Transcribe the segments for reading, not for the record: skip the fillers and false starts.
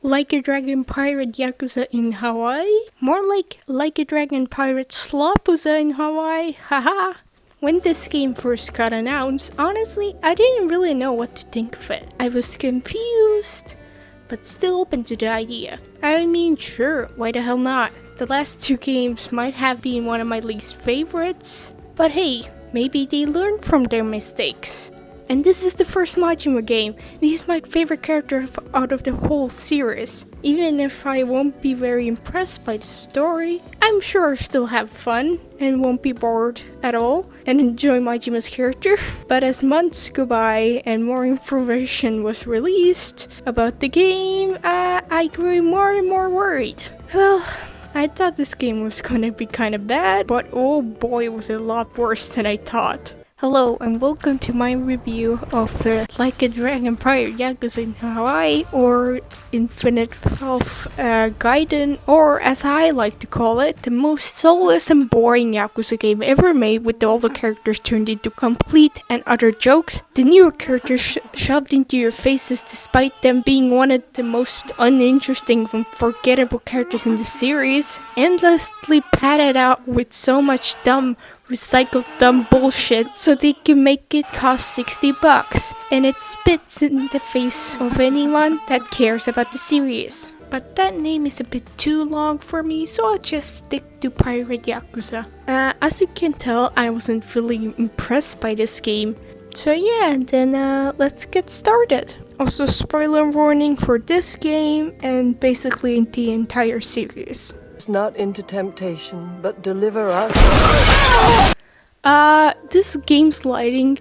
Like a Dragon Pirate Yakuza in Hawaii? More like a Dragon Pirate Sloppuza in Hawaii? Haha! When this game first got announced, honestly, I didn't really know what to think of it. I was confused, but still open to the idea. I mean, sure, why the hell not? The last two games might have been one of my least favorites, but hey, maybe they learned from their mistakes. And this is the first Majima game, and he's my favorite character out of the whole series. Even if I won't be very impressed by the story, I'm sure I'll still have fun and won't be bored at all and enjoy Majima's character. But as months go by and more information was released about the game, I grew more and more worried. Well, I thought this game was gonna be kinda bad, but oh boy was it a lot worse than I thought. Hello and welcome to my review of the Like a Dragon Pirate Yakuza in Hawaii, or Infinite Wealth Gaiden, or as I like to call it, the most soulless and boring Yakuza game ever made, with all the characters turned into complete and utter jokes, the newer characters shoved into your faces despite them being one of the most uninteresting and forgettable characters in the series, endlessly padded out with so much recycled dumb bullshit so they can make it cost $60, and it spits in the face of anyone that cares about the series. But that name is a bit too long for me, so I'll just stick to Pirate Yakuza. As you can tell, I wasn't really impressed by this game. So yeah, then let's get started. Also, spoiler warning for this game and basically the entire series. Not into temptation, but deliver us. This game's lighting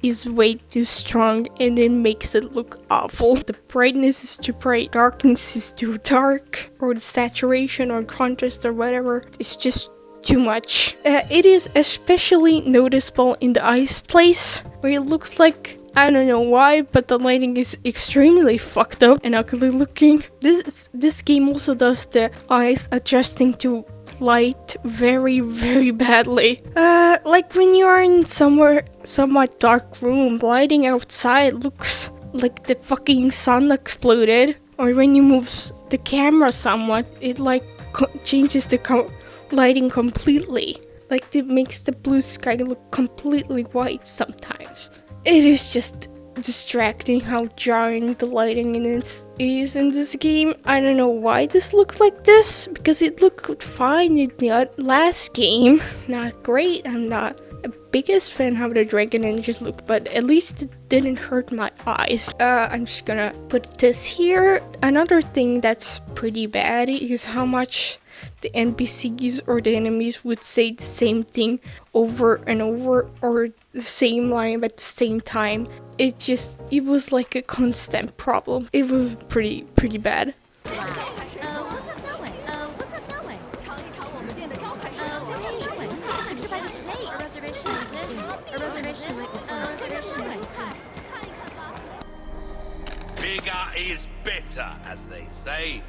is way too strong and it makes it look awful. The brightness is too bright, darkness is too dark, or the saturation or contrast or whatever is just too much. It is especially noticeable in the ice place, where it looks like, I don't know why, but the lighting is extremely fucked up and ugly looking. This game also does the eyes adjusting to light very, very badly. Like when you are in somewhat dark room, lighting outside looks like the fucking sun exploded. Or when you move the camera somewhat, it like changes the lighting completely. Like it makes the blue sky look completely white sometimes. It is just distracting how jarring the lighting is in this game. I don't know why this looks like this, because it looked fine in the last game. Not great. I'm not the biggest fan of the Dragon Engine look, but at least it didn't hurt my eyes. I'm just gonna put this here. Another thing that's pretty bad is how much the NPCs or the enemies would say the same thing over and over, or the same line at the same time. It was like a constant problem. It was pretty bad. Bigger is better, as they say.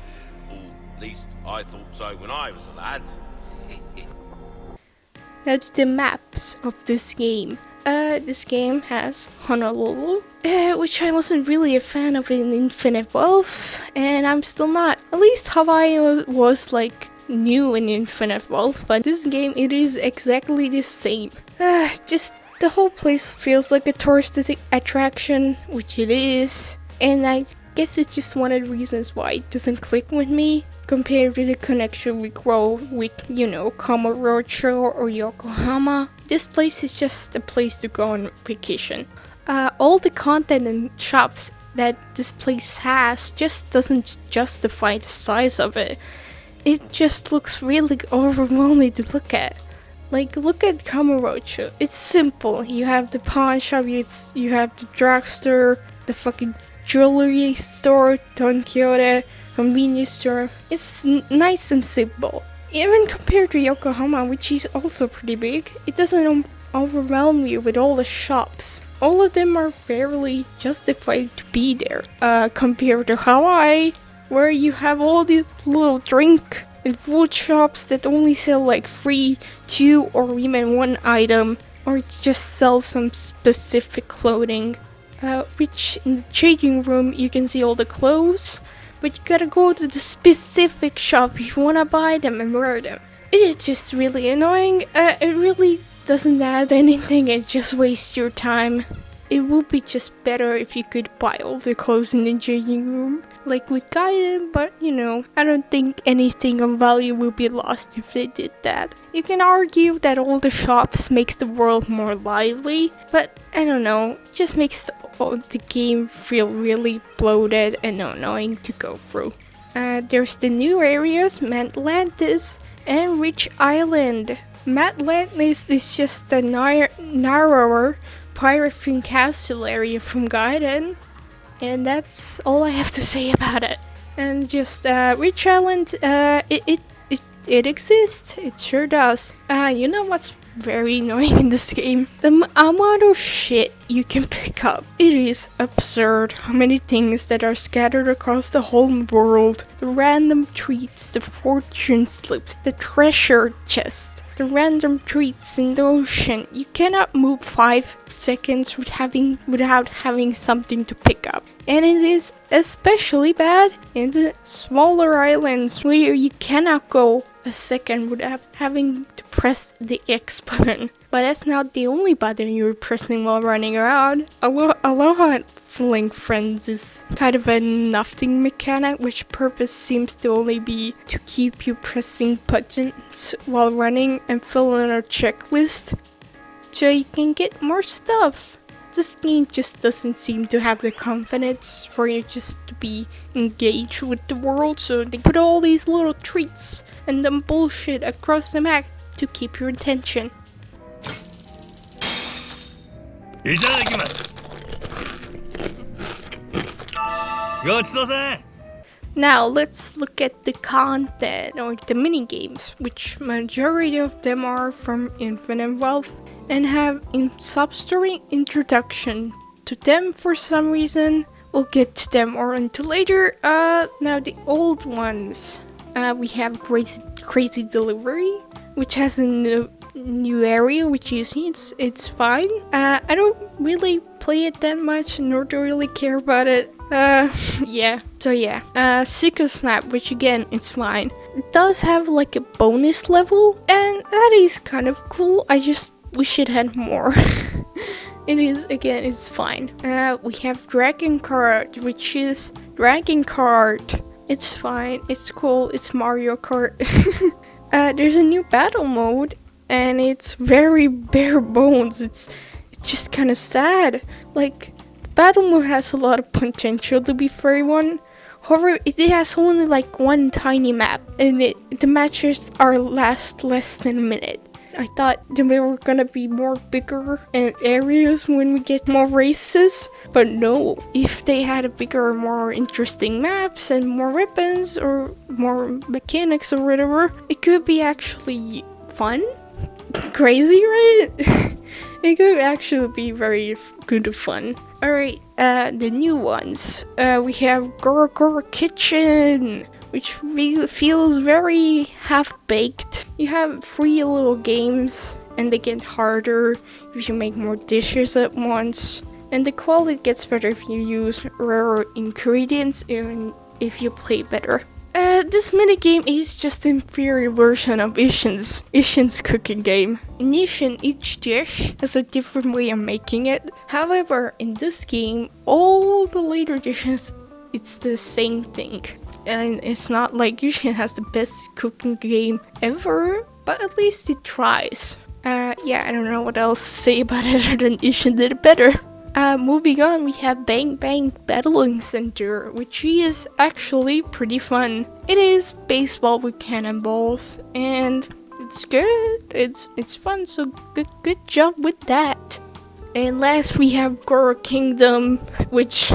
Or at least I thought so when I was a lad. Now to the maps of this game. This game has Honolulu, which I wasn't really a fan of in Infinite Wealth, and I'm still not. At least Hawaii was like new in Infinite Wealth, but this game it is exactly the same. Just the whole place feels like a tourist attraction, which it is, and I guess it's just one of the reasons why it doesn't click with me compared to the connection we grow with, Kamurocho or Yokohama. This place is just a place to go on vacation. All the content and shops that this place has just doesn't justify the size of it. It just looks really overwhelming to look at. Like, look at Kamurocho. It's simple. You have the pawn shop, you have the drugstore, the fucking jewelry store, Tonkyote, convenience store. It's nice and simple. Even compared to Yokohama, which is also pretty big, it doesn't overwhelm you with all the shops. All of them are fairly justified to be there. Compared to Hawaii, where you have all these little drink and food shops that only sell like 3, 2, or even 1 item, or just sell some specific clothing. Which in the changing room you can see all the clothes, but you gotta go to the specific shop if you wanna buy them and wear them. It is just really annoying. It really doesn't add anything, it just wastes your time. It would be just better if you could buy all the clothes in the changing room, like with Gaiden, but you know, I don't think anything of value will be lost if they did that. You can argue that all the shops makes the world more lively, but I don't know, it just makes the game feel really bloated and annoying to go through. There's the new areas, Atlantis and Rich Island. Atlantis is just a narrower pirate-themed castle area from Gaiden, and that's all I have to say about it. And just Rich Island, it exists. It sure does. You know what's very annoying in this game? The amount of shit you can pick up. It is absurd how many things that are scattered across the whole world. The random treats, the fortune slips, the treasure chest, the random treats in the ocean. You cannot move 5 seconds without having something to pick up. And it is especially bad in the smaller islands where you cannot go a second without having to press the X button. But that's not the only button you're pressing while running around. Aloha Fling Friends is kind of a nothing mechanic, which purpose seems to only be to keep you pressing buttons while running and fill in a checklist so you can get more stuff. This game just doesn't seem to have the confidence for you just to be engaged with the world, so they put all these little treats and then bullshit across the map to keep your attention. Now let's look at the content or the minigames, which majority of them are from Infinite Wealth and have in Substory introduction to them for some reason. We'll get to them more until later. Now the old ones. We have Crazy Delivery, which has a new area, which it's fine. I don't really play it that much, nor do I really care about it. Yeah. So yeah, Sicko Snap, which again, it's fine. It does have like a bonus level, and that is kind of cool. I just wish it had more. It's fine. We have Dragon Kart, which is Dragon Kart. It's fine, it's cool, it's Mario Kart. There's a new battle mode, and it's very bare bones. It's just kind of sad. Like, battle mode has a lot of potential to be very one. However, it has only like one tiny map, and the matches last less than a minute. I thought there were gonna be more bigger areas when we get more races, but no. If they had a bigger, more interesting maps and more weapons or more mechanics or whatever, it could be actually fun. Crazy, right? It could actually be very good fun. Alright, the new ones. We have Goro Goro Kitchen, which feels very half-baked. You have 3 little games, and they get harder if you make more dishes at once. And the quality gets better if you use rarer ingredients and if you play better. This minigame is just an inferior version of Ishin's cooking game. In Ishin, each dish has a different way of making it. However, in this game, all the later dishes, it's the same thing. And it's not like Ishin has the best cooking game ever, but at least it tries. Yeah, I don't know what else to say about it other than Ishin did it better. Moving on, we have Bang Bang Battling Center, which is actually pretty fun. It is baseball with cannonballs, and it's good. It's fun, so good job with that. And last we have Goro Kingdom, which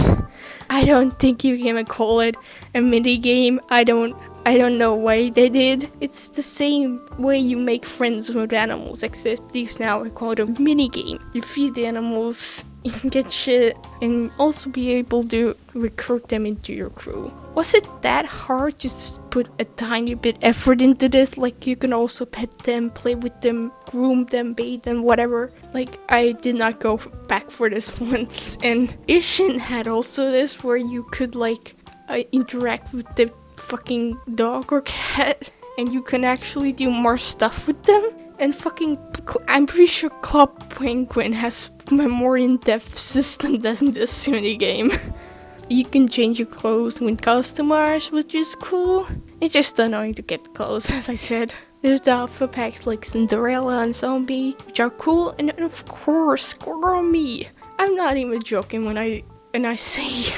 I don't think you can call it a minigame. I don't know why they did. It's the same way you make friends with animals, except these now are called a minigame. You feed the animals, you can get shit, and also be able to recruit them into your crew. Was it that hard just to put a tiny bit effort into this? Like, you can also pet them, play with them, groom them, bathe them, whatever. Like, I did not go back for this once. And Ishin had also this where you could like interact with the fucking dog or cat, and you can actually do more stuff with them. And I'm pretty sure Club Penguin has a more in-depth system than this minigame. You can change your clothes when customized, which is cool. It's just annoying to get clothes, as I said. There's the alpha packs like Cinderella and Zombie, which are cool, and of course, Gorami. I'm not even joking when I say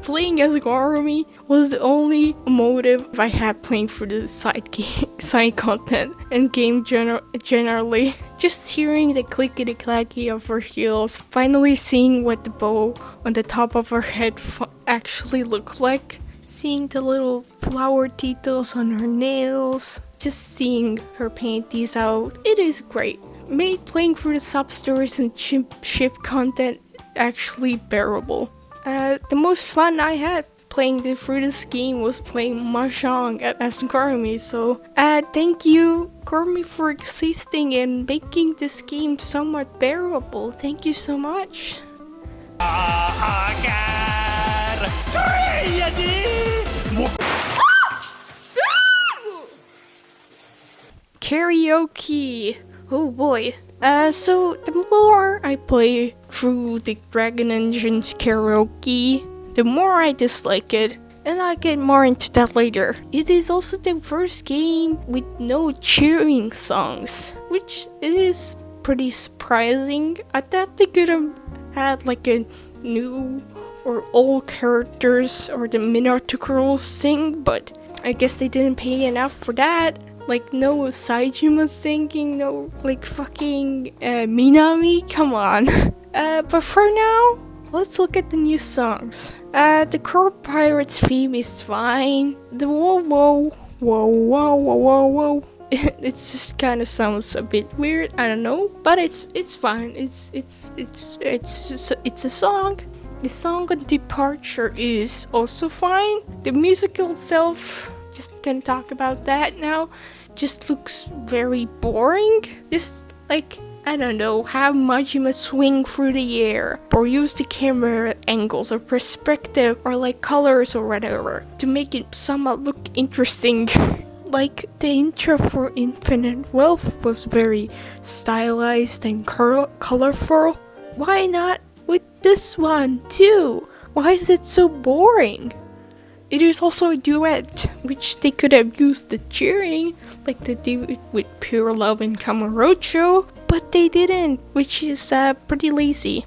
playing as Gorami was the only motive I had playing for the side content and game generally. Just hearing the clickety clacky of her heels, finally seeing what the bow on the top of her head actually looked like, seeing the little flower details on her nails, just seeing her paint these out, it is great. Made playing through the Substories and ship content actually bearable. The most fun I had playing through this game was playing Mahjong as Gorami, so thank you Gorami for existing and making this game somewhat bearable. Thank you so much. Karaoke. Oh boy. So the more I play through the Dragon Engine's Karaoke, the more I dislike it, and I'll get more into that later. It is also the first game with no cheering songs, which is pretty surprising. I thought they could have had like a new or old characters or the Minato girls sing, but I guess they didn't pay enough for that. Like, no Majima singing, no, like, fucking, Minami, come on. But for now, let's look at the new songs. The Core Pirates theme is fine. The whoa whoa, whoa whoa whoa whoa whoa. It just kind of sounds a bit weird, I don't know, but it's fine. It's a song. The song on Departure is also fine. The musical itself, just gonna talk about that now, just looks very boring. Just like, I don't know, have Majima swing through the air or use the camera angles or perspective or like colors or whatever to make it somewhat look interesting. Like the intro for Infinite Wealth was very stylized and colorful. Why not with this one too? Why is it so boring? It is also a duet, which they could have used the cheering, like they did with Pure Love and Kamurocho, but they didn't, which is pretty lazy.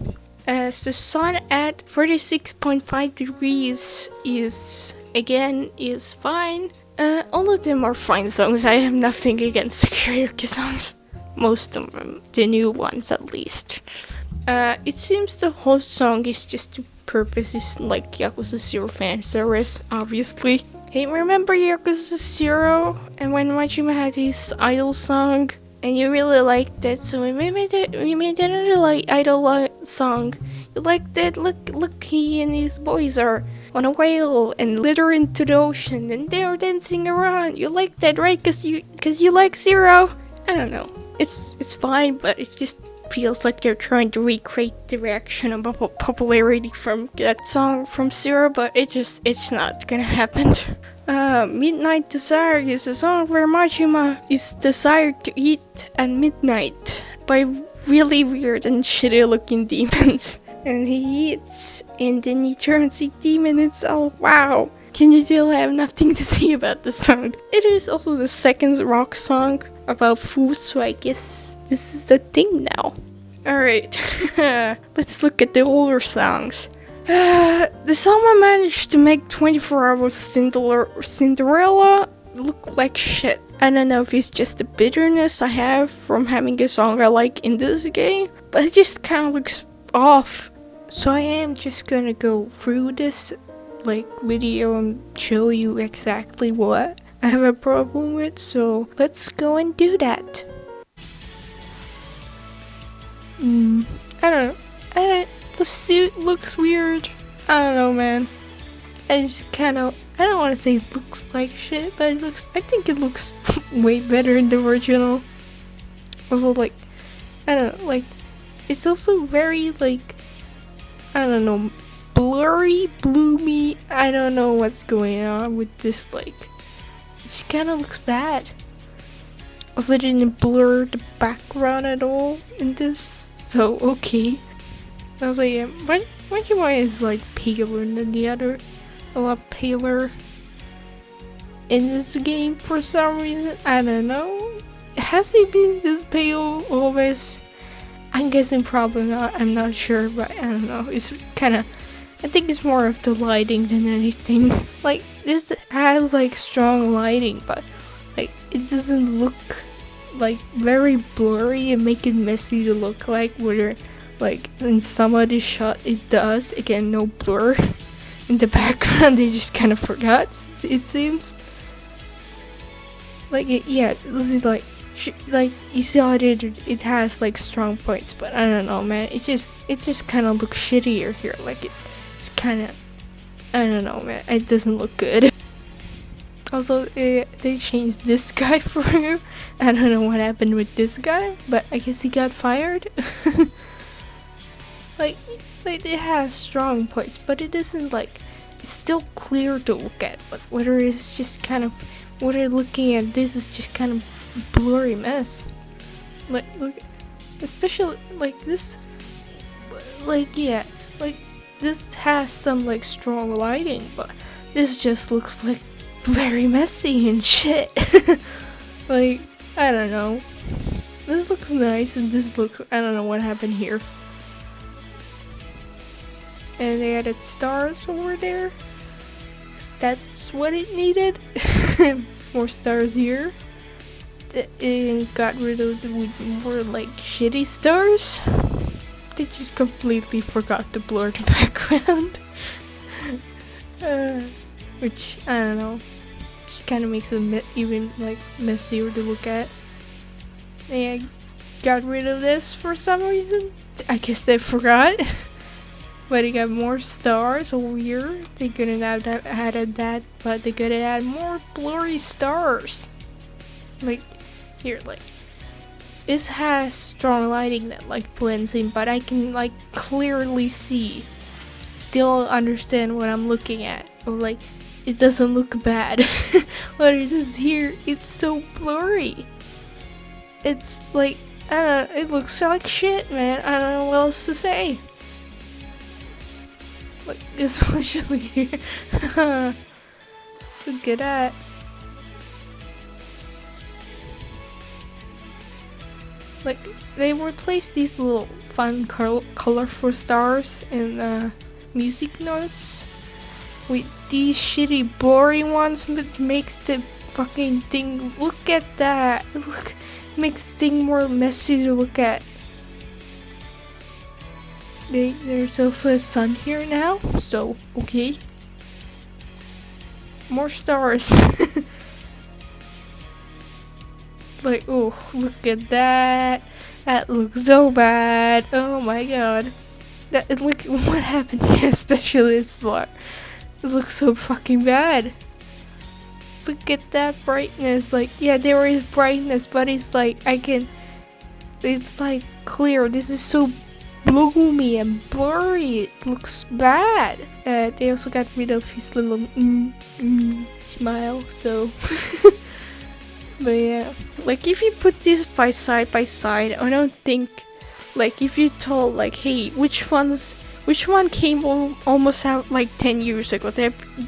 As the sun at 36.5 degrees is fine. All of them are fine songs. I have nothing against the karaoke songs. Most of them, the new ones at least. It seems the whole song is just to purposes like Yakuza 0 fan service, obviously. Hey, remember Yakuza 0? And when Majima had his idol song? And you really liked it, so we made another like idol song. You liked it? Look, he and his boys are on a whale and litter into the ocean and they're dancing around. You like that, right? Cause you like Zero? I don't know. It's fine, but it just feels like they're trying to recreate the reaction and popularity from that song from Zero, but it's not gonna happen. Midnight Desire is a song where Majima is desired to eat at midnight by really weird and shitty looking demons. And he eats, and then he turns a demon. It's oh wow. Can you tell I have nothing to say about the song? It is also the second rock song about food, so I guess this is the thing now. Alright, let's look at the older songs. The song I managed to make 24 Hours Cinderella look like shit. I don't know if it's just the bitterness I have from having a song I like in this game, but it just kind of looks off. So I am just gonna go through this like video and show you exactly what I have a problem with, so let's go and do that. I don't know. The suit looks weird. I don't know, man. I don't want to say it looks like shit, but I think it looks way better in the original. Also, like, I don't know, like, it's also very, like, I don't know, blurry, bloomy. I don't know what's going on with this, like, it just kind of looks bad. Also, didn't blur the background at all in this, so okay. I was like, yeah, Majima is like paler than the other, a lot paler in this game for some reason. I don't know. Has he been this pale always? I'm guessing probably not. I'm not sure, but I don't know. It's kind of, I think it's more of the lighting than anything. Like, this has like strong lighting, but like it doesn't look like very blurry and make it messy to look like, where like in some of the shot it does. Again, no blur in the background. They just kind of forgot, it seems. Like yeah, this is like you saw it has like strong points, but I don't know, man. It just kind of looks shittier here. Like it's kind of, I don't know, man. It doesn't look good. Also, they changed this guy for him. I don't know what happened with this guy, but I guess he got fired. like it has strong points, but it isn't like, it's still clear to look at. But whether it's just kind of, what you're looking at, this is just kind of blurry mess. Like, look, especially like this, like yeah, like this has some like strong lighting, but this just looks like very messy and shit. Like, I don't know. This looks nice and this looks, I don't know what happened here. And they added stars over there. That's what it needed. More stars here. And got rid of the more like shitty stars. They just completely forgot to blur the background. Which, I don't know, just kind of makes it even like messier to look at. And I got rid of this for some reason. I guess they forgot. But they got more stars over here. They couldn't have added that, but they could have added more blurry stars. Like here, like this has strong lighting that like blends in, but I can like clearly see, still understand what I'm looking at. But like, it doesn't look bad. But it is here, it's so blurry. It's like, I don't know, it looks like shit, man. I don't know what else to say. Like, especially here. Look at that. Like, they replaced these little fun colorful stars in music notes with these shitty blurry ones, which makes the fucking thing, look at that, look, makes the thing more messy to look at. There's also a sun here now, so okay. More stars. Like, oh, look at that. That looks so bad. Oh my god. Look what happened here, especially this slot. It looks so fucking bad. Look at that brightness. Like, yeah, there is brightness, but it's like, it's like clear. This is so bloomy and blurry. It looks bad. They also got rid of his little smile, so. But yeah, like if you put this side by side, I don't think, like if you told like, hey, which one came almost out like 10 years ago,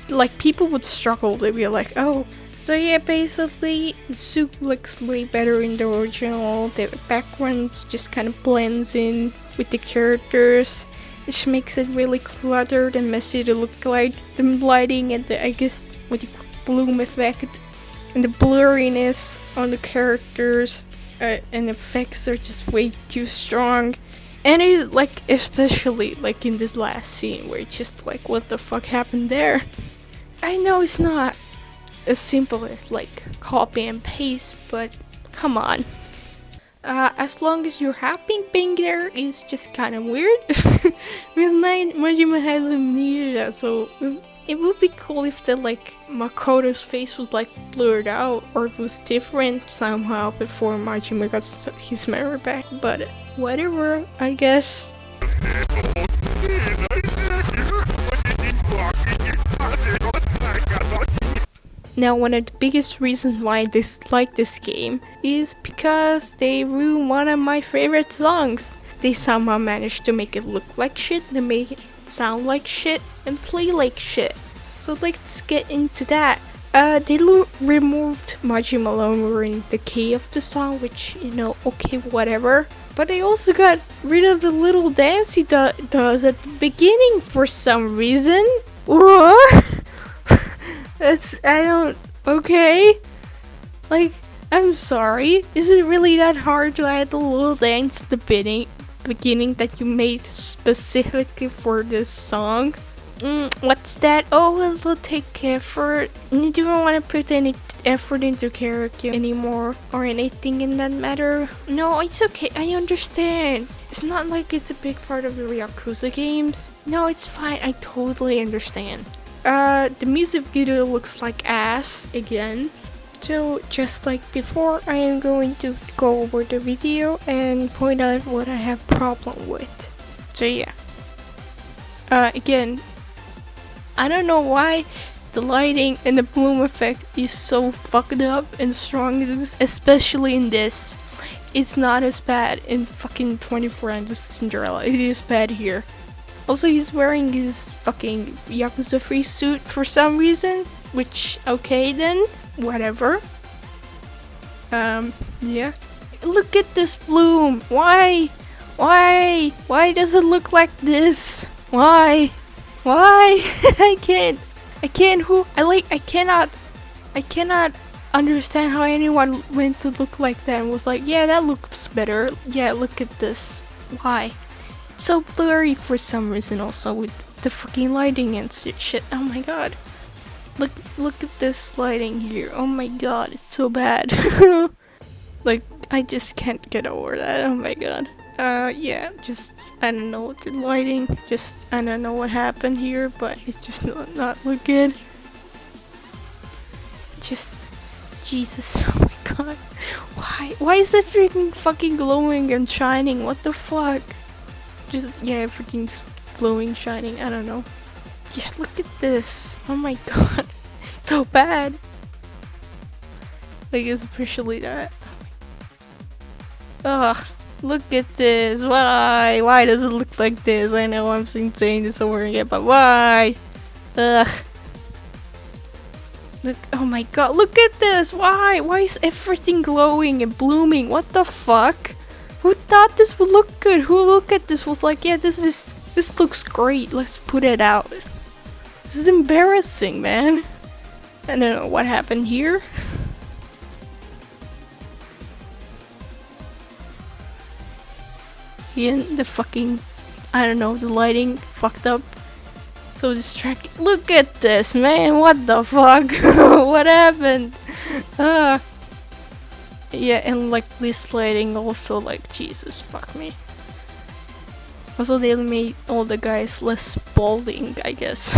like people would struggle. They'd be like, oh, so yeah, basically Soup looks way better in the original. The background just kind of blends in with the characters, which makes it really cluttered and messy to look like. The lighting and the, I guess, what you call bloom effect and the blurriness on the characters and effects are just way too strong. And it, like, especially like in this last scene where it's just like, what the fuck happened there? I know it's not as simple as like copy and paste, but come on. As long as you're happy being there is just kind of weird. Because Majima hasn't needed that, so it would be cool if the like Makoto's face was like blurred out, or it was different somehow before Majima got his memory back, but whatever, I guess. Now, one of the biggest reasons why I dislike this game is because they ruined one of my favorite songs. They somehow managed to make it look like shit, they make it sound like shit, and play like shit. So let's get into that. They removed Majima lowering the key of the song, which, you know, okay, whatever. But they also got rid of the little dance he does at the beginning for some reason. What? Okay. Like, I'm sorry. Is it really that hard to add the little dance at the beginning that you made specifically for this song? What's that? Oh, it'll take effort. You don't want to put any effort into karaoke anymore or anything in that matter. No, it's okay. I understand. It's not like it's a big part of the Yakuza games. No, it's fine. I totally understand. The music video looks like ass again. So, just like before, I am going to go over the video and point out what I have problem with. So yeah. Again, I don't know why the lighting and the bloom effect is so fucked up and strong, especially in this. It's not as bad in fucking 24 Hours of Cinderella. It is bad here. Also, he's wearing his fucking Yakuza free suit for some reason, which, okay then, whatever. Yeah. Look at this bloom. Why? Why does it look like this? Why? I cannot understand how anyone went to look like that and was like, yeah, that looks better. Yeah, look at this. Why? It's so blurry for some reason also with the fucking lighting and shit. Oh my god. Look at this lighting here. Oh my god, it's so bad. Like, I just can't get over that. Oh my god. Yeah, just, I don't know what the lighting, I don't know what happened here, but it just not look good. Just, Jesus, oh my god. Why is everything fucking glowing and shining? What the fuck? Just, yeah, everything's glowing, shining, I don't know. Yeah, look at this. Oh my god. It's so bad. Like, especially that. Ugh. Look at this. Why? Why does it look like this? I know I'm saying this over again, but why? Ugh. Look, oh my god, look at this. Why? Why is everything glowing and blooming? What the fuck? Who thought this would look good? Who looked at this was like, yeah, this looks great. Let's put it out. This is embarrassing, man. I don't know what happened here. And the fucking, I don't know, the lighting fucked up. So distracting. Look at this, man. What the fuck? What happened? Yeah, and like this lighting also, like, Jesus, fuck me. Also, they made all the guys less balding, I guess.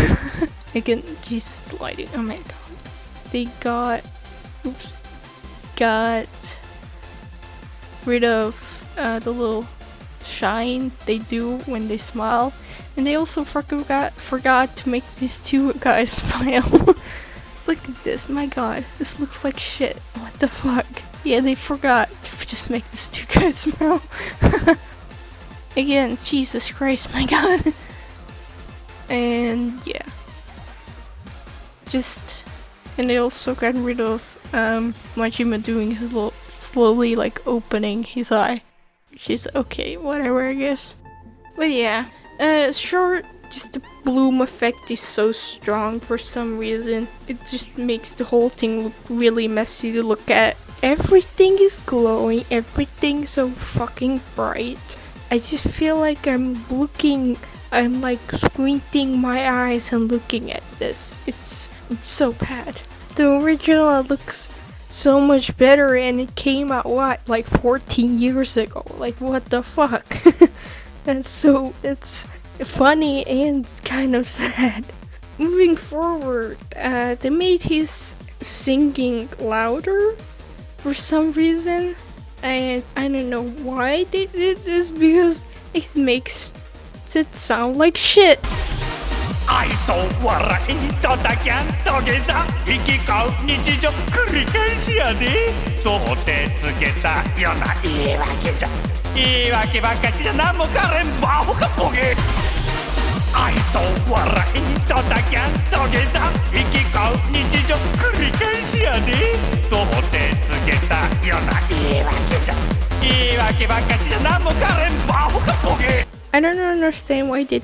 Again, Jesus, the lighting. Oh my god. They got rid of the little shine they do when they smile, and they also forgot to make these two guys smile. Look at this, my god, this looks like shit. What the fuck? Yeah, they forgot to just make these two guys smile. Again, Jesus Christ, my god. And yeah, and they also got rid of Majima doing his little slowly like opening his eye. She's okay, whatever, I guess. But yeah, sure, just the bloom effect is so strong for some reason. It just makes the whole thing look really messy to look at. Everything is glowing, everything so fucking bright. I just feel like I'm like squinting my eyes and looking at this. It's so bad. The original looks so much better, and it came out what, like 14 years ago. Like, what the fuck? It's funny and kind of sad. Moving forward, they made his singing louder for some reason, and I don't know why they did this, because it makes it sound like shit. 愛想笑いドタキャン土下座行き交う日常繰り返しやでそう手つけたような言い訳じゃ言い訳ばっかりじゃ何もかれんバホかボケ愛想笑いドタキャン土下座行き交う日常繰り返しやでそう手つけたような言い訳じゃ言い訳ばっかりじゃ何もかれんバホかボケI don't understand why they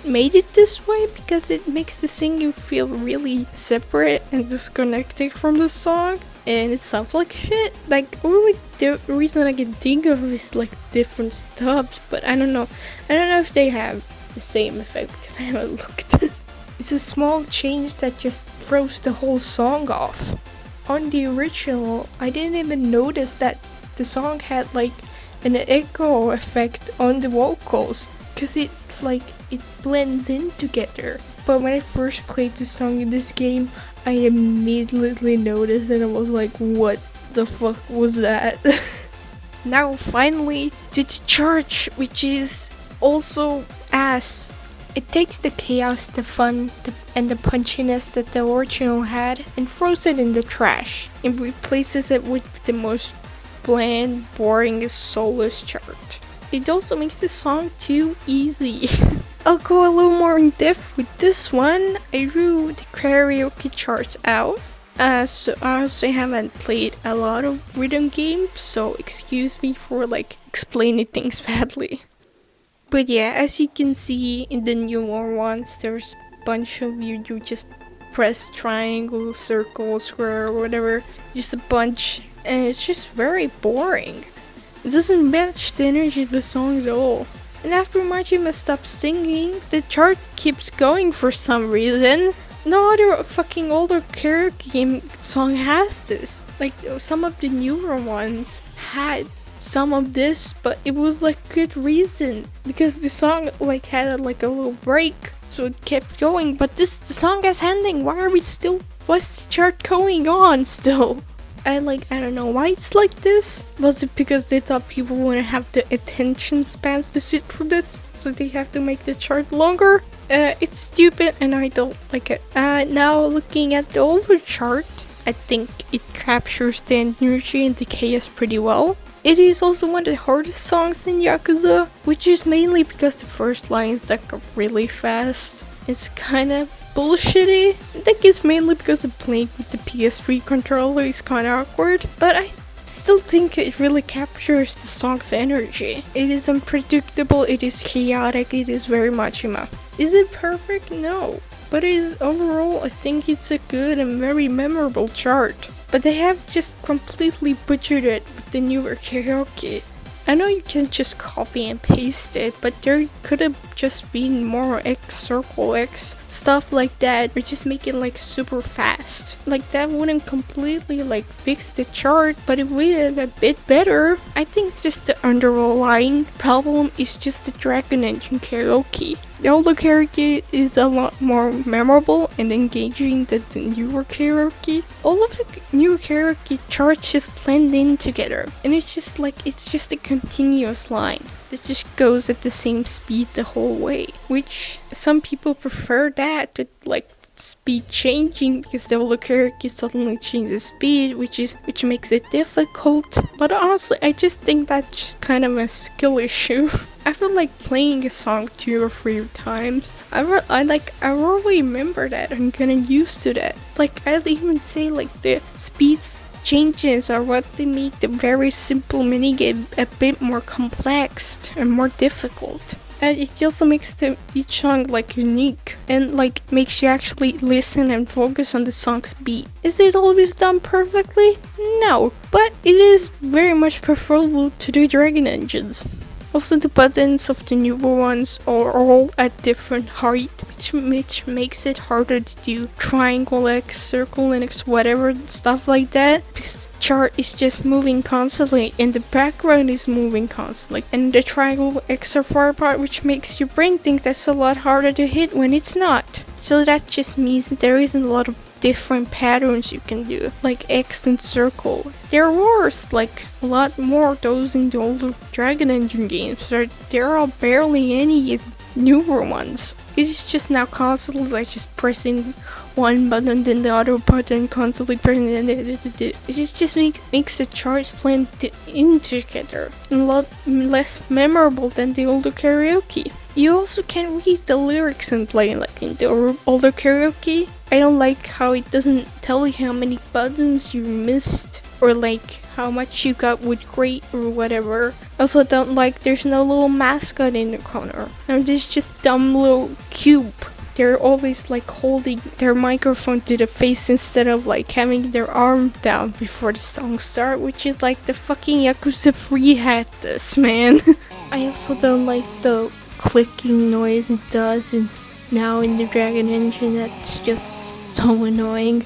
made it this way, because it makes the singing feel really separate and disconnected from the song, and it sounds like shit. Like, only the reason I can think of is like different stubs, but I don't know. I don't know if they have the same effect because I haven't looked. It's a small change that just throws the whole song off. On the original, I didn't even notice that the song had like an echo effect on the vocals, because it blends in together. But when I first played the song in this game, I immediately noticed and I was like, what the fuck was that? Now finally to the church, which is also ass. It takes the chaos, the fun, and the punchiness that the original had and throws it in the trash and replaces it with the most bland, boring, soulless chart. It also makes the song too easy. I'll go a little more in depth with this one. I drew the karaoke charts out. So I honestly haven't played a lot of rhythm games, so excuse me for like explaining things badly. But yeah, as you can see in the newer ones, there's a bunch of you just press triangle, circle, square, or whatever. Just a bunch, and it's just very boring. It doesn't match the energy of the song at all. And after Majima stops singing, the chart keeps going for some reason. No other fucking older karaoke game song has this. Like, some of the newer ones had some of this, but it was like good reason, because the song like had like a little break, so it kept going. But the song is ending. What's the chart going on still? I don't know why it's like this. Was it because they thought people wouldn't have the attention spans to sit through this, so they have to make the chart longer? It's stupid and I don't like it. Now looking at the older chart, I think it captures the energy and the chaos pretty well. It is also one of the hardest songs in Yakuza, which is mainly because the first lines that go really fast. It's kind of bullshitty. I think it's mainly because of playing with the PS3 controller is kind of awkward, but I still think it really captures the song's energy. It is unpredictable, it is chaotic, it is very Majima. Is it perfect? No. But it is overall, I think it's a good and very memorable chart. But they have just completely butchered it with the newer karaoke. I know you can just copy and paste it, but there could have just been more X, circle X, stuff like that, or just make it like super fast. Like that wouldn't completely like fix the chart, but if we did a bit better, I think just the underlying problem is just the Dragon Engine karaoke. The older karaoke is a lot more memorable and engaging than the newer karaoke. All of the newer karaoke charts just blend in together, and it's just a continuous line that just goes at the same speed the whole way, which some people prefer that to like speed changing, because the older karaoke suddenly changes speed, which makes it difficult. But honestly, I just think that's just kind of a skill issue. I feel like playing a song 2 or 3 times, I already remember that and getting used to that. Like, I'd even say like the speed changes are what they make the very simple minigame a bit more complex and more difficult. And it also makes each song like unique and like makes you actually listen and focus on the song's beat. Is it always done perfectly? No, but it is very much preferable to the Dragon Engines. Also, the buttons of the newer ones are all at different height, which makes it harder to do triangle X, circle X, whatever, stuff like that, because the chart is just moving constantly and the background is moving constantly, and the triangle X are far apart, which makes your brain think that's a lot harder to hit when it's not. So that just means that there isn't a lot of different patterns you can do, like X and circle. There were like a lot more of those in the older Dragon Engine games, but there are barely any newer ones. It's just now constantly like just pressing one button, then the other button, constantly pressing, and it just makes the charts blend in together and a lot less memorable than the older karaoke. You also can read the lyrics and play like in the older karaoke. I don't like how it doesn't tell you how many buttons you missed or like how much you got with great or whatever. Also don't like there's no little mascot in the corner. And there's just dumb little cube. They're always like holding their microphone to the face instead of like having their arm down before the song start, which is like the fucking Yakuza 3 had this, man. I also don't like the clicking noise it does now in the Dragon Engine. That's just so annoying.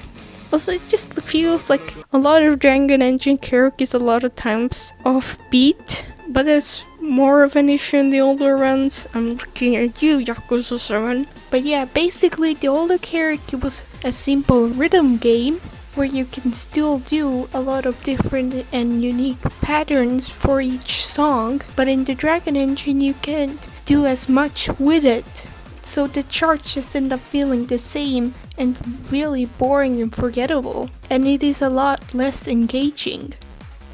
Also, it just feels like a lot of Dragon Engine karaoke is a lot of times offbeat, but it's more of an issue in the older runs. I'm looking at you, Yakuza 7. But yeah, basically the older karaoke was a simple rhythm game where you can still do a lot of different and unique patterns for each song, but in the Dragon Engine you can't do as much with it. So the charts just end up feeling the same and really boring and forgettable, and it is a lot less engaging.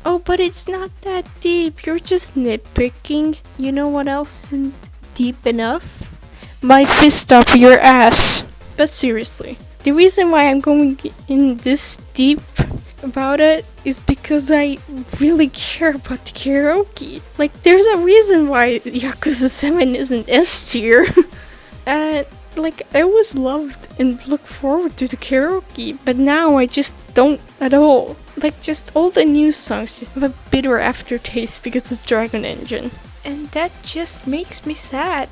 Oh, but it's not that deep, you're just nitpicking. You know what else isn't deep enough? My fist up your ass. But seriously, the reason why I'm going in this deep about it is because I really care about the karaoke. Like, there's a reason why Yakuza 7 isn't S tier. Like, I always loved and looked forward to the karaoke, but now I just don't at all. Like, just all the new songs just have a bitter aftertaste because of Dragon Engine. And that just makes me sad.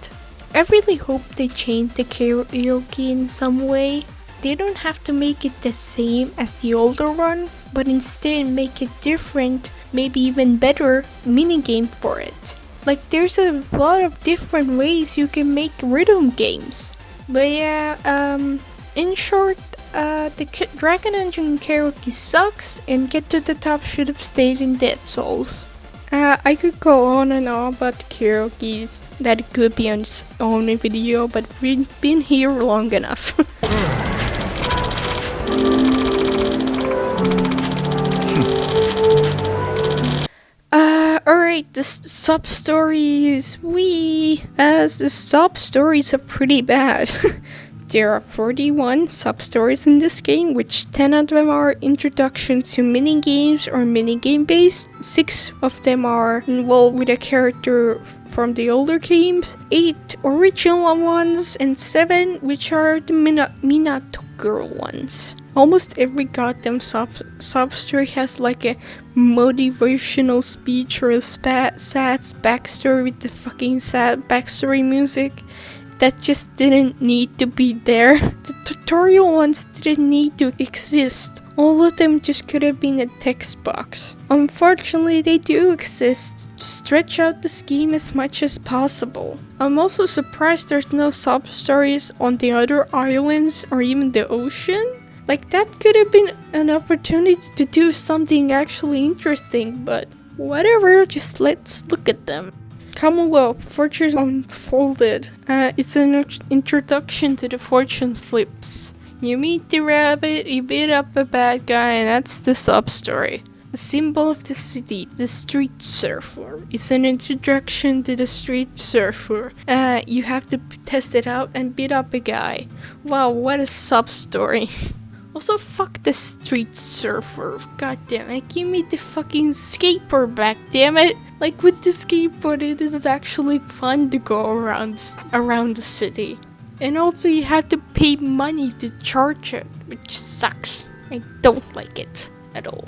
I really hope they change the karaoke in some way. They don't have to make it the same as the older one, but instead make it different, maybe even better minigame for it. Like, there's a lot of different ways you can make rhythm games. But yeah, in short, the Dragon Engine karaoke sucks, and Get to the Top should have stayed in Dead Souls. I could go on and on about the karaoke, that it could be on its own video, but we've been here long enough. Alright, the sub-stories. The sub-stories are pretty bad. There are 41 sub-stories in this game, which 10 of them are introduction to minigames or minigame based. 6 of them are involved with a character from the older games. 8 original ones, and 7 which are the Minato girl ones. Almost every goddamn sub-story has like a motivational speech or a sad backstory with the fucking sad backstory music that just didn't need to be there. The tutorial ones didn't need to exist. All of them just could have been a text box. Unfortunately, they do exist to stretch out this game as much as possible. I'm also surprised there's no sub-stories on the other islands or even the ocean. Like, that could have been an opportunity to do something actually interesting, but whatever, just let's look at them. Commonwealth, Fortune Unfolded. It's an introduction to the fortune slips. You meet the rabbit, you beat up a bad guy, and that's the sub-story. The symbol of the city, the street surfer. It's an introduction to the street surfer. You have to test it out and beat up a guy. Wow, what a sub-story. Also, fuck the street surfer. God damn it, give me the fucking skateboard back, damn it. Like, with the skateboard, it is actually fun to go around the city. And also, you have to pay money to charge it, which sucks. I don't like it at all.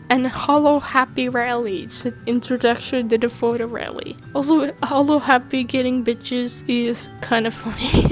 And Hollow Happy Rally, it's an introduction to the photo rally. Also, Hollow Happy getting bitches is kind of funny.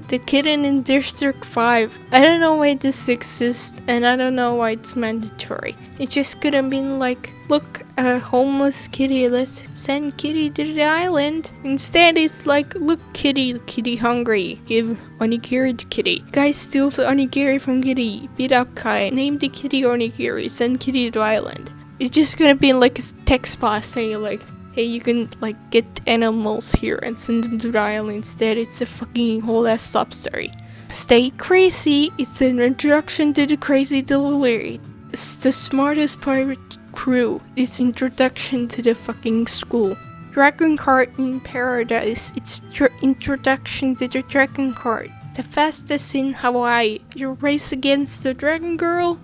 The kitten in District 5. I don't know why this exists, and I don't know why it's mandatory. It just could have been like, look, a homeless kitty, let's send kitty to the island. Instead, it's like, look, kitty hungry, give onigiri to kitty. Guy steals onigiri from kitty, beat up Kai, name the kitty onigiri, send kitty to the island. It's just gonna be like a text box saying like, hey, you can like get animals here and send them to the island. Instead, it's a fucking whole ass sub-story. Stay crazy. It's an introduction to the crazy delivery. It's the smartest pirate crew. It's introduction to the fucking school. Dragon Cart in Paradise. It's your introduction to the Dragon Cart. The fastest in Hawaii. You race against the Dragon Girl.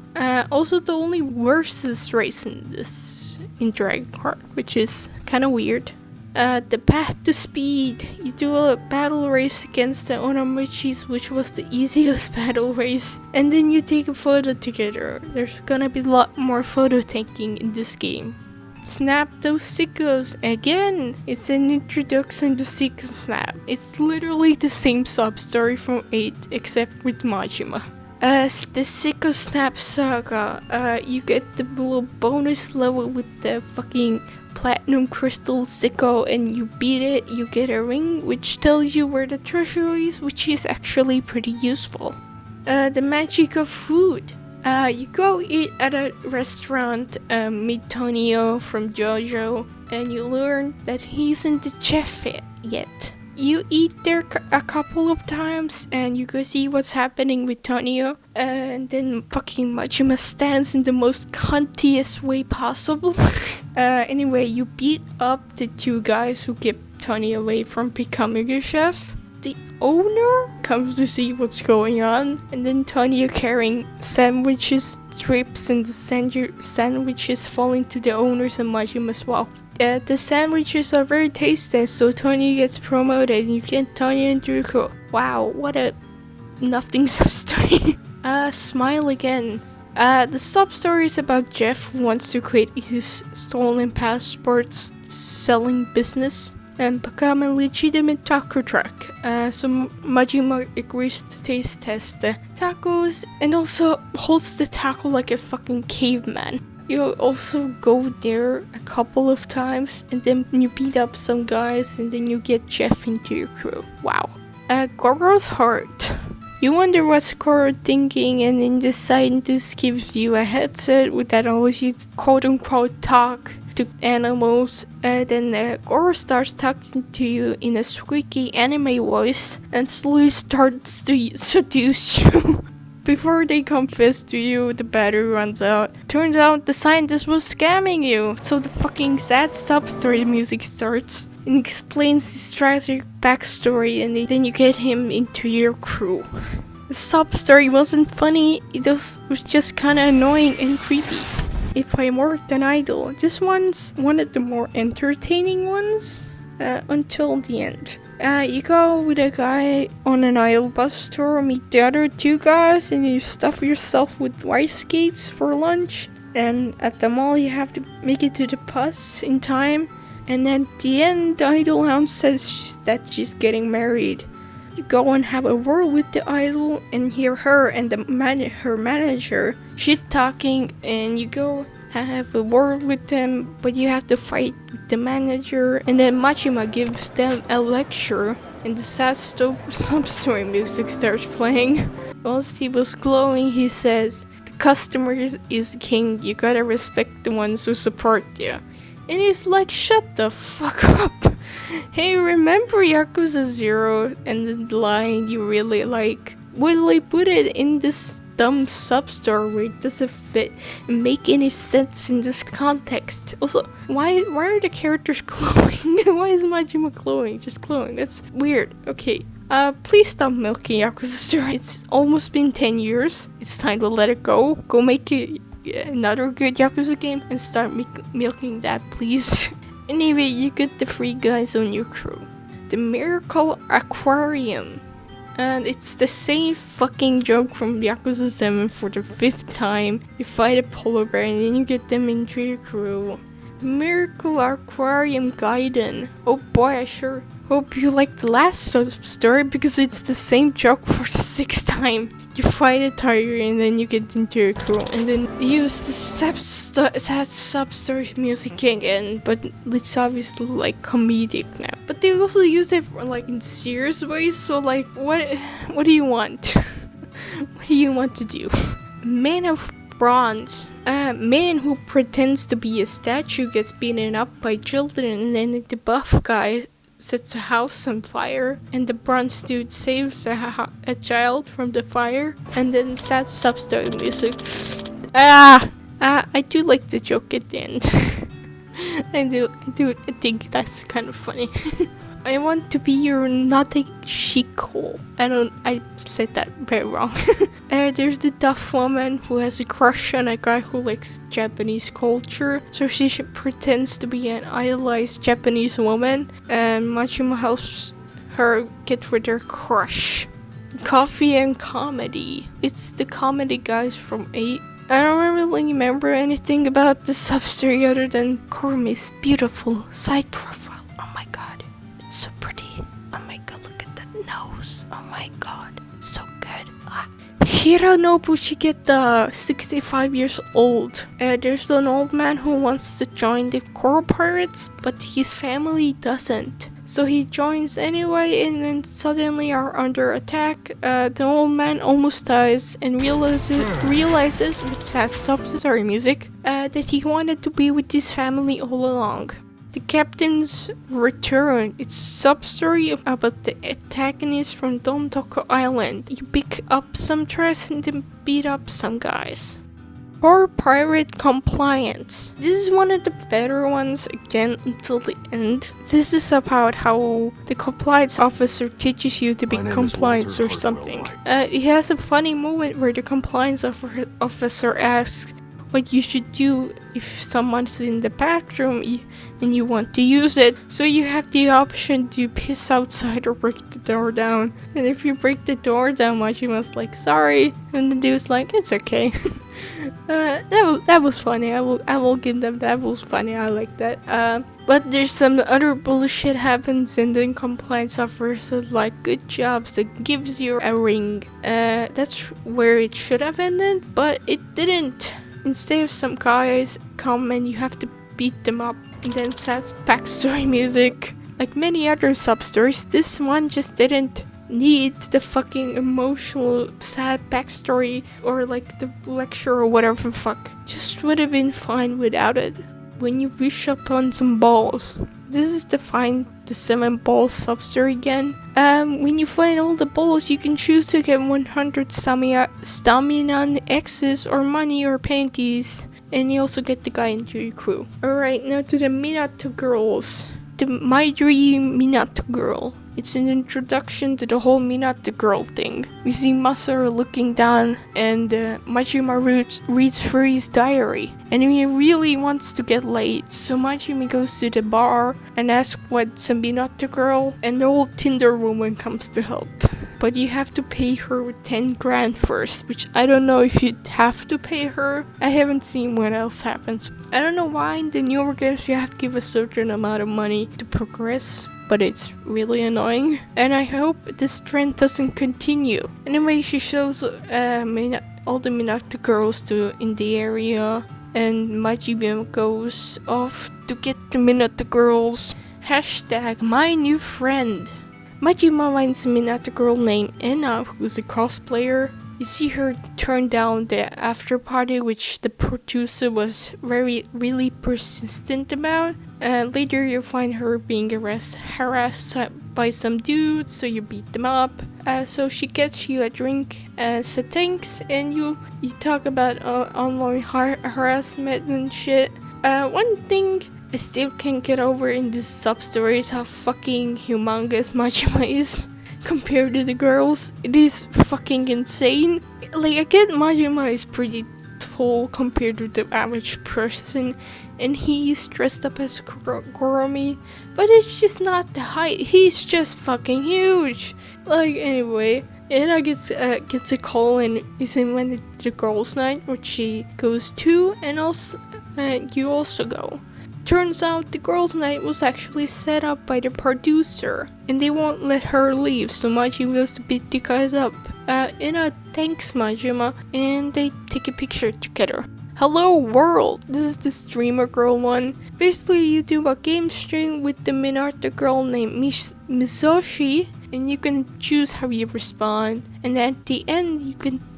Also the only versus race in Dragon Cart, which is kind of weird. The path to speed. You do a battle race against the Onomichis, which was the easiest battle race. And then you take a photo together. There's gonna be a lot more photo taking in this game. Snap those sickos. Again, it's an introduction to Sicko Snap. It's literally the same sub-story from 8, except with Majima. The Sicko Snap Saga, you get the little bonus level with the fucking platinum crystal sicko, and you beat it, you get a ring which tells you where the treasure is, which is actually pretty useful. The magic of food. You go eat at a restaurant, meet Tonio from JoJo, and you learn that he isn't the chef yet. You eat there a couple of times, and you go see what's happening with Tonio, and then fucking Majima stands in the most cuntiest way possible. Anyway, you beat up the two guys who kept Tonio away from becoming a chef. The owner comes to see what's going on, and then Tonio carrying sandwiches, strips, and the sandwiches falling to the owners and Majima as well. The sandwiches are very tasty, so Tonio gets promoted and you get Tonio into your crew. Wow, what a nothing sub-story. Smile again. The sub-story is about Jeff who wants to quit his stolen passports selling business and become a legitimate taco truck. So Majima agrees to taste test the tacos and also holds the taco like a fucking caveman. You also go there a couple of times, and then you beat up some guys, and then you get Jeff into your crew. Wow. Goro's heart. You wonder what's Goro thinking, and then the scientist gives you a headset that allows you to quote-unquote talk to animals. Then Goro starts talking to you in a squeaky anime voice, and slowly starts to seduce you. Before they confess to you, the battery runs out. Turns out the scientist was scamming you. So the fucking sad sub-story music starts and explains his tragic backstory, and then you get him into your crew. The sub-story wasn't funny, it was just kinda annoying and creepy. If I worked an idol, this one's one of the more entertaining ones until the end. You go with a guy on an idle bus tour, meet the other two guys, and you stuff yourself with rice skates for lunch. And at the mall, you have to make it to the bus in time. And then at the end, the idol hound says that she's getting married. You go and have a word with the idol and hear her and her manager shit talking, and you go have a word with them, but you have to fight with the manager, and then Majima gives them a lecture, and the sad sub-story music starts playing. Whilst he was glowing, he says, "The customer is king, you gotta respect the ones who support you." And he's like, shut the fuck up. Hey, remember Yakuza 0 and the line you really like? Will they put it in this dumb sub-story where it doesn't fit and make any sense in this context? Also, why are the characters glowing? Why is Majima glowing? Just glowing. That's weird. Okay. Please stop milking Yakuza 0. It's almost been 10 years. It's time to let it go. Go make it another good Yakuza game and start milking that, please. Anyway, you get the 3 guys on your crew. The Miracle Aquarium. And it's the same fucking joke from Yakuza 7 for the 5th time. You fight a polar bear and then you get them into your crew. The Miracle Aquarium Gaiden. Oh boy, I sure hope you liked the last story because it's the same joke for the 6th time. You fight a tiger and then you get into your crew, and then use the sad sub-story music again, but it's obviously like comedic now. But they also use it for, like, in serious ways, so what do you want? What do you want to do? Man of bronze. A man who pretends to be a statue gets beaten up by children, and then the buff guy sets a house on fire, and the bronze dude saves a child from the fire, and then sad substory music. I do like the joke at the end. I think that's kind of funny. I want to be your naughty Shiko. I said that very wrong. There's the tough woman who has a crush on a guy who likes Japanese culture, so she pretends to be an idolized Japanese woman, and Majima helps her get rid of her crush. Coffee and comedy. It's the comedy guys from 8. I don't really remember anything about the substory other than Kurumi's beautiful side profile. Oh my god, it's so pretty. Oh my god, look at that nose. Oh my god, it's so good. Hironobu Shigeta, 65 years old. There's an old man who wants to join the Coral Pirates, but his family doesn't. So he joins anyway, and then suddenly are under attack. The old man almost dies and realizes with sad substory music that he wanted to be with his family all along. The captain's return. It's a sub-story about the antagonist from Dondoku Island. You pick up some trash and then beat up some guys. Core pirate compliance. This is one of the better ones again until the end. This is about how the compliance officer teaches you to be compliant or something. It has a funny moment where the compliance officer asks what you should do if someone's in the bathroom and you want to use it. So you have the option to piss outside or break the door down. And if you break the door down, Majima's like, sorry. And the dude's like, it's okay. That was funny. I will give them that was funny. I like that. But there's some other bullshit happens, and then compliance officer is like, good job, so gives you a ring. That's where it should have ended, but it didn't. Instead, some guys come and you have to beat them up, and then sad backstory music. Like many other sub-stories, this one just didn't need the fucking emotional sad backstory or like the lecture or whatever the fuck. Just would have been fine without it. When you wish upon some balls. This is the find the 7 balls sub-story again. When you find all the balls, you can choose to get 100 stamina X's or money or panties. And you also get the guy into your crew. Alright, now to the Minato girls. The My Dream Minato girl. It's an introduction to the whole Minato girl thing. We see Masaru looking down, and Majima reads through his diary. And he really wants to get laid, so Majima goes to the bar and asks what's a Minato girl, and the old Tinder woman comes to help. But you have to pay her with 10 grand first, which I don't know if you'd have to pay her. I haven't seen what else happens. I don't know why in the newer games you have to give a certain amount of money to progress, but it's really annoying. And I hope this trend doesn't continue. Anyway, she shows all the Minato girls in the area, and Majima goes off to get the Minato girls. Hashtag my new friend. Majima finds a Minato girl named Ena, who's a cosplayer. You see her turn down the after party, which the producer was really persistent about. Later you find her being harassed by some dudes, so you beat them up. So she gets you a drink, so thanks, and you talk about online harassment and shit. One thing I still can't get over in this sub-story is how fucking humongous Majima is compared to the girls. It is fucking insane. Like, I get Majima is pretty tall compared to the average person, and he's dressed up as Kurumi, but it's just not the height. He's just fucking huge. Like, anyway, Anna gets a call and is invited to the girls' night, which she goes to, and also you also go. Turns out the girls' night was actually set up by the producer, and they won't let her leave, so Majima goes to beat the guys up. Ina thanks Majima, and they take a picture together. Hello world! This is the streamer girl one. Basically, you do a game stream with the Minato girl named Misoshi, and you can choose how you respond, and at the end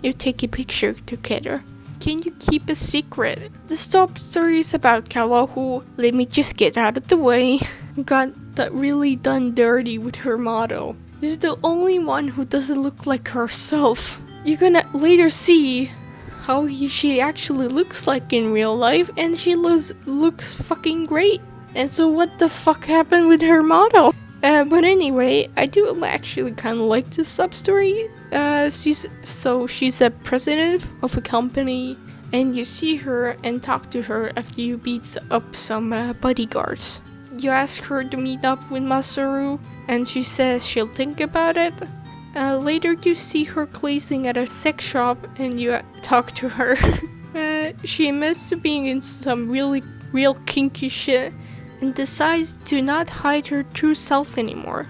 you take a picture together. can you keep a secret? The Substories about Kawahu, let me just get out of the way, got that really done dirty with her model. She's the only one who doesn't look like herself. You're gonna later see how she actually looks like in real life, and she looks fucking great. And so what the fuck happened with her model? But anyway, I do actually kind of like this sub-story. She's a president of a company, and you see her and talk to her after you beat up some bodyguards. You ask her to meet up with Masaru, and she says she'll think about it. Later you see her cleaning at a sex shop, and you talk to her. She admits to being in some real kinky shit, and decides to not hide her true self anymore.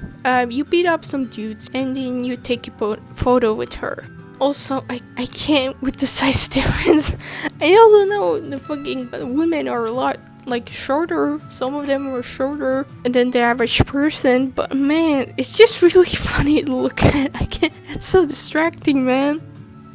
You beat up some dudes, and then you take a photo with her. Also, I can't with the size difference. I also know the fucking women are a lot like shorter. Some of them are shorter than the average person, but man, it's just really funny to look at. It's so distracting, man.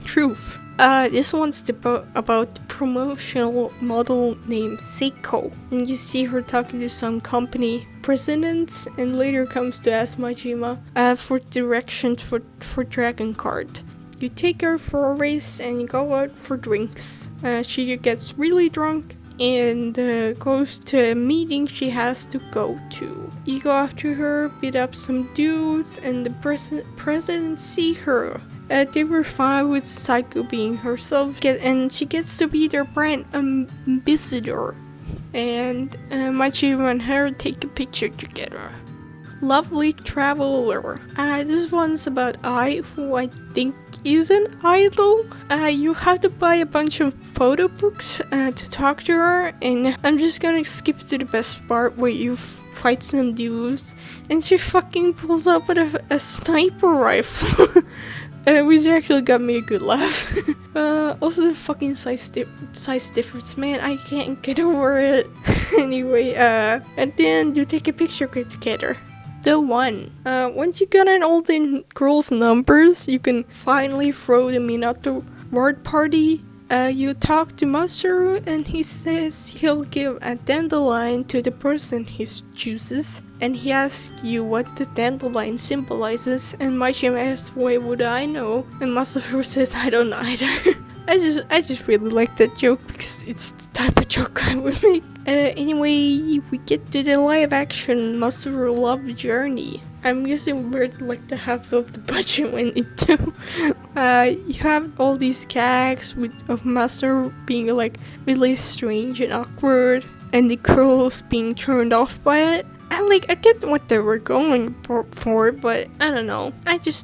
Truth. This one's about the promotional model named Seiko, and you see her talking to some company presidents, and later comes to ask Majima for directions for Dragon Card. You take her for a race and go out for drinks. She gets really drunk and goes to a meeting she has to go to. You go after her, beat up some dudes, and the president see her. They were fine with Psycho being herself, and she gets to be their brand ambassador. And Majima and her take a picture together. Lovely Traveler. This one's about Ai, who I think is an idol. You have to buy a bunch of photo books to talk to her, and I'm just gonna skip to the best part where you fight some dudes, and she fucking pulls up with a sniper rifle. Which actually got me a good laugh. Also the fucking size difference, man, I can't get over it. Anyway, and then you take a picture together. The one. Once you got an all the girls' numbers, you can finally throw the Minato ward party. You talk to Masaru, and he says he'll give a dandelion to the person he chooses. And he asks you what the dandelion symbolizes, and Majima asks, why would I know? And Masaru says, I don't know either. I just really like that joke because it's the type of joke I would make. Anyway, we get to the live action Masaru Love Journey. I'm guessing where like the half of the budget went into. You have all these gags of Masaru being like really strange and awkward, and the girls being turned off by it. I get what they were going for, but I don't know.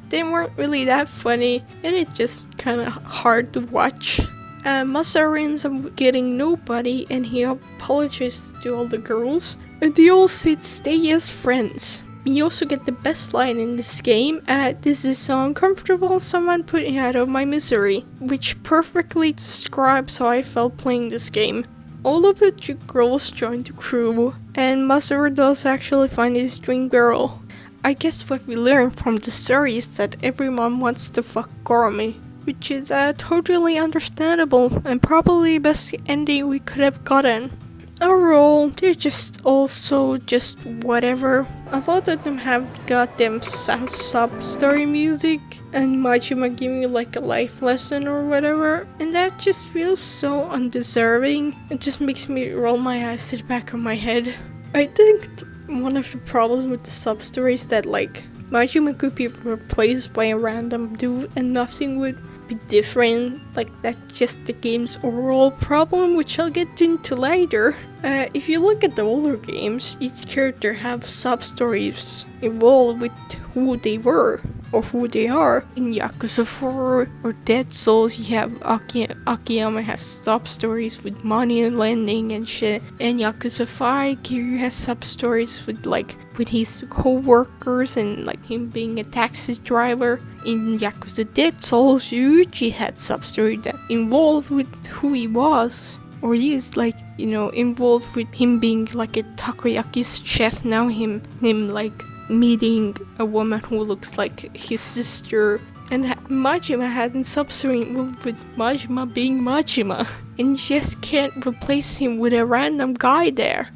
They weren't really that funny, and it's just kind of hard to watch. Masaru ends up getting nobody, and he apologizes to all the girls, and they all said stay as friends. You also get the best line in this game, this is so uncomfortable, someone put me out of my misery, which perfectly describes how I felt playing this game. All of the girls join the crew, and Masaru does actually find his dream girl. I guess what we learn from the story is that everyone wants to fuck Gorami, which is totally understandable and probably the best ending we could have gotten. Overall, they're just whatever. A lot of them have goddamn sub-story music, and Majima giving you like a life lesson or whatever, and that just feels so undeserving. It just makes me roll my eyes to the back of my head. I think one of the problems with the sub-story is that like Majima could be replaced by a random dude and nothing would be different. Like that's just the game's overall problem, which I'll get into later. If you look at the older games, each character have sub-stories involved with who they were or who they are. In Yakuza 4 or Dead Souls, you have Akiyama has sub-stories with money and lending and shit. In Yakuza 5, Kiryu has sub-stories with his co-workers and like him being a taxi driver. In Yakuza Dead Souls, Yuichi had sub-story that involved with who he was or is, like, you know, involved with him being like a takoyaki chef. Now him like meeting a woman who looks like his sister, And Majima hadn't Substory moved with Majima being Majima. And you just can't replace him with a random guy there.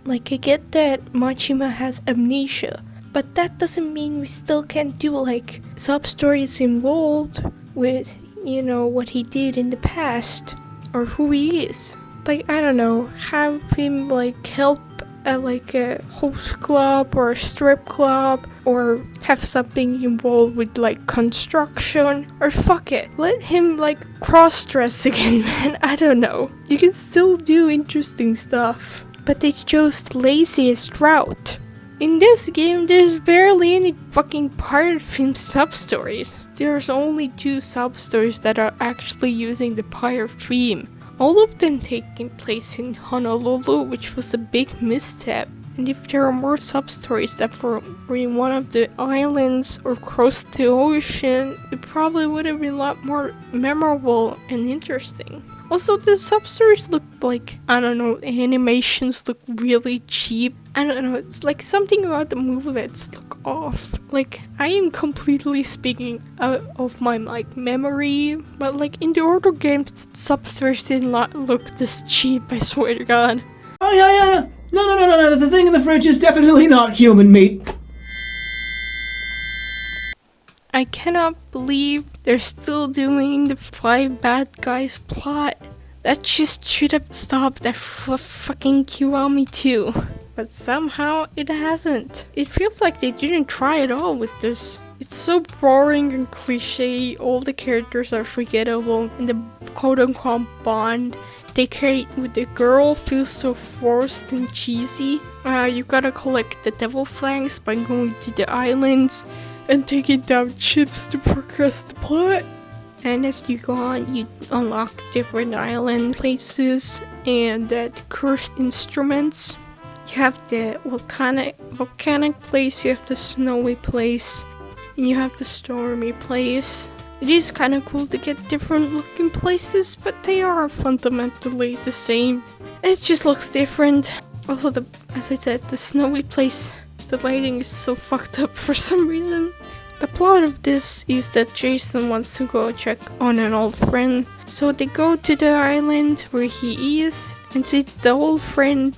Like, I get that Majima has amnesia, but that doesn't mean we still can't do, like, sub-stories involved with, you know, what he did in the past, or who he is. Like, I don't know, have him, like, help at, like, a host club or a strip club, or have something involved with, like, construction, or fuck it, let him, like, cross-dress again, man. I don't know. You can still do interesting stuff, but they chose the laziest route. In this game, there's barely any fucking pirate themed sub-stories. There's only 2 sub-stories that are actually using the pirate theme. All of them taking place in Honolulu, which was a big misstep. And if there are more sub-stories that were in one of the islands or across the ocean, it probably would have been a lot more memorable and interesting. Also, the sub-stories look like, I don't know, animations look really cheap. I don't know, it's like something about the movements look off. Like, I am completely speaking out of my, like, memory, but, like, in the older games, the sub-stories did not look this cheap, I swear to God. Oh, yeah. No. The thing in the fridge is definitely not human meat. I cannot believe they're still doing the 5 bad guys plot. That just should have stopped at fucking Kiwami 2. But somehow it hasn't. It feels like they didn't try at all with this. It's so boring and cliche, all the characters are forgettable, and the quote-unquote bond they carry with the girl feels so forced and cheesy. You gotta collect the devil flags by going to the islands and taking down chips to progress the plot. And as you go on, you unlock different island places and the cursed instruments. You have the volcanic place, you have the snowy place, and you have the stormy place. It is kind of cool to get different looking places, but they are fundamentally the same. It just looks different. Also, as I said, the snowy place, the lighting is so fucked up for some reason. The plot of this is that Jason wants to go check on an old friend. So they go to the island where he is, and see the old friend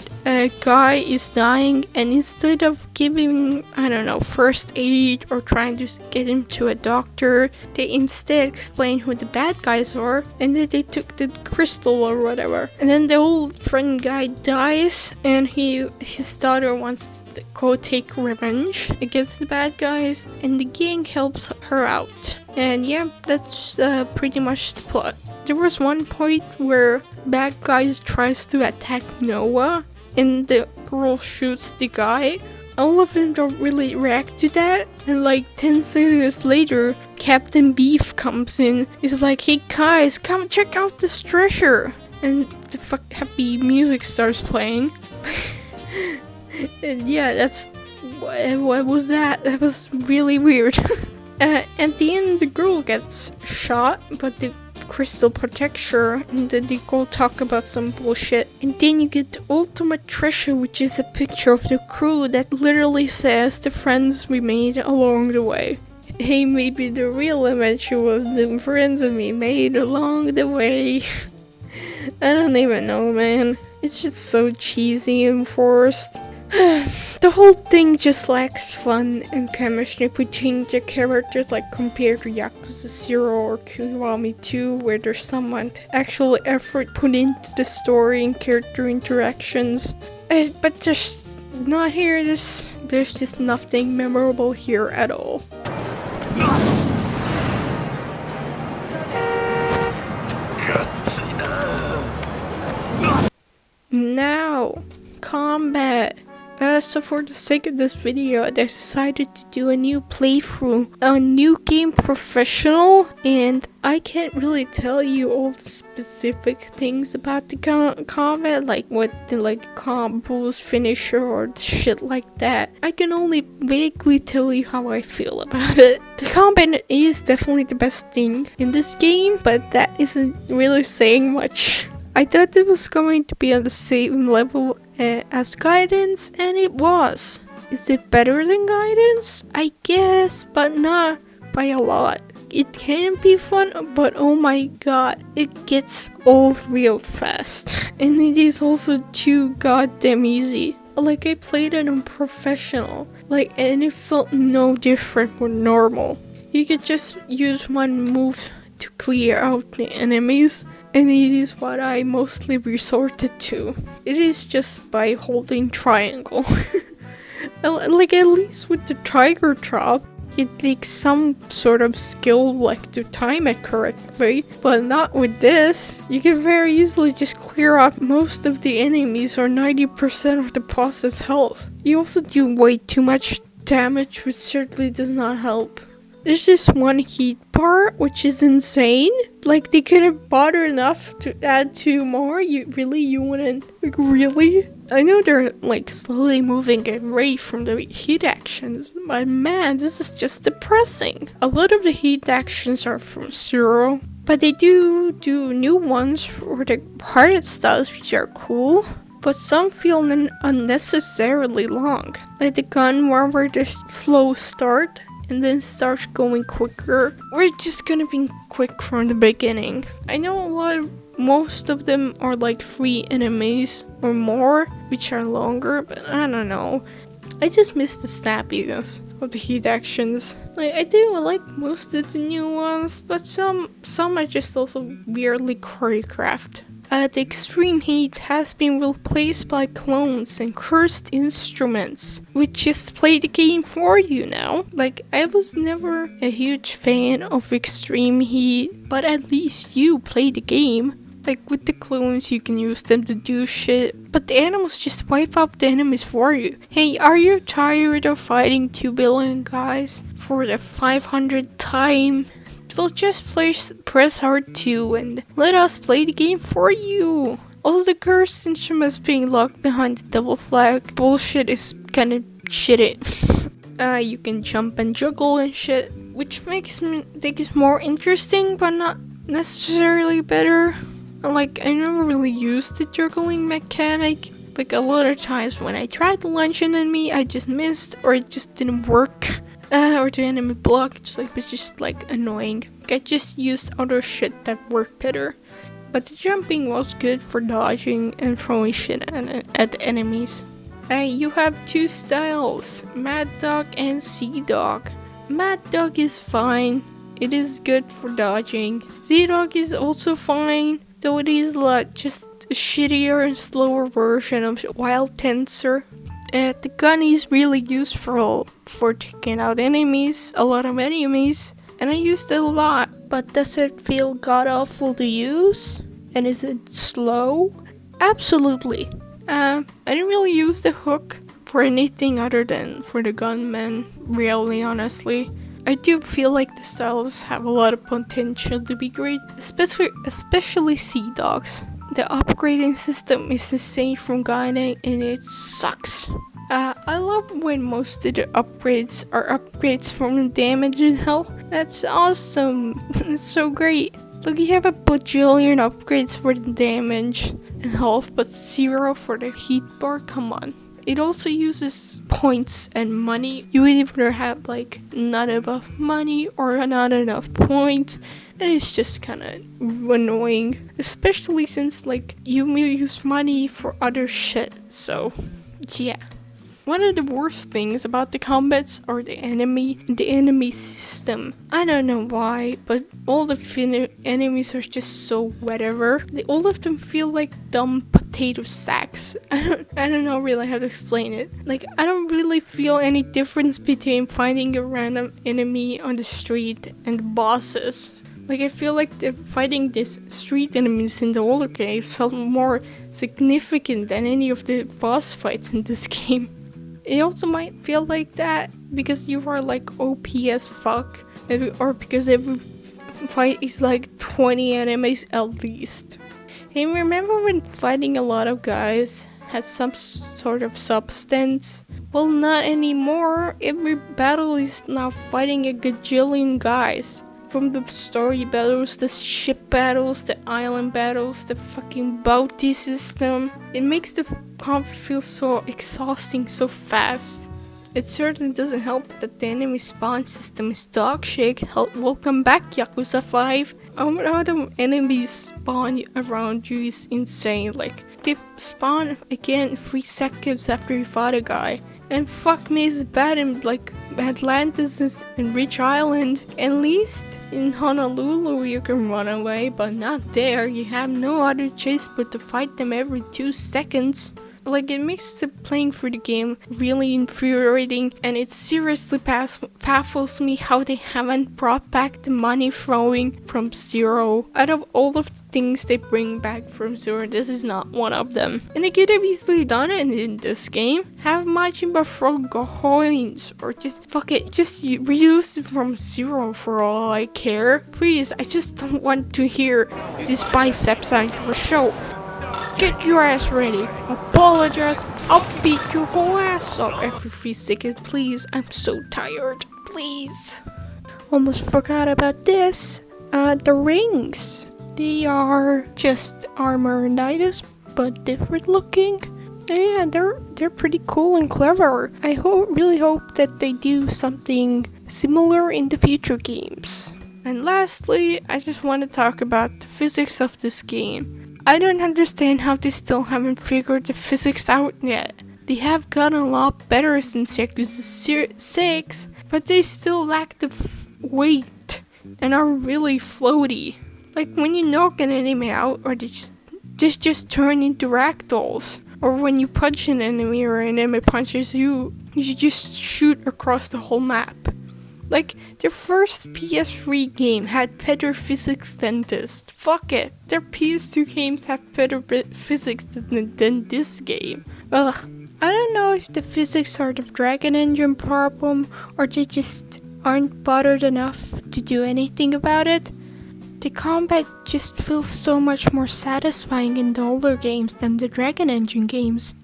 guy is dying, and instead of giving, I don't know, first aid or trying to get him to a doctor, they instead explain who the bad guys are, and then they took the crystal or whatever. And then the old friend guy dies, and his daughter wants to go take revenge against the bad guys, and the gang helps her out. And yeah, that's pretty much the plot. There was one point where bad guy tries to attack Noah, and the girl shoots the guy. All of them don't really react to that, and like 10 seconds later, Captain Beef comes in. He's like, "Hey guys, come check out this treasure!" And the happy music starts playing. And yeah, that's what was that? That was really weird. At the end, the girl gets shot, but the crystal protects her, and then they go talk about some bullshit. And then you get the ultimate treasure, which is a picture of the crew that literally says the friends we made along the way. Hey, maybe the real adventure was the friends we made along the way. I don't even know, man. It's just so cheesy and forced. The whole thing just lacks fun and chemistry between the characters, like compared to Yakuza 0 or Kiwami 2, where there's some actual effort put into the story and character interactions. But there's not here, there's just nothing memorable here at all. Now, combat. So for the sake of this video, I decided to do a new playthrough, a new game professional, and I can't really tell you all the specific things about the combat, like what the combos, finisher, or shit like that. I can only vaguely tell you how I feel about it. The combat is definitely the best thing in this game, but that isn't really saying much. I thought it was going to be on the same level as Guidance, and it was. Is it better than Guidance? I guess, but not by a lot. it can be fun, but oh my god, it gets old real fast. And it is also too goddamn easy. Like, I played it on professional, like, and it felt no different from normal. You could just use one move to clear out the enemies, and it is what I mostly resorted to. It is just by holding triangle. Like, at least with the tiger drop, it takes some sort of skill, like, to time it correctly, but not with this. You can very easily just clear out most of the enemies or 90% of the boss's health. You also do way too much damage, which certainly does not help. There's just one heat bar, which is insane. Like, they could have bothered enough to add 2 more. You wouldn't? Like, really? I know they're, like, slowly moving away from the heat actions, but man, this is just depressing. A lot of the heat actions are from Zero, but they do new ones for the hard styles, which are cool. But some feel unnecessarily long. Like the gun where they slow start and then starts going quicker. We're just gonna be quick from the beginning. I know most of them are like 3 enemies or more, which are longer, but I don't know. I just miss the snappiness of the heat actions. Like, I do like most of the new ones, but some are just also weirdly choreographed. The extreme heat has been replaced by clones and cursed instruments, which just play the game for you now. Like, I was never a huge fan of extreme heat, but at least you play the game. Like, with the clones, you can use them to do shit, but the animals just wipe out the enemies for you. Hey, are you tired of fighting 2 billion guys for the 500th time? Well, just press R2 and let us play the game for you. Also, the cursed instruments being locked behind the double flag bullshit is kinda shitty. You can jump and juggle and shit, which makes things more interesting, but not necessarily better. Like, I never really used the juggling mechanic. Like, a lot of times when I tried to launch an enemy, I just missed, or it just didn't work. Or the enemy block, it's just like annoying. I just used other shit that worked better. But the jumping was good for dodging and throwing shit at the enemies. You have 2 styles, Mad Dog and Sea Dog. Mad Dog is fine, it is good for dodging. Sea Dog is also fine, though it is like just a shittier and slower version of Wild Tensor. The gun is really useful for taking out enemies, a lot of enemies, and I used it a lot, but does it feel god-awful to use? And is it slow? Absolutely. I didn't really use the hook for anything other than for the gunman, really, honestly. I do feel like the styles have a lot of potential to be great, especially Sea Dogs. The upgrading system is insane from Gaiden and it sucks. I love when most of the upgrades are upgrades from the damage and health. That's awesome. It's so great. Look, you have a bajillion upgrades for the damage and health, but 0 for the heat bar. Come on. It also uses points and money. You either have like not enough money or not enough points. And it's just kind of annoying, especially since like you use money for other shit. So yeah. One of the worst things about the combats are the enemy system. I don't know why, but all the enemies are just so whatever. All of them feel like dumb potato sacks. I don't know really how to explain it. Like, I don't really feel any difference between fighting a random enemy on the street and bosses. Like, I feel like fighting these street enemies in the older game felt more significant than any of the boss fights in this game. It also might feel like that because you are like OP as fuck, or because every fight is like 20 enemies at least. And remember when fighting a lot of guys had some sort of substance? Well, not anymore. Every battle is now fighting a gajillion guys. From the story battles, the ship battles, the island battles, the fucking bounty system. It makes the combat feel so exhausting so fast. It certainly doesn't help that the enemy spawn system is dog shit. Welcome back, Yakuza 5. How the enemies spawn around you is insane. Like, they spawn again 3 seconds after you fought a guy. And fuck me, it's bad in like Atlantis and Rich Island. At least in Honolulu you can run away, but not there. You have no other choice but to fight them every 2 seconds. Like, it makes the playing through the game really infuriating, and it seriously baffles me how they haven't brought back the money throwing from Zero. Out of all of the things they bring back from Zero, this is not one of them. And they could have easily done it in this game. Have Majima throw coins, or just fuck it, just reuse it from Zero for all I care. Please, I just don't want to hear this biceps on your show. Get your ass ready. Apologize. I'll beat your whole ass up every 3 seconds. Please, I'm so tired. Please. Almost forgot about this. The rings. They are just armor and items, but different looking. Yeah, they're pretty cool and clever. I really hope that they do something similar in the future games. And lastly, I just want to talk about the physics of this game. I don't understand how they still haven't figured the physics out yet. They have gotten a lot better since Yakuza 6, but they still lack the weight and are really floaty. Like, when you knock an enemy out, or they just turn into ragdolls. Or when you punch an enemy or an enemy punches you, you just shoot across the whole map. Like, their first PS3 game had better physics than this. Fuck it. Their PS2 games have better physics than this game. Ugh. I don't know if the physics are the Dragon Engine problem, or they just aren't bothered enough to do anything about it. The combat just feels so much more satisfying in the older games than the Dragon Engine games.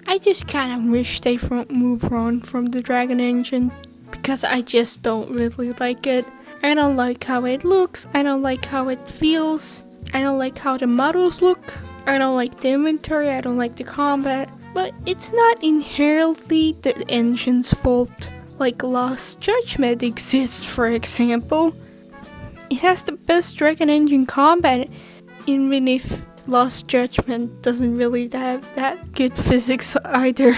I just kinda wish they move on from the Dragon Engine, because I just don't really like it. I don't like how it looks, I don't like how it feels, I don't like how the models look, I don't like the inventory, I don't like the combat. But it's not inherently the engine's fault. Like, Lost Judgment exists, for example. It has the best Dragon Engine combat, even if Lost Judgment doesn't really have that good physics either.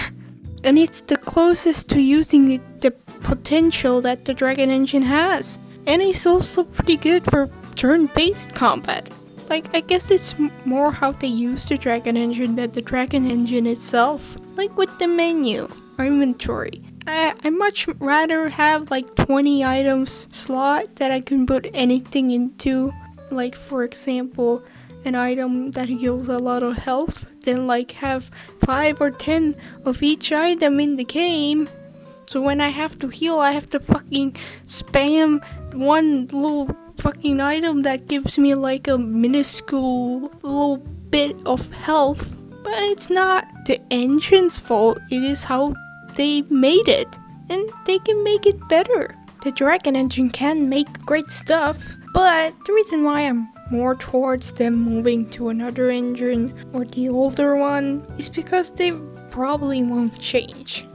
And it's the closest to using the potential that the Dragon Engine has. And it's also pretty good for turn-based combat. Like, I guess it's more how they use the Dragon Engine than the Dragon Engine itself. Like with the menu or inventory. I much rather have like 20 items slot that I can put anything into. Like, for example, an item that heals a lot of health, then like have 5 or 10 of each item in the game. So when I have to heal, I have to fucking spam one little fucking item that gives me like a minuscule little bit of health. But it's not the engine's fault, it is how they made it. And they can make it better. The Dragon Engine can make great stuff, but the reason why I'm more towards them moving to another engine or the older one is because they probably won't change.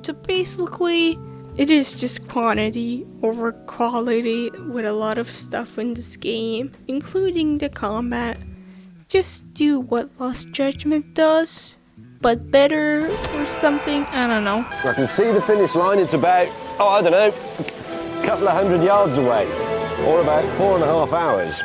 So basically, it is just quantity over quality with a lot of stuff in this game, including the combat. Just do what Lost Judgment does, but better or something, I don't know. I can see the finish line, it's about, I don't know, a couple of 100 yards away, or about 4.5 hours.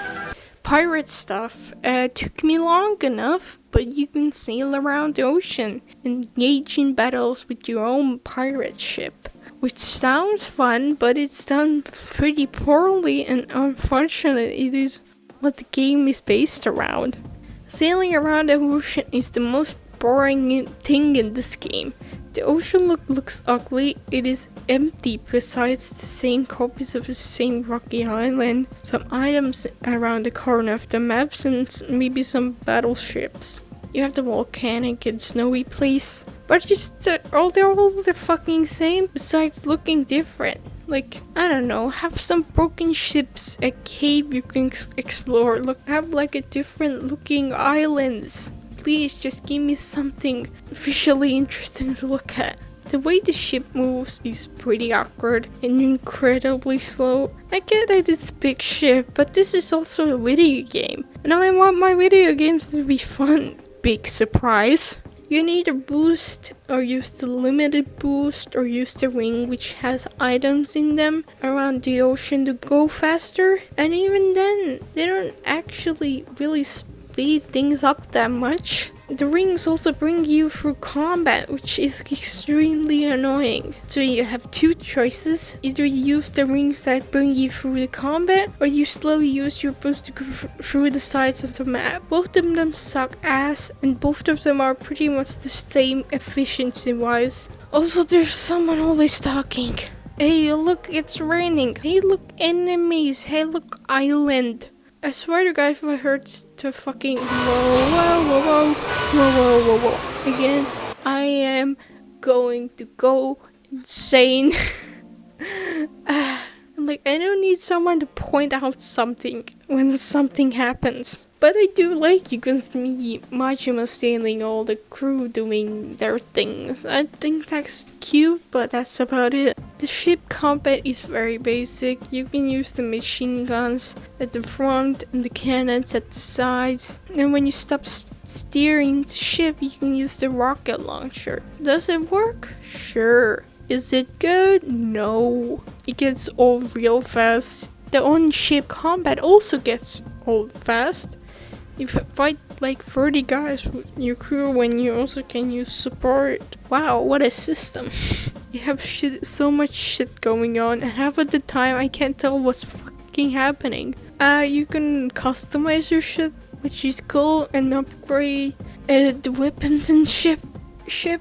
Pirate stuff took me long enough, but you can sail around the ocean, engage in battles with your own pirate ship. Which sounds fun, but it's done pretty poorly, and unfortunately it is what the game is based around. Sailing around the ocean is the most boring thing in this game. The ocean looks ugly, it is empty besides the same copies of the same rocky island, some items around the corner of the maps, and maybe some battleships. You have the volcanic and snowy place, but they're all the fucking same besides looking different. Like, I don't know, have some broken ships, a cave you can explore, have like a different looking islands. Please just give me something visually interesting to look at. The way the ship moves is pretty awkward and incredibly slow. I get that it's a big ship, but this is also a video game, and I want my video games to be fun. Big surprise. You can either boost or use the limited boost or use the ring which has items in them around the ocean to go faster. And even then, they don't actually really speed things up that much. The rings also bring you through combat, which is extremely annoying. So you have two choices. Either you use the rings that bring you through the combat, or you slowly use your boost to go through the sides of the map. Both of them suck ass, and both of them are pretty much the same efficiency-wise. Also, there's someone always talking. Hey, look, it's raining. Hey, look, enemies. Hey, look, island. I swear to God, if I heard the fucking whoa again, I am going to go insane. Like, I don't need someone to point out something when something happens. But I do like you can see Majima stealing all the crew doing their things. I think that's cute, but that's about it. The ship combat is very basic. You can use the machine guns at the front and the cannons at the sides. And when you stop steering the ship, you can use the rocket launcher. Does it work? Sure. Is it good? No. It gets old real fast. The on-ship combat also gets old fast. You fight like 30 guys with your crew when you also can use support. Wow, what a system. You have so much shit going on, and half of the time I can't tell what's fucking happening. You can customize your ship, which is cool, and upgrade the weapons and ship. The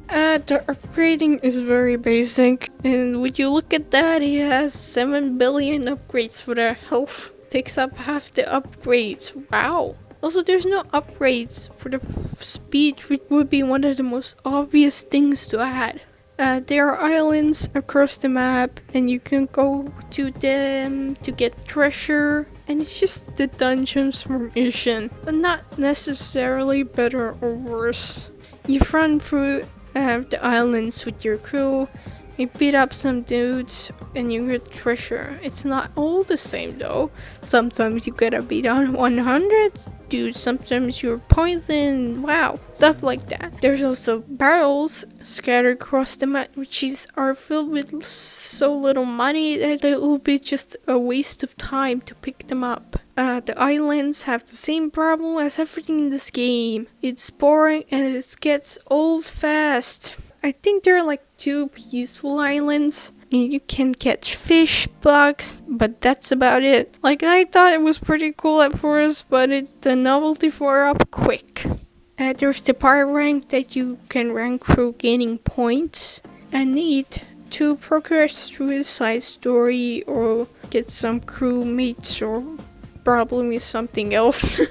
upgrading is very basic, and would you look at that, it has 7 billion upgrades for their health. Takes up half the upgrades. Wow. Also, there's no upgrades for the speed, which would be one of the most obvious things to add. There are islands across the map, and you can go to them to get treasure, and it's just the dungeons from Ishin, but not necessarily better or worse. You run through the islands with your crew, you beat up some dudes, and you get treasure. It's not all the same though. Sometimes you gotta beat on 100 dudes, sometimes you're poisoned, wow, stuff like that. There's also barrels scattered across the map, which are filled with so little money that it will be just a waste of time to pick them up. The islands have the same problem as everything in this game. It's boring and it gets old fast. I think there are like 2 peaceful islands. You can catch fish, bugs, but that's about it. Like, I thought it was pretty cool at first, but the novelty wore up quick. There's the pirate rank that you can rank through gaining points and need to progress through the side story or get some crewmates or probably something else.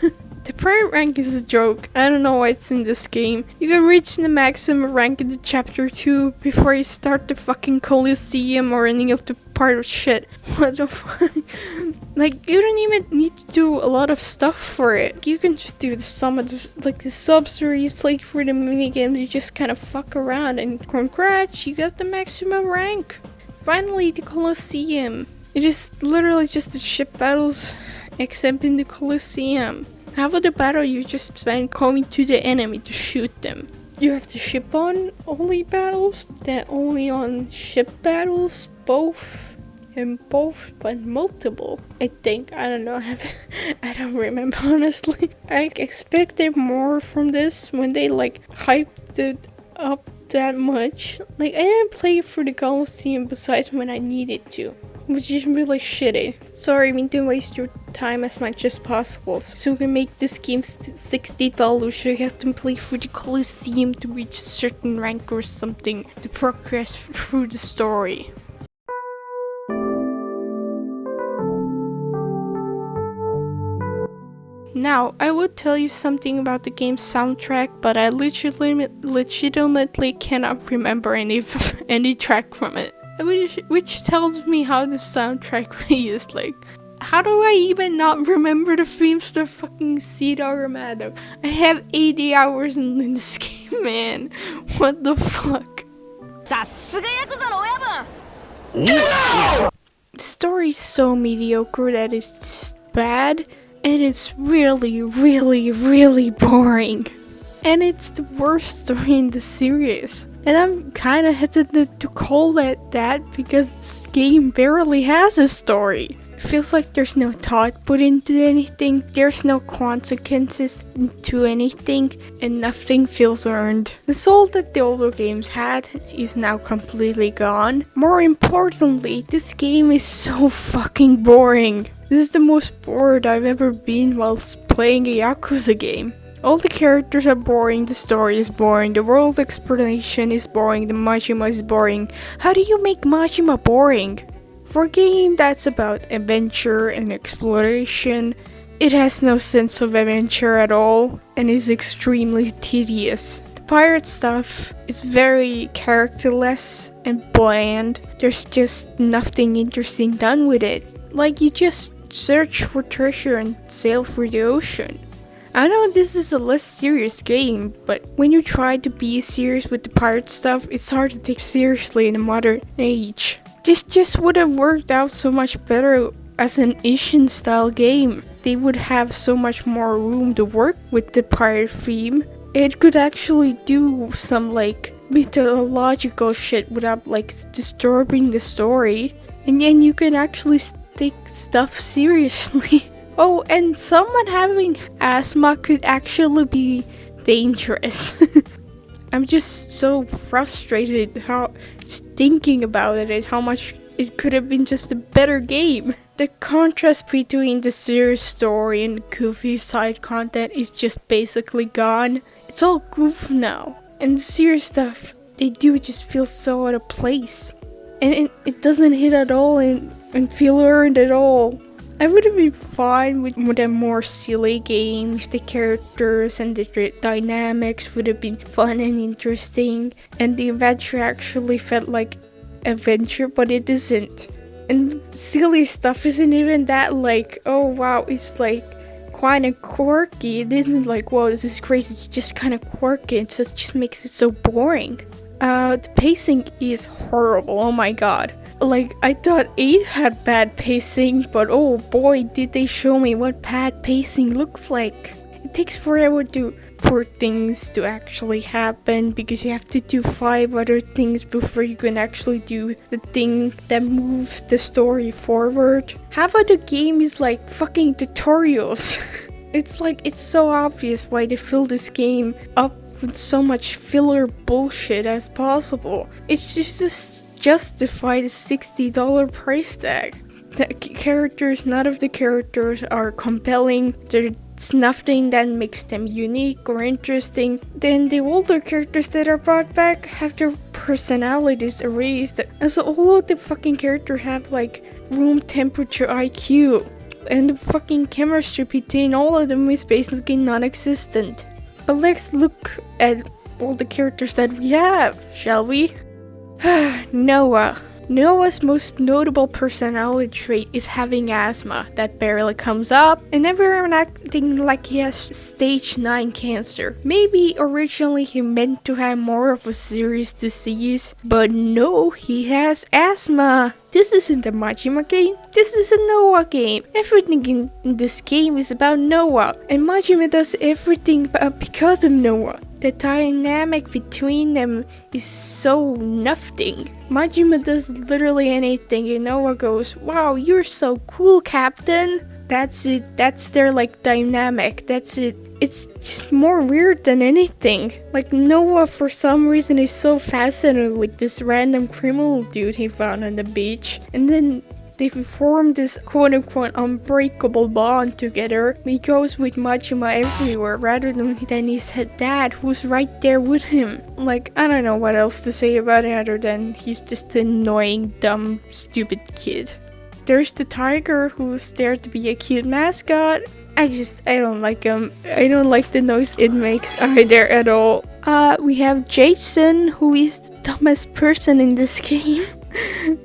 The pirate rank is a joke. I don't know why it's in this game. You can reach the maximum rank in the chapter 2 before you start the fucking Coliseum or any of the pirate shit. What the fuck? Like, you don't even need to do a lot of stuff for it. You can just do some of the Substories, play through the minigames, you just kind of fuck around, and congrats, you got the maximum rank. Finally, the Coliseum. It is literally just the ship battles, except in the Coliseum. Half of the battle you just spend going to the enemy to shoot them. You have the ship on only battles, then only on ship battles, both, but multiple. I think, I don't know, I don't remember honestly. I expected more from this when they like hyped it up that much. Like, I didn't play through the Coliseum besides when I needed to, which is really shitty. Sorry, I mean to waste your time as much as possible. So we can make this game $60, so you have to play through the Coliseum to reach a certain rank or something to progress through the story. Now, I would tell you something about the game's soundtrack, but I legitimately cannot remember any track from it. Which tells me how the soundtrack really is. Like, how do I even not remember the themes to fucking Seed Armado? I have 80 hours in this game, man. What the fuck? The story is so mediocre that it's just bad, and it's really, really, really boring. And it's the worst story in the series. And I'm kinda hesitant to call it that because this game barely has a story. It feels like there's no thought put into anything, there's no consequences into anything, and nothing feels earned. The soul that the older games had is now completely gone. More importantly, this game is so fucking boring. This is the most bored I've ever been whilst playing a Yakuza game. All the characters are boring, the story is boring, the world exploration is boring, the Majima is boring. How do you make Majima boring? For a game that's about adventure and exploration, it has no sense of adventure at all and is extremely tedious. The pirate stuff is very characterless and bland. There's just nothing interesting done with it. Like you just search for treasure and sail through the ocean. I know this is a less serious game, but when you try to be serious with the pirate stuff, it's hard to take seriously in a modern age. This just would have worked out so much better as an Asian style game. They would have so much more room to work with the pirate theme. It could actually do some like mythological shit without like disturbing the story. And then you can actually take stuff seriously. Oh, and someone having asthma could actually be dangerous. I'm just so frustrated just thinking about it and how much it could have been just a better game. The contrast between the serious story and the goofy side content is just basically gone. It's all goof now. And the serious stuff they do just feels so out of place. And it doesn't hit at all and feel earned at all. I would have been fine with a more silly game if the characters and the dynamics would have been fun and interesting, and the adventure actually felt like adventure, but it isn't. And silly stuff isn't even that like, oh wow, it's like kinda quirky. It isn't like, wow, this is crazy, it's just kinda quirky, it just makes it so boring. The pacing is horrible, oh my god. Like, I thought 8 had bad pacing, but oh boy, did they show me what bad pacing looks like. It takes forever for things to actually happen because you have to do 5 other things before you can actually do the thing that moves the story forward. Half of the game is like fucking tutorials. It's like, it's so obvious why they fill this game up with so much filler bullshit as possible. It's just justify the $60 price tag. The characters, none of the characters are compelling. There's nothing that makes them unique or interesting. Then the older characters that are brought back have their personalities erased. And so all of the fucking characters have like room temperature IQ. And the fucking chemistry between all of them is basically non-existent. But let's look at all the characters that we have, shall we? Noah. Noah's most notable personality trait is having asthma that barely comes up, and everyone acting like he has stage 9 cancer. Maybe originally he meant to have more of a serious disease, but no, he has asthma. This isn't a Majima game, this is a Noah game. Everything in this game is about Noah, and Majima does everything because of Noah. The dynamic between them is so nothing. Majima does literally anything and Noah goes, wow, you're so cool, Captain. That's it. That's their like dynamic. That's it. It's just more weird than anything. Like Noah for some reason is so fascinated with this random criminal dude he found on the beach. And then they form this quote-unquote unbreakable bond together. He goes with Majima everywhere rather than his dad who's right there with him. Like, I don't know what else to say about it other than he's just an annoying, dumb, stupid kid. There's the tiger who's there to be a cute mascot. I don't like him. I don't like the noise it makes either at all. We have Jason, who is the dumbest person in this game.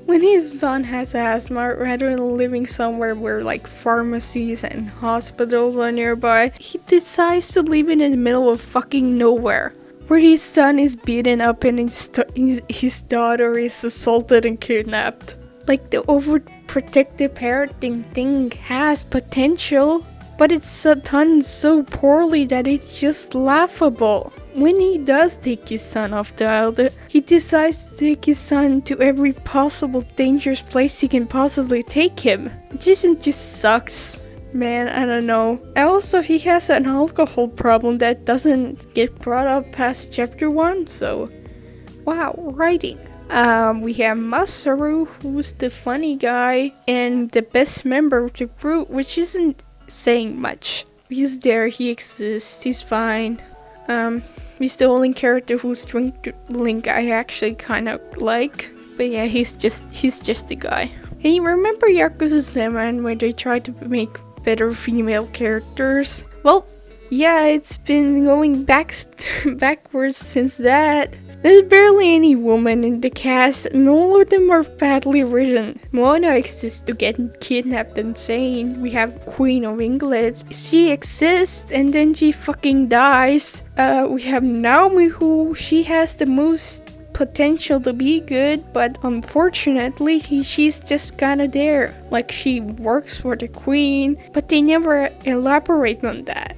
When his son has asthma, rather than living somewhere where like pharmacies and hospitals are nearby, he decides to live in the middle of fucking nowhere, where his son is beaten up and his daughter is assaulted and kidnapped. Like, the overprotective parenting thing has potential, but it's done so poorly that it's just laughable. When he does take his son off the island, he decides to take his son to every possible dangerous place he can possibly take him. It just sucks. Man, I don't know. Also, he has an alcohol problem that doesn't get brought up past chapter 1, so... Wow, writing. We have Masaru, who's the funny guy, and the best member of the group, which isn't saying much. He's there, he exists, he's fine. He's the only character whose drink link I actually kind of like. But yeah, he's just a guy. Hey, remember Yakuza 7 where they tried to make better female characters? Well, yeah, it's been going backwards since that. There's barely any women in the cast, and all of them are badly written. Mona exists to get kidnapped and insane. We have Queen of England. She exists, and then she fucking dies. We have Naomi, who she has the most potential to be good, but unfortunately, she's just kinda there. Like, she works for the Queen, but they never elaborate on that.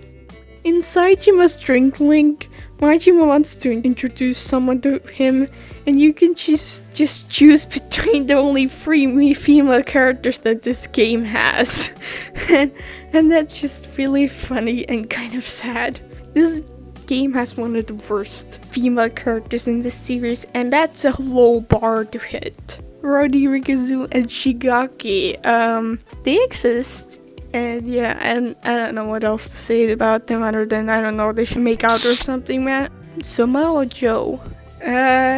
In Sajima's drink link, Majima wants to introduce someone to him, and you can just choose between the only 3 female characters that this game has. and that's just really funny and kind of sad. This game has one of the worst female characters in the series, and that's a low bar to hit. Rodi, Rikazu, and Shigaki, they exist. And yeah, I don't know what else to say about them other than, I don't know, they should make out or something, man. Somao Joe.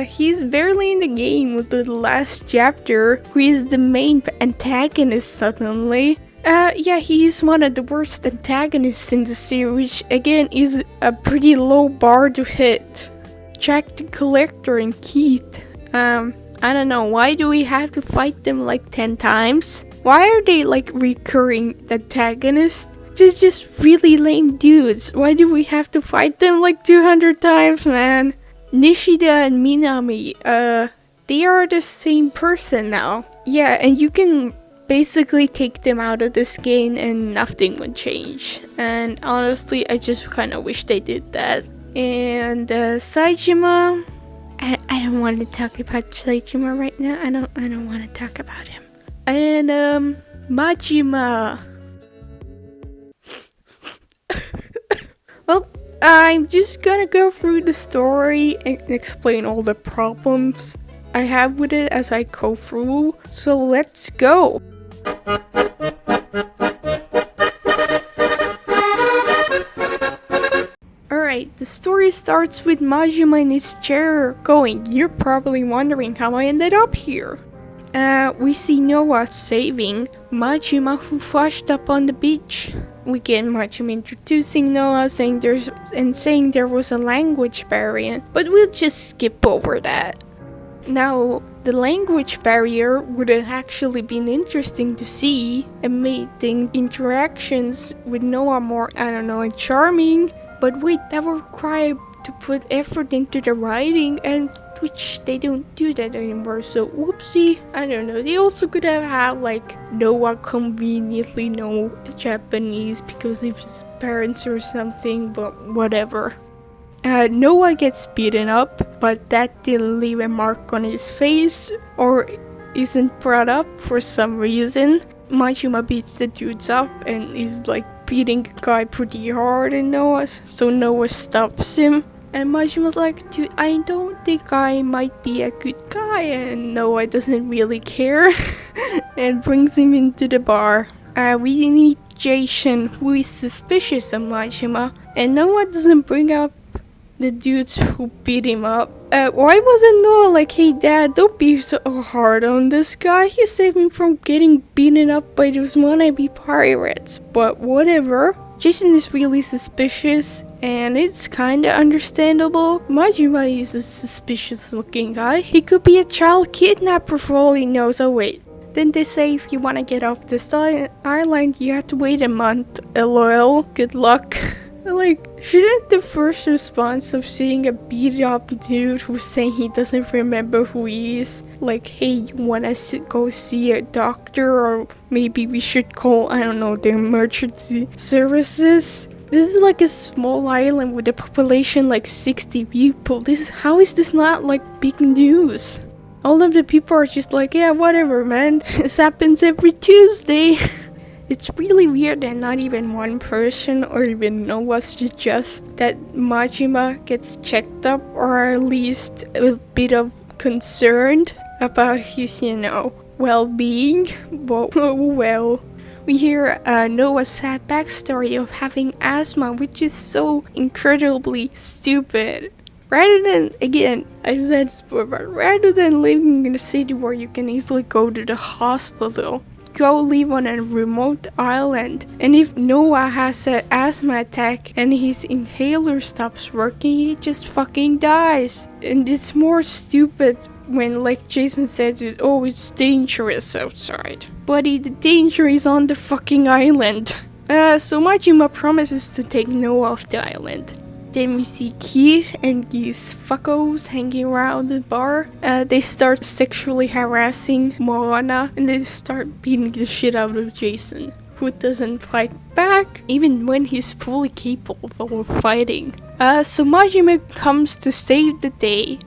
He's barely in the game with the last chapter, who is the main antagonist suddenly. Yeah, he's one of the worst antagonists in the series, which again is a pretty low bar to hit. Jack the Collector and Keith. I don't know, why do we have to fight them like 10 times? Why are they like recurring antagonists? Just really lame dudes. Why do we have to fight them like 200 times, man? Nishida and Minami, they are the same person now. Yeah, and you can basically take them out of this game and nothing would change. And honestly, I just kind of wish they did that. And Saijima, I don't want to talk about Saijima right now. I don't want to talk about him. And Majima. Well, I'm just gonna go through the story and explain all the problems I have with it as I go through. So let's go. Alright, the story starts with Majima in his chair going, "You're probably wondering how I ended up here." We see Noah saving Majima, who washed up on the beach. We get Majima introducing Noah, saying there was a language barrier, but we'll just skip over that. Now, the language barrier would have actually been interesting to see and made the interactions with Noah more, I don't know, charming. But wait, that would require to put effort into the writing, and which they don't do that anymore, so whoopsie. I don't know, they also could have had like Noah conveniently know Japanese because of his parents or something, but whatever. Noah gets beaten up, but that didn't leave a mark on his face or isn't brought up for some reason. Majima beats the dudes up and is like beating the guy pretty hard in Noah, so Noah stops him. And Majima's like, "Dude, I don't think I might be a good guy," and Noah doesn't really care and brings him into the bar. We meet Jason, who is suspicious of Majima, and Noah doesn't bring up the dudes who beat him up. Why wasn't Noah like, "Hey dad, don't be so hard on this guy, he saved me from getting beaten up by those wannabe pirates"? But whatever. Jason is really suspicious, and it's kinda understandable. Majima is a suspicious looking guy. He could be a child kidnapper for all he knows. Oh wait. Then they say if you wanna get off this island, you have to wait a month. LOL, good luck. Like, shouldn't the first response of seeing a beat up dude who's saying he doesn't remember who he is, like, hey, you wanna go see a doctor, or maybe we should call, I don't know, the emergency services? This is like a small island with a population like 60 people. How is this not like big news? All of the people are just like, yeah, whatever, man. This happens every Tuesday. It's really weird that not even one person or even Noah suggests that Majima gets checked up, or at least a bit of concerned about his, well-being. But, well, we hear Noah's sad backstory of having asthma, which is so incredibly stupid. Rather than, again, I've said this before, but rather than living in a city where you can easily go to the hospital, go live on a remote island. And if Noah has an asthma attack and his inhaler stops working, he just fucking dies. And it's more stupid when, like Jason says, it's dangerous outside. Buddy, the danger is on the fucking island. So Majima promises to take Noah off the island. Then we see Keith and these fuckos hanging around the bar. They start sexually harassing Moana, and they start beating the shit out of Jason, who doesn't fight back, even when he's fully capable of fighting. So Majima comes to save the day.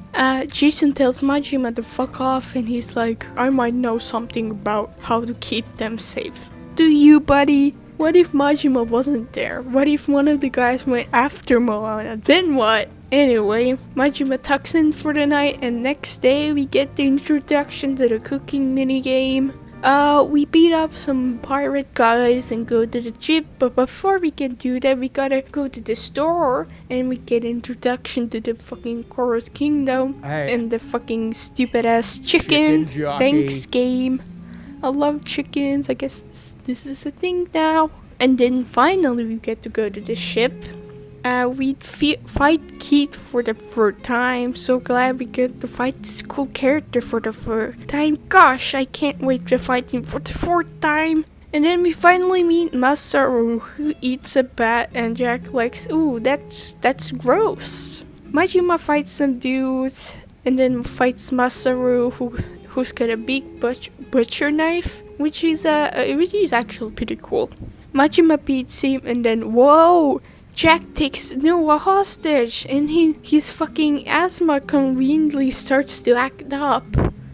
Jason tells Majima to fuck off, and he's like, I might know something about how to keep them safe. Do you, buddy? What if Majima wasn't there? What if one of the guys went after Moana? Then what? Anyway, Majima tucks in for the night, and next day we get the introduction to the cooking minigame. We beat up some pirate guys and go to the ship, but before we can do that, we gotta go to the store, and we get introduction to the fucking Chorus Kingdom and the fucking stupid ass chicken thanks game. I love chickens. I guess this is a thing now. And then finally we get to go to the ship. We fight Keith for the third time. So glad we get to fight this cool character for the third time. Gosh, I can't wait to fight him for the fourth time. And then we finally meet Masaru, who eats a bat, and Jack likes, ooh, that's gross. Majima fights some dudes, and then fights Masaru, who's got a big butcher knife, which is actually pretty cool. Majima beats him, and then whoa, Jack takes Noah hostage, and his fucking asthma conveniently starts to act up.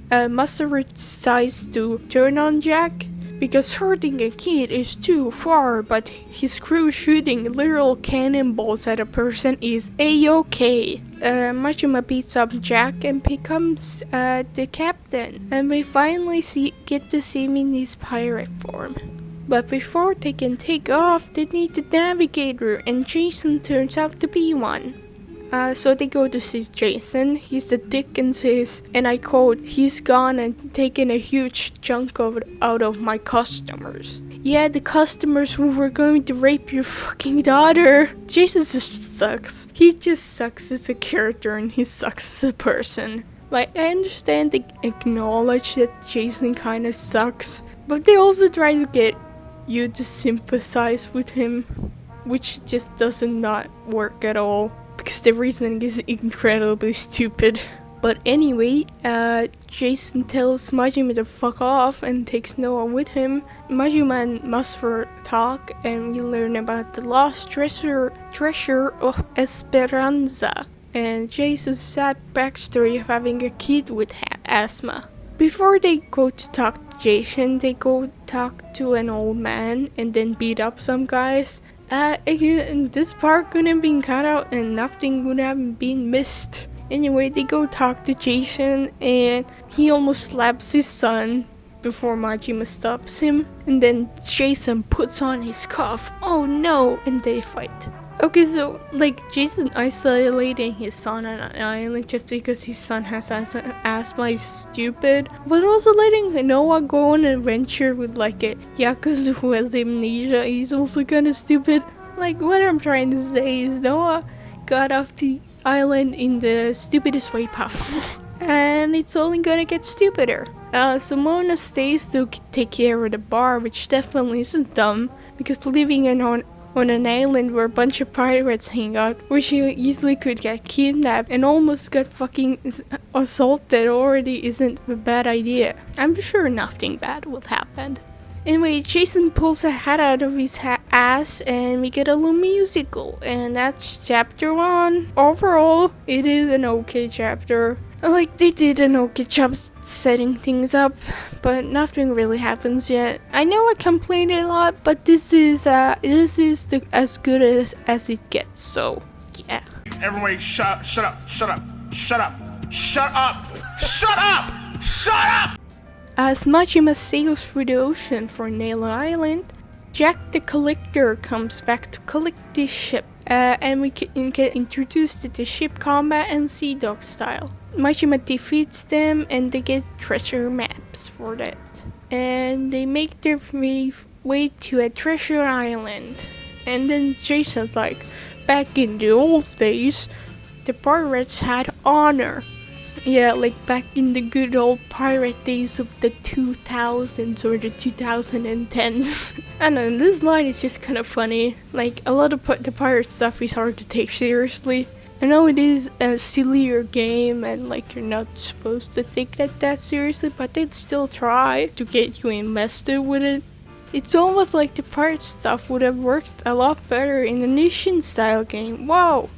Masaru decides to turn on Jack because hurting a kid is too far, but his crew shooting literal cannonballs at a person is a-okay. Majima beats up Jack and becomes the captain, and we finally get to see him in his pirate form. But before they can take off, they need a navigator, and Jason turns out to be one. So they go to see Jason. He's a dick and says, and I quote, he's gone and taken a huge chunk out of my customers. Yeah, the customers who were going to rape your fucking daughter. Jason just sucks. He just sucks as a character, and he sucks as a person. Like, I understand they acknowledge that Jason kinda sucks, but they also try to get you to sympathize with him, which just doesn't not work at all, because the reasoning is incredibly stupid. But anyway, Jason tells Majima to fuck off and takes Noah with him. Majima and Masaru talk, and we learn about the lost treasure of Esperanza, and Jason's sad backstory of having a kid with asthma. Before they go to talk to Jason, they go talk to an old man and then beat up some guys. Again, this part couldn't have been cut out and nothing would have been missed. Anyway, they go talk to Jason, and he almost slaps his son before Majima stops him. And then Jason puts on his cuff. Oh no! And they fight. Okay, so, like, Jason isolating his son on an island just because his son has asthma is stupid. But also letting Noah go on an adventure with, like, a Yakuza who has amnesia is also kind of stupid. Like, what I'm trying to say is Noah got off the island in the stupidest way possible. And it's only gonna get stupider. So Mona stays to take care of the bar, which definitely isn't dumb, because living on an island where a bunch of pirates hang out, where she easily could get kidnapped and almost got fucking assaulted already isn't a bad idea. I'm sure nothing bad will happen. Anyway, Jason pulls a hat out of his ass and we get a little musical, and that's chapter 1. Overall, it is an okay chapter. Like, they did an okay job setting things up, but nothing really happens yet. I know I complained a lot, but this is as good as it gets, so yeah. Everybody shut up, shut up, shut up, shut up, shut up, shut up, shut up! As Majima sails through the ocean for Nail Island, Jack the Collector comes back to collect this ship, and we can get introduced to the ship combat and Sea Dog style. Majima defeats them and they get treasure maps for that. And they make their way to a treasure island. And then Jason's like, back in the old days, the pirates had honor. Yeah, like back in the good old pirate days of the 2000s or the 2010s. I don't know, this line is just kind of funny. Like, a lot of the pirate stuff is hard to take seriously. I know it is a sillier game and like you're not supposed to take that seriously, but they'd still try to get you invested with it. It's almost like the pirate stuff would have worked a lot better in a Nation style game. Wow!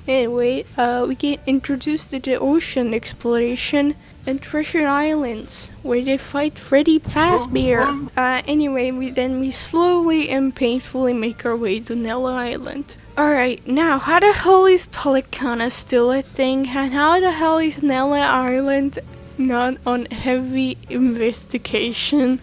Anyway, we get introduced to the ocean exploration and treasure islands, where they fight Freddy Fazbear. Anyway, we slowly and painfully make our way to Nella Island. Alright, now, how the hell is Pelicana still a thing? And how the hell is Nella Island not on heavy investigation?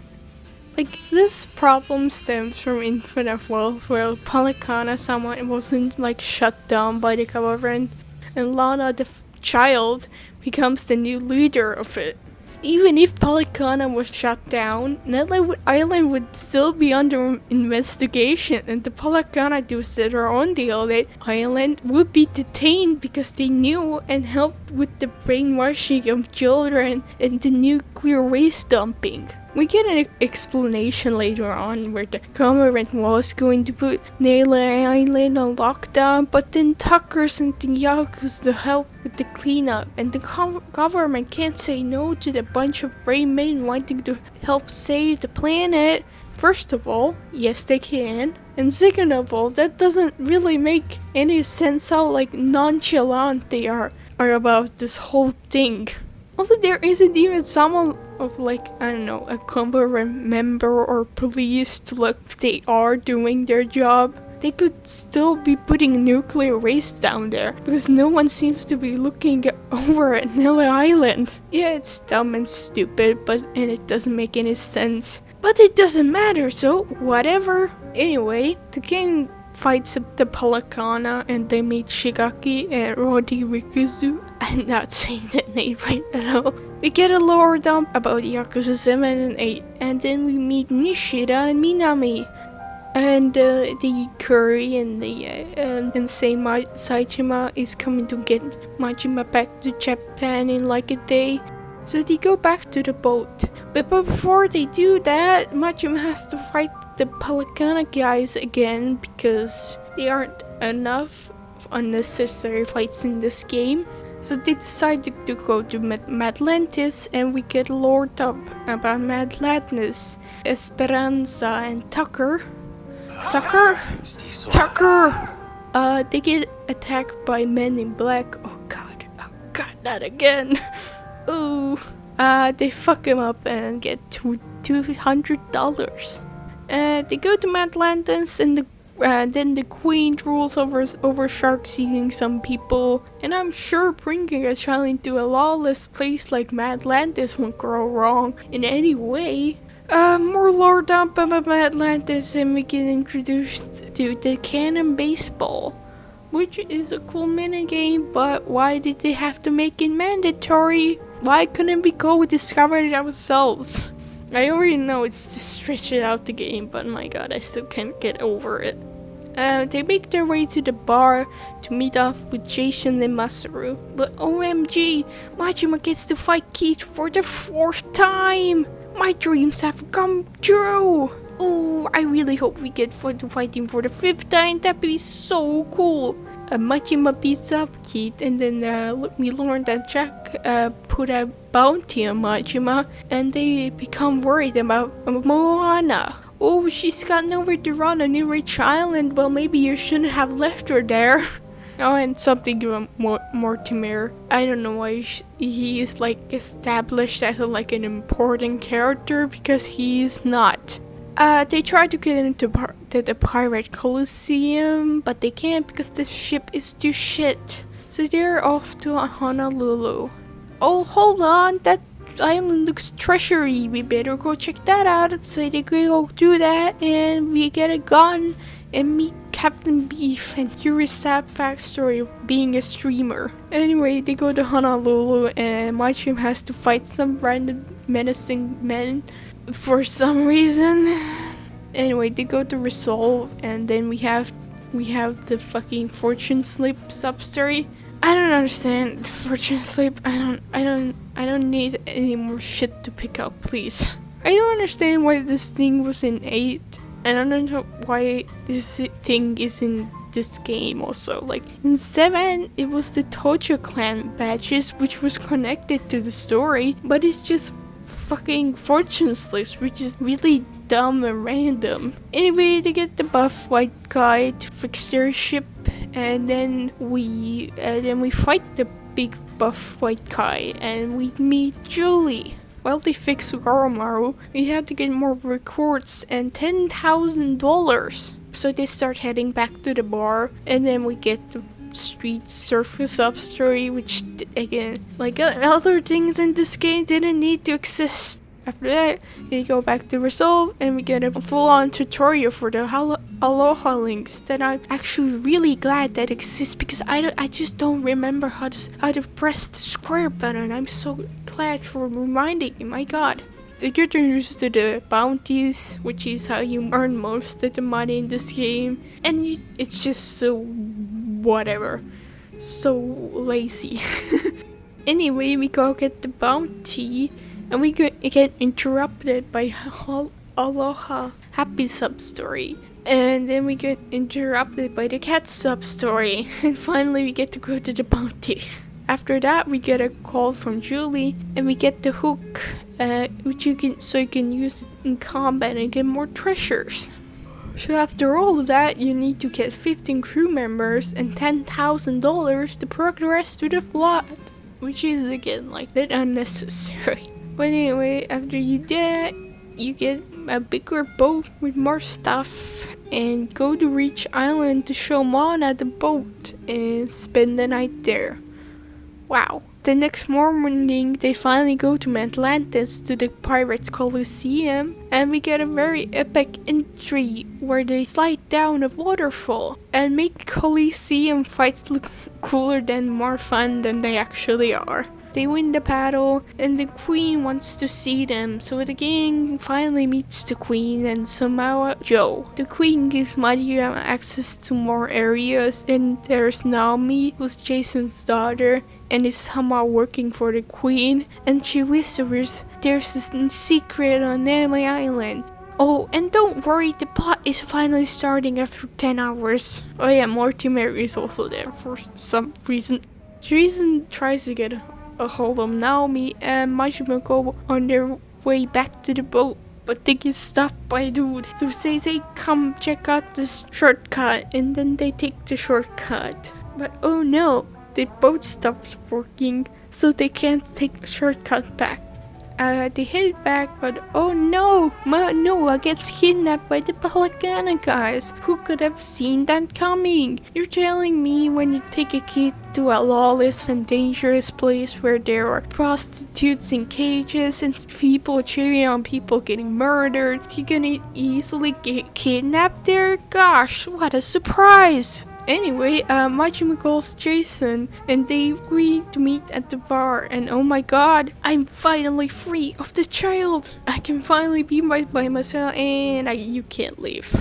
Like, this problem stems from Infinite Wealth, where Pelicana someone wasn't like shut down by the government, and Lana the child becomes the new leader of it. Even if Pelicana was shut down, Nella Island would still be under investigation, and the Pelicana dudes that are on the island would be detained because they knew and helped with the brainwashing of children and the nuclear waste dumping. We get an explanation later on where the government was going to put Nail Island on lockdown, but then Tucker sent the Yakuza to help with the cleanup, and the government can't say no to the bunch of brave men wanting to help save the planet. First of all, yes they can, and second of all, that doesn't really make any sense how like nonchalant they are about this whole thing. Also, there isn't even someone of like, I don't know, a government member or police to look if they are doing their job. They could still be putting nuclear waste down there because no one seems to be looking over at Nella Island. Yeah, it's dumb and stupid, and it doesn't make any sense. But it doesn't matter, so whatever. Anyway, the game fights the Pelicana and they meet Shigaki and Rodi Rikuzu. I'm not saying that name right at all. We get a lore dump about Yakuza 7 and 8, and then we meet Nishida and Minami. And the Curry and the insane Saitama is coming to get Majima back to Japan in like a day. So they go back to the boat. But before they do that, Majima has to fight the Pelicana guys again because there aren't enough unnecessary fights in this game. So they decide to go to Madlantis, and we get lore up about Madlantis, Esperanza, and Tucker. They get attacked by men in black. Oh god, not again. Ooh. They fuck him up and get $200. They go to Madlantis, and then the queen rules over sharks eating some people. And I'm sure bringing a child into a lawless place like Madlantis won't go wrong in any way. More lore dump about Atlantis, and we get introduced to the Cannon Baseball, which is a cool minigame, but why did they have to make it mandatory? Why couldn't we go discover it ourselves? I already know it's to stretch it out the game, but my god, I still can't get over it. They make their way to the bar to meet up with Jason and Masaru, but OMG, Majima gets to fight Keith for the 4th time! My dreams have come true! Oh, I really hope we get fighting for the 5th time. That'd be so cool. Majima beats up Keith, and then we learn that Jack put a bounty on Majima, and they become worried about Moana. Oh, she's got nowhere to run on New Rich Island. Well, maybe you shouldn't have left her there. Oh, and something about Mortimer. I don't know why he is like established as like an important character, because he is not. They try to get into the Pirate Coliseum, but they can't because the ship is too shit. So they're off to Honolulu. Oh, hold on, that island looks treasury. We better go check that out. So they go do that, and we get a gun and meet Captain Beef and hear his sad backstory of being a streamer. Anyway, they go to Honolulu, and Majima has to fight some random menacing men for some reason. Anyway, they go to Resolve, and then we have the fucking fortune slip sub-story. I don't understand the fortune slip. I don't need any more shit to pick up, please. I don't understand why this thing was in 8. And I don't know why this thing is in this game also. Like in 7, it was the Tojo clan badges which was connected to the story, but it's just fucking fortune slips, which is really dumb and random. Anyway, they get the buff white guy to fix their ship, and then we fight the big buff white guy, and we meet Julie. While they fix Goromaru, we have to get more records and $10,000. So they start heading back to the bar, and then we get the street surface up story, which again, like other things in this game, didn't need to exist. After that, we go back to Resolve, and we get a full-on tutorial for the Aloha links that I'm actually really glad that exists, because I just don't remember how to press the square button. I'm so glad for reminding me, my god. They get introduced to the bounties, which is how you earn most of the money in this game, and it's just so whatever, so lazy. Anyway, we go get the bounty, and we get interrupted by Aloha Happy sub-story. And then we get interrupted by the cat sub-story. And finally we get to go to the bounty. After that, we get a call from Julie, and we get the hook, which you can use it in combat and get more treasures. So after all of that, you need to get 15 crew members and $10,000 to progress to the plot, which is again like that unnecessary. But anyway, after you do that, you get a bigger boat with more stuff and go to Reach Island to show Mona the boat and spend the night there. Wow. The next morning, they finally go to Atlantis to the Pirates Coliseum, and we get a very epic entry where they slide down a waterfall and make Coliseum fights look cooler and more fun than they actually are. They win the battle, and the queen wants to see them, so the gang finally meets the queen and Samoa Joe. The queen gives Majima access to more areas, and there's Naomi, who's Jason's daughter, and is somehow working for the queen, and she whispers there's a secret on Nelly Island. Oh, and don't worry, the plot is finally starting after 10 hours. Oh yeah, Mortimer is also there for some reason. Jason tries to get a hold of Naomi, and Majima go on their way back to the boat, but they get stopped by a dude. So they say, come check out this shortcut, and then they take the shortcut. But oh no, the boat stops working, so they can't take the shortcut back. They head back, but oh no, Noah gets kidnapped by the Pelagana guys. Who could have seen that coming? You're telling me when you take a kid to a lawless and dangerous place where there are prostitutes in cages and people cheering on people getting murdered, he can easily get kidnapped there? Gosh, what a surprise! Anyway, Majima calls Jason and they agree to meet at the bar, and oh my god, I'm finally free of the child. I can finally be by myself and you can't leave.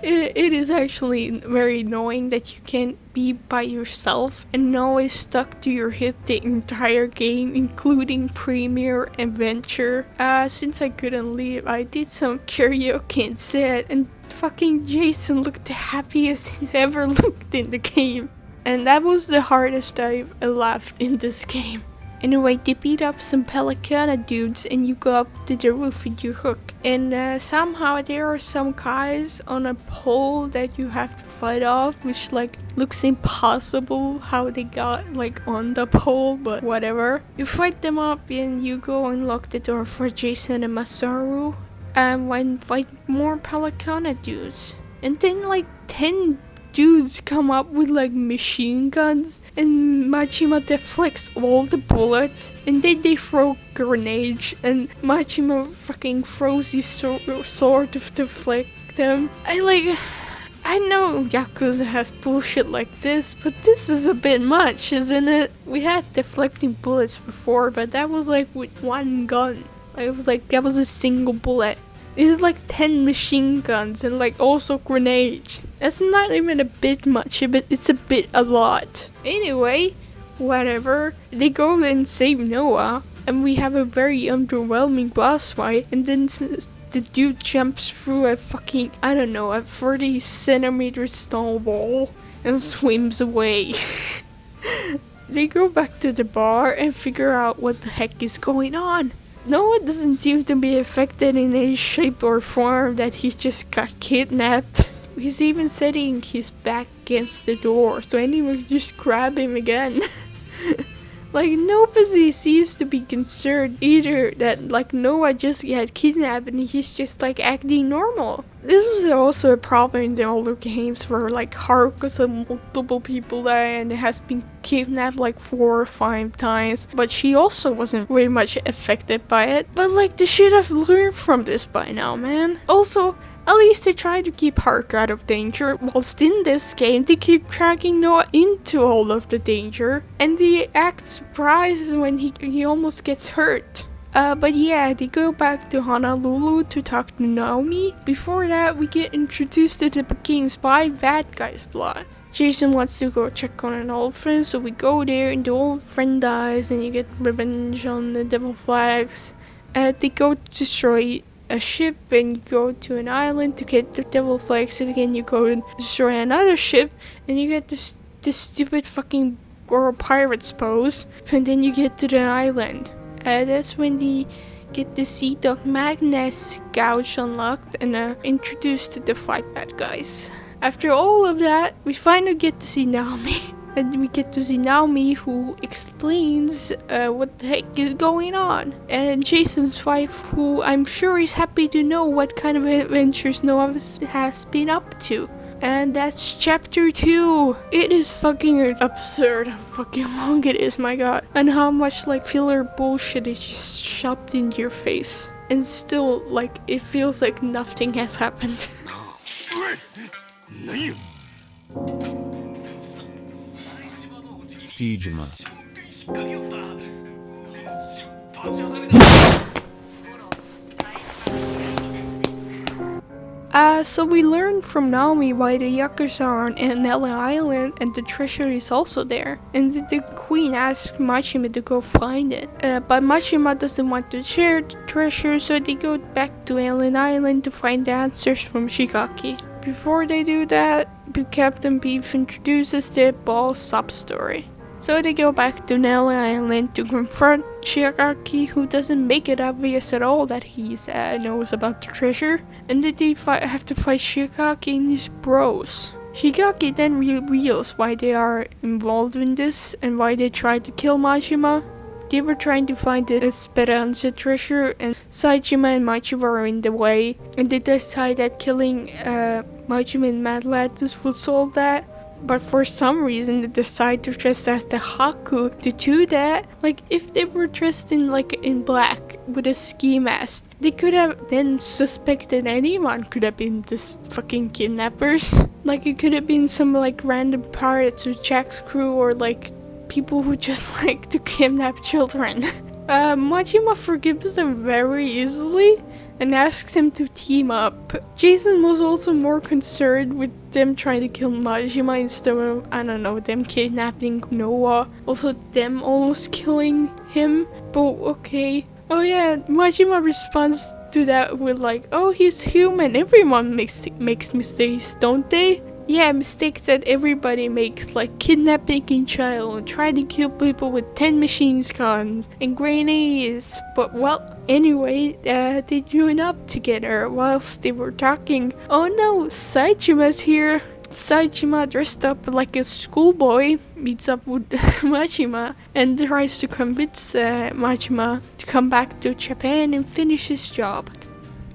It is actually very annoying that you can't be by yourself and always stuck to your hip the entire game, including Premier Adventure. Since I couldn't leave, I did some karaoke instead, and fucking Jason looked the happiest he's ever looked in the game. And that was the hardest I've laughed in this game. Anyway, they beat up some Pelicana dudes and you go up to the roof with your hook. And somehow there are some guys on a pole that you have to fight off, which like looks impossible how they got like on the pole, but whatever. You fight them up and you go unlock the door for Jason and Masaru. And when fight more Pelicana dudes. And then like 10 dudes come up with like machine guns, and Majima deflects all the bullets, and then they throw grenades, and Majima fucking throws his sword to deflect them. I know Yakuza has bullshit like this, but this is a bit much, isn't it? We had deflecting bullets before, but that was like with one gun. It was like that was a single bullet. This is like 10 machine guns and like also grenades. That's not even a bit much, but it's a bit a lot. Anyway, whatever. They go and save Noah, and we have a very underwhelming boss fight, and then the dude jumps through a fucking, I don't know, a 30 centimeter stone wall and swims away. They go back to the bar and figure out what the heck is going on. Noah doesn't seem to be affected in any shape or form, that he just got kidnapped. He's even setting his back against the door, so anyone can just grab him again. Like, nobody seems to be concerned either that like Noah just got kidnapped and he's just like acting normal. This was also a problem in the older games where like Haruka multiple people die and has been kidnapped like 4 or 5 times, but she also wasn't very much affected by it. But like they should have learned from this by now, man. Also, at least they try to keep Haruka out of danger, whilst in this game they keep dragging Noah into all of the danger, and they act surprised when he almost gets hurt. But yeah, they go back to Honolulu to talk to Naomi. Before that, we get introduced to the game's by bad guy's plot. Jason wants to go check on an old friend, so we go there and the old friend dies and you get revenge on the devil flags. They go to destroy a ship and you go to an island to get the devil flags, and again you go and destroy another ship and you get this stupid fucking pirate's pose, and then you get to the island. That's when they get the Sea Dog Magnus gouge unlocked and introduced to the 5 bad guys. After all of that, we finally get to see Naomi. And we get to see Naomi, who explains what the heck is going on. And Jason's wife, who I'm sure is happy to know what kind of adventures Noah has been up to. And that's chapter 2. It is fucking absurd how fucking long it is, my god. And how much like filler bullshit is just shoved into your face. And still, like, it feels like nothing has happened. Majima. So we learned from Naomi why the Yakuza are on Nella Island and the treasure is also there. And the queen asked Majima to go find it. But Majima doesn't want to share the treasure, so they go back to Alien Island to find the answers from Shigaki. Before they do that, Captain Beef introduces the boss Substory. So they go back to Nella Island to confront Shigaki, who doesn't make it obvious at all that he knows about the treasure, and then they have to fight Shigaki and his bros. Shigaki then reveals why they are involved in this and why they tried to kill Majima. They were trying to find the Esperanza treasure, and Saejima and Majima are in the way, and they decide that killing Majima and Mad Latus would solve that. but for some reason they decide to dress as the Haku to do that. Like, if they were dressed in black with a ski mask, they could have then suspected anyone could have been this fucking kidnappers. Like, it could have been some like random pirates or Jack's crew, or like people who just like to kidnap children. Majima forgives them very easily and asks him to team up. Jason was also more concerned with them trying to kill Majima instead of, I don't know, them kidnapping Noah. Also them almost killing him. But okay. Oh yeah, Majima responds to that with like, oh, he's human. Everyone makes mistakes, don't they? Yeah, mistakes that everybody makes, like kidnapping a child and trying to kill people with 10 machine guns and grenades. But well, anyway, they joined up together whilst they were talking. Oh no, Saijima's here. Saijima, dressed up like a schoolboy, meets up with Majima and tries to convince Majima to come back to Japan and finish his job.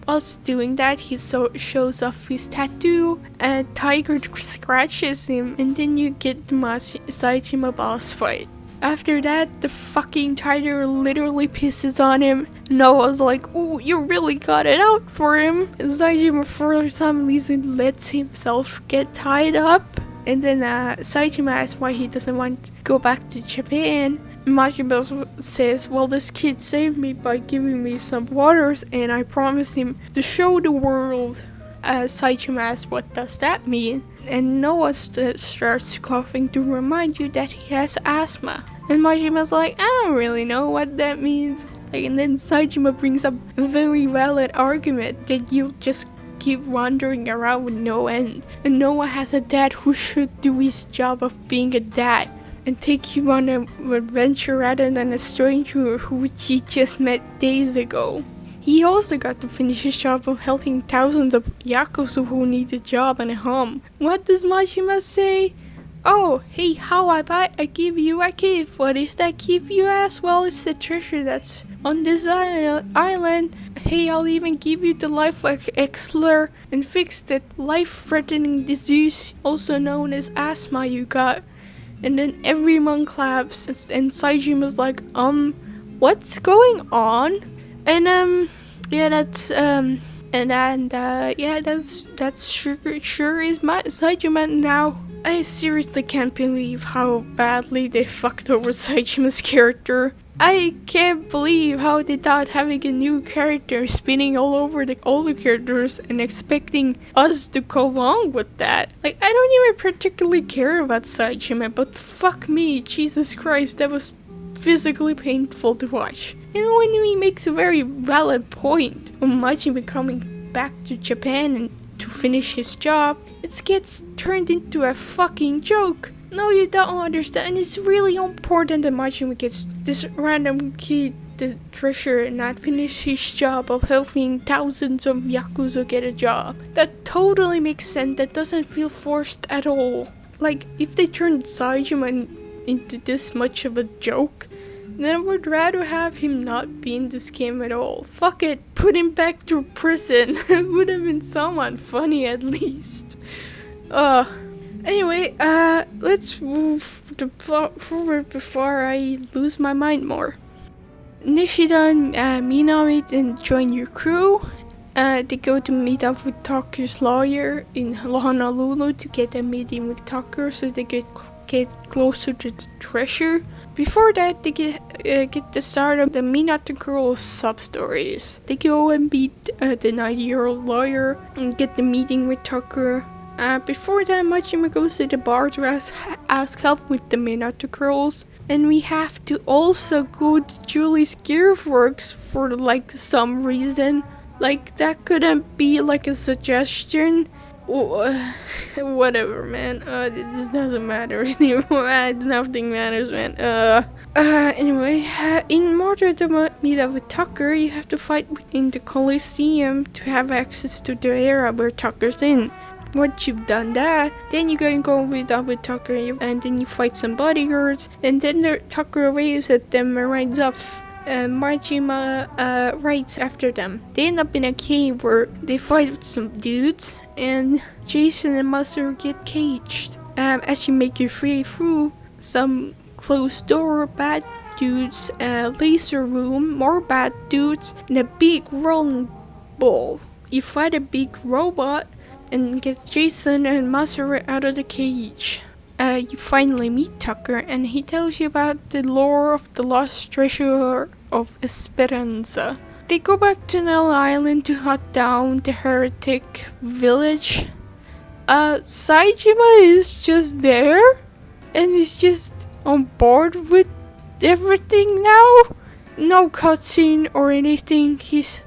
Whilst doing that, he shows off his tattoo, and Tiger scratches him, and then you get the Saijima boss fight. After that, the fucking Tiger literally pisses on him. Noah's like, ooh, you really got it out for him. And Saijima for some reason lets himself get tied up. And then Saijima asks why he doesn't want to go back to Japan. Majima says, well, this kid saved me by giving me some waters, and I promised him to show the world. Saijima asks, what does that mean? And Noah starts coughing to remind you that he has asthma. And Majima's like, I don't really know what that means. And then Saijima brings up a very valid argument that you just keep wandering around with no end. And Noah has a dad who should do his job of being a dad and take you on an adventure rather than a stranger who he just met days ago. He also got to finish his job of helping thousands of Yakuza who need a job and a home. What does Majima say? Oh, hey, how about I give you a gift? What is that gift, you ask? Well, it's the treasure that's on this island. Hey, I'll even give you the life elixir and fix that life-threatening disease, also known as asthma, you got. And then everyone claps, and Saijima's like, what's going on? And yeah, that's sure is my Saijima now. I seriously can't believe how badly they fucked over Saijima's character. I can't believe how they thought having a new character spinning all over the older characters and expecting us to go along with that. Like, I don't even particularly care about Saijima, but fuck me, Jesus Christ, that was physically painful to watch. And when he makes a very valid point on Majima coming back to Japan and to finish his job, it gets turned into a fucking joke. No, you don't understand. It's really important that Majima gets this random kid the treasure and not finish his job of helping thousands of Yakuza get a job. That totally makes sense. That doesn't feel forced at all. Like, if they turned Saijima into this much of a joke, then I would rather have him not be in this game at all. Fuck it, put him back to prison. It would have been somewhat funny at least. Anyway, let's move the plot forward before I lose my mind more. Nishida and Minami then join your crew. They go to meet up with Taku's lawyer in Honolulu to get a meeting with Taku so they get closer to the treasure. Before that, they get the start of the Minato Girls Substories. They go and meet the 90-year-old lawyer and get the meeting with Taku. Before that, Majima goes to the bar to ask help with the Minato Girls. And we have to also go to Julie's Gearworks for like some reason. Like, that couldn't be like a suggestion. Whatever, man. This doesn't matter anymore. Nothing matters, man. Anyway, in order to meet up with Tucker, you have to fight in the Coliseum to have access to the area where Tucker's in. Once you've done that, then you can go meet up with Tucker, and then you fight some bodyguards, and then Tucker waves at them and rides off. Majima rides after them. They end up in a cave where they fight with some dudes, and Jason and Masaru get caged. As you make your way through some closed door, bad dudes, a laser room, more bad dudes, and a big rolling ball. You fight a big robot and get Jason and Masaru out of the cage. You finally meet Tucker and he tells you about the lore of the lost treasure of Esperanza. They go back to Nell Island to hunt down the heretic village. Saijima is just there and he's just on board with everything now. No cutscene or anything. He's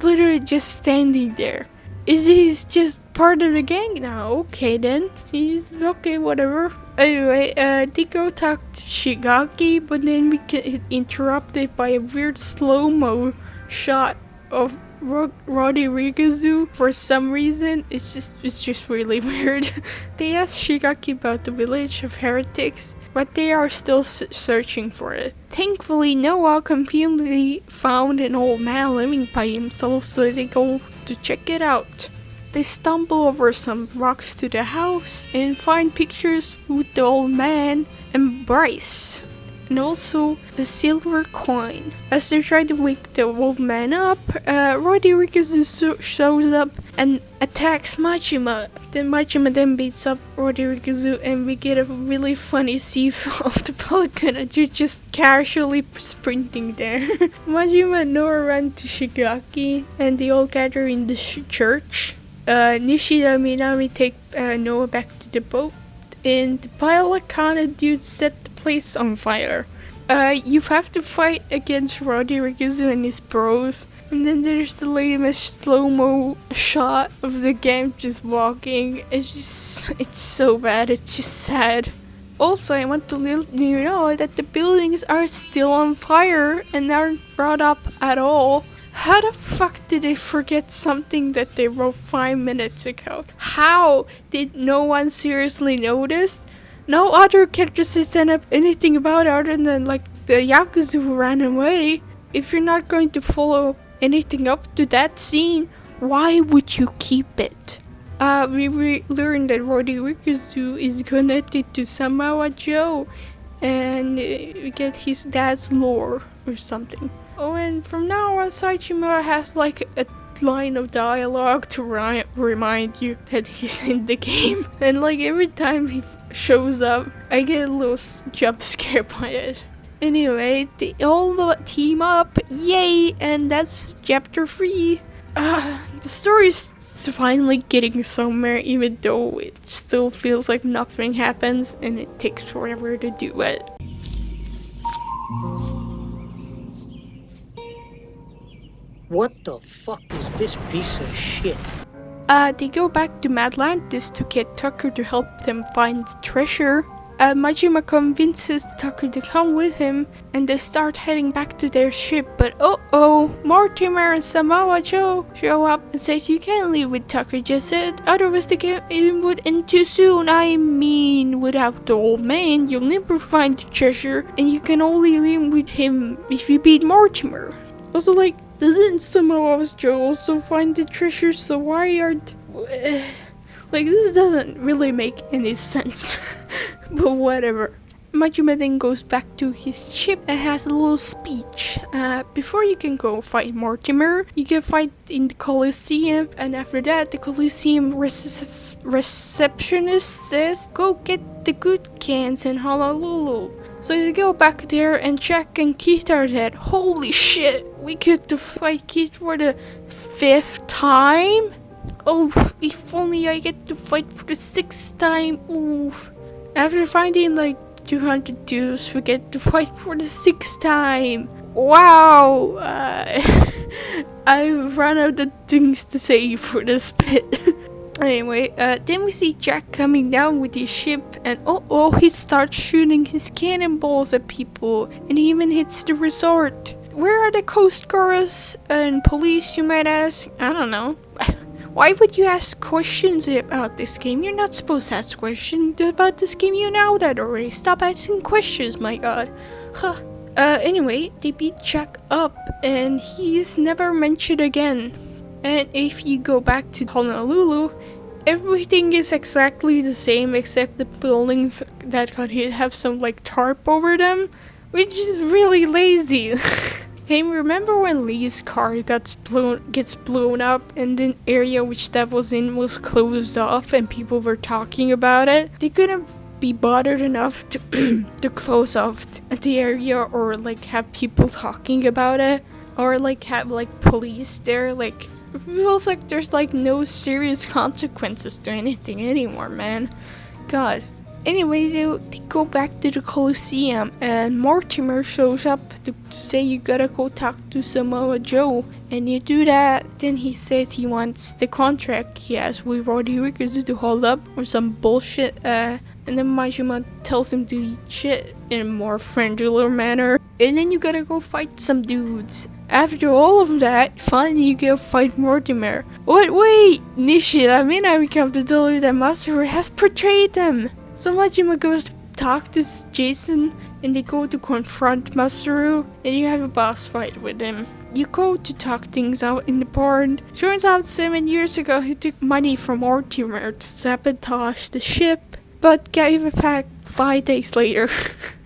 literally just standing there. He's just part of the gang now. Okay then. He's okay, whatever. Anyway, they go talk to Shigaki, but then we get interrupted by a weird slow-mo shot of Rodriguez for some reason. It's just really weird. They ask Shigaki about the village of heretics, but they are still searching for it. Thankfully, Noah conveniently found an old man living by himself, so they go to check it out. They stumble over some rocks to the house and find pictures with the old man and Bryce, and also a silver coin. As they try to wake the old man up, Rodriguez shows up and attacks Majima. Then Majima then beats up Rodriguez and we get a really funny scene of the pelican and you're just casually sprinting there. Majima and Noah run to Shigaki and they all gather in the church. Nishida and Minami take Noah back to the boat and the pilot kind of dude set the place on fire. You have to fight against Rodriguez and his bros, and then there's the lamest slow-mo shot of the game just walking. It's so bad, it's just sad. Also, I want to let you know that the buildings are still on fire and aren't brought up at all. How the fuck did they forget something that they wrote 5 minutes ago? How did no one seriously notice? No other characters stand up anything about it other than like the Yakuza who ran away. If you're not going to follow anything up to that scene, why would you keep it? We learned that Rodriguez is connected to Samawa Joe and we get his dad's lore or something. Oh, and from now on, Saijima has like a line of dialogue to remind you that he's in the game. And like every time he shows up, I get a little jump scare by it. Anyway, they all team up, yay! And that's chapter 3. The story's finally getting somewhere, even though it still feels like nothing happens and it takes forever to do it. What the fuck is this piece of shit? They go back to Atlantis to get Tucker to help them find the treasure. Majima convinces Tucker to come with him, and they start heading back to their ship, but Mortimer and Samawa Joe show up and says you can't leave with Tucker just yet, otherwise the game would end too soon. I mean, without the old man, you'll never find the treasure, and you can only leave with him if you beat Mortimer. Also, like, doesn't Samawa Joe also find the treasure, so why aren't... like, this doesn't really make any sense. But whatever. Majima then goes back to his ship and has a little speech. Before you can go fight Mortimer, you can fight in the Colosseum, and after that, the Colosseum receptionist says, go get the good cans in Honolulu. So you go back there and Jack and Keith are dead. Holy shit, we get to fight Keith for the 5th time? Oh, if only I get to fight for the 6th time. Oof. After finding like 200 dudes, we get to fight for the 6th time. Wow. I ran out of things to say for this bit. Anyway, then we see Jack coming down with his ship, and he starts shooting his cannonballs at people, and he even hits the resort. Where are the Coast Guards and police, you might ask? I don't know. Why would you ask questions about this game? You're not supposed to ask questions about this game, you know that already. Stop asking questions, my god. Huh. Anyway, they beat Jack up, and he's never mentioned again. And if you go back to Honolulu, everything is exactly the same except the buildings that got hit have some like tarp over them, which is really lazy. Hey, remember when Lee's car gets blown up and the area which that was in was closed off and people were talking about it? They couldn't be bothered enough to to close off the area or like have people talking about it or like have like police there. Like it feels like there's like no serious consequences to anything anymore, man. God. Anyway, they go back to the Coliseum and Mortimer shows up to say you gotta go talk to Samoa Joe, and you do that. Then he says he wants the contract he has with Rodriguez to hold up or some bullshit, and then Majima tells him to eat shit in a more friendlier manner. And then you gotta go fight some dudes. After all of that, finally you go fight Mortimer. Wait, Nishi, I mean I become to tell you that Masaru has portrayed them. So Majima goes to talk to Jason and they go to confront Masaru and you have a boss fight with him. You go to talk things out in the barn. Turns out 7 years ago he took money from Mortimer to sabotage the ship, but gave it back 5 days later.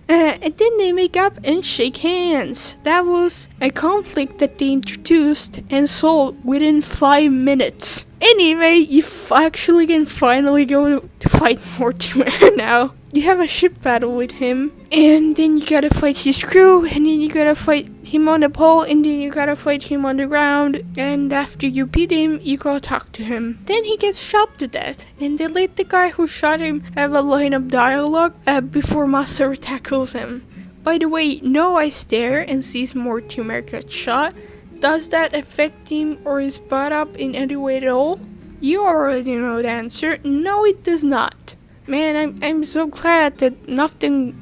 And then they make up and shake hands. That was a conflict that they introduced and solved within 5 minutes. Anyway, you actually can finally go to fight Mortimer now. You have a ship battle with him, and then you gotta fight his crew, and then you gotta fight him on the pole, and then you gotta fight him on the ground, and after you beat him, you go talk to him. Then he gets shot to death, and they let the guy who shot him have a line of dialogue before Masaru tackles him. By the way, Noah's there and sees Mortimer get shot. Does that affect him or his butt up in any way at all? You already know the answer. No, it does not. Man, I'm so glad that nothing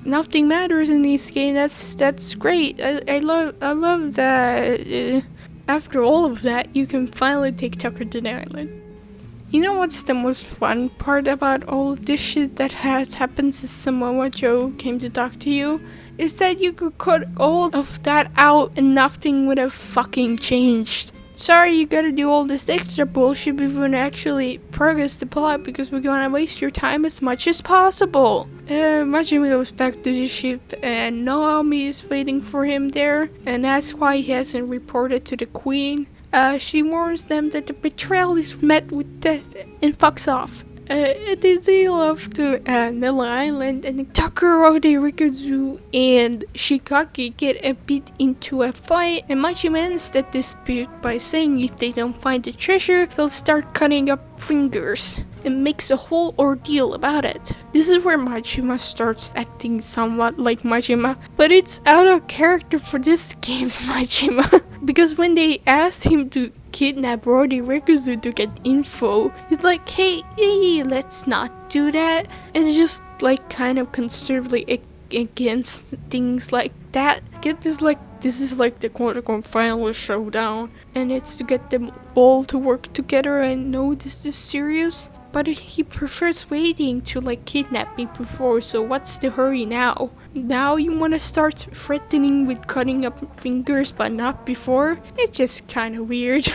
matters in this game. That's great. I love that. After all of that, you can finally take Tucker to the island. You know what's the most fun part about all of this shit that has happened since Samoa Joe came to talk to you? Is that you could cut all of that out and nothing would have fucking changed. Sorry you gotta do all this extra bullshit before we actually progress the plot because we're gonna waste your time as much as possible. Majima goes back to the ship and Naomi is waiting for him there and asks why he hasn't reported to the queen. She warns them that the betrayal is met with death and fucks off. They sail off to Nella Island and Tucker, Rodriguez and Shikaki get a bit into a fight and Majima ends that dispute by saying if they don't find the treasure, he'll start cutting up fingers and makes a whole ordeal about it. This is where Majima starts acting somewhat like Majima, but it's out of character for this game's Majima. Because when they asked him to kidnap Rodriguez to get info, he's like, hey, let's not do that. And it's just like kind of conservatively against things like that. This is like the quote-unquote final showdown, and it's to get them all to work together and know this is serious. But he prefers waiting to like kidnap me before, so what's the hurry now? Now you wanna start threatening with cutting up fingers but not before? It's just kinda weird.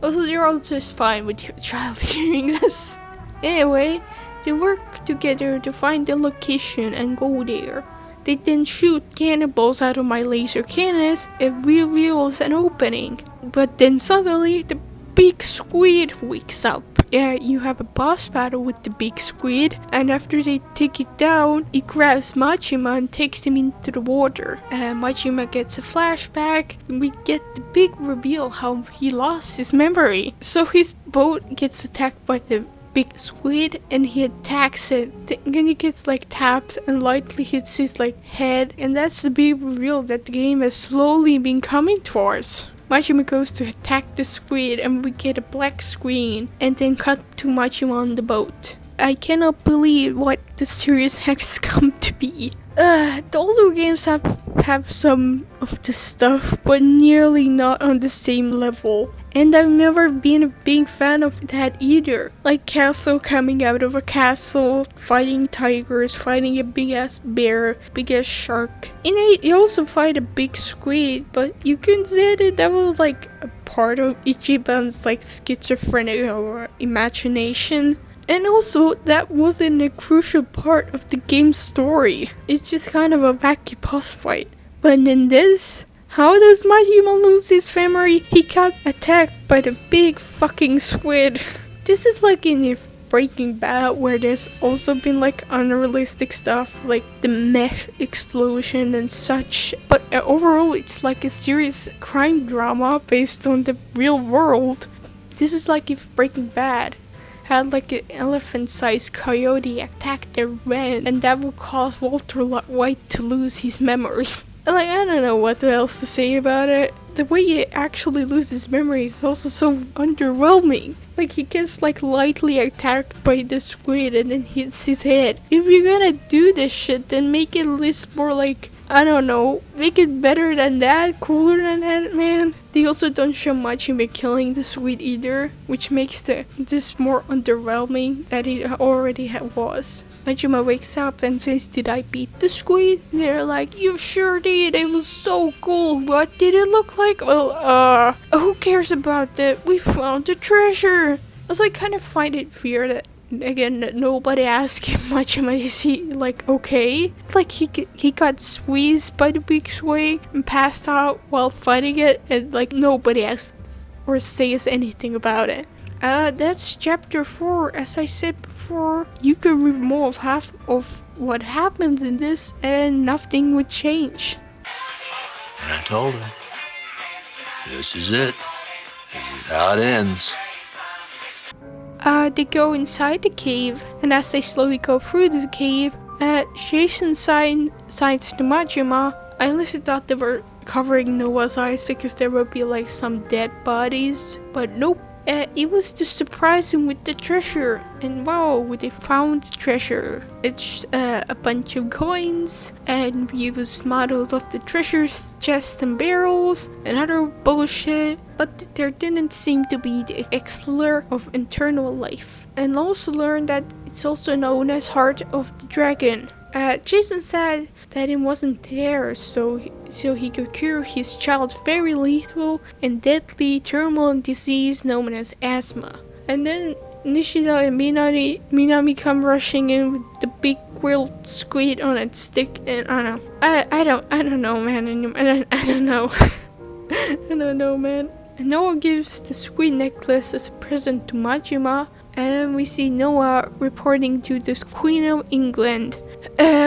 Also, they're all just fine with your child hearing this. Anyway, they work together to find the location and go there. They then shoot cannonballs out of my laser cannons. It reveals an opening. But then suddenly the big squid wakes up. Yeah, you have a boss battle with the big squid, and after they take it down, it grabs Majima and takes him into the water. Majima gets a flashback, and we get the big reveal how he lost his memory. So his boat gets attacked by the big squid, and he attacks it. Then he gets like tapped and lightly hits his like head, and that's the big reveal that the game has slowly been coming towards. Majima goes to attack the squid and we get a black screen and then cut to Majima on the boat. I cannot believe what the series has come to be. The older games have some of the stuff, but nearly not on the same level. And I've never been a big fan of that either. Like Castle coming out of a castle, fighting tigers, fighting a big ass bear, big ass shark. In it, you also fight a big squid, but you can say that was like a part of Ichiban's like schizophrenic or imagination. And also, that wasn't a crucial part of the game's story. It's just kind of a wacky boss fight. But in this, how does Majima lose his memory? He got attacked by the big fucking squid. This is like in the Breaking Bad, where there's also been like unrealistic stuff like the meth explosion and such, but overall it's like a serious crime drama based on the real world. This is like if Breaking Bad had like an elephant-sized coyote attack their van, and that would cause Walter White to lose his memory. Like, I don't know what else to say about it. The way he actually loses memory is also so underwhelming. Like, he gets like lightly attacked by the squid and then hits his head. If you're gonna do this shit, then make it at least more like, I don't know, make it better than that, cooler than that, man. They also don't show much in killing the squid either, which makes this more underwhelming than it already was. Majima wakes up and says, "Did I beat the squid?" They're like, "You sure did, it was so cool. What did it look like?" "Well, who cares about that? We found the treasure." Also, I kind of find it weird that, again, that nobody asked him Majima, is he like okay? It's like he got squeezed by the big squid and passed out while fighting it, and like nobody asks or says anything about it. That's chapter 4. As I said before, you could remove half of what happens in this and nothing would change. And I told him, this is it. This is how it ends. They go inside the cave, and as they slowly go through the cave, Jason signs to Majima. I honestly thought they were covering Noah's eyes because there would be like some dead bodies, but nope. It was to surprise him with the treasure, and wow, they found the treasure. It's a bunch of coins, and we used models of the treasures, chests and barrels, and other bullshit, but there didn't seem to be the elixir of eternal life. And also learned that it's also known as Heart of the Dragon. Jason said that it wasn't there, so he could cure his child's very lethal and deadly terminal disease known as asthma. And then Nishida and Minami come rushing in with the big grilled squid on a stick, and I don't know, man. I don't know. I don't know, man. And Noah gives the squid necklace as a present to Majima, and we see Noah reporting to the Queen of England.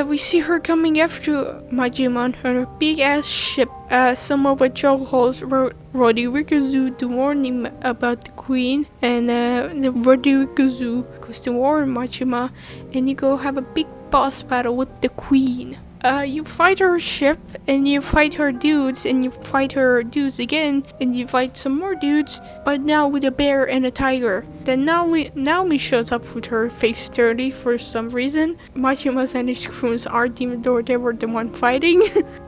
We see her coming after Majima on her big ass ship. Some of what Joe calls Rodriguez to warn him about the Queen, and the Rodriguez goes to warn Majima, and you go have a big boss battle with the Queen. You fight her ship, and you fight her dudes, and you fight her dudes again, and you fight some more dudes, but now with a bear and a tiger. Then Naomi shows up with her face dirty for some reason. Majima's and his crews aren't even though they were the one fighting.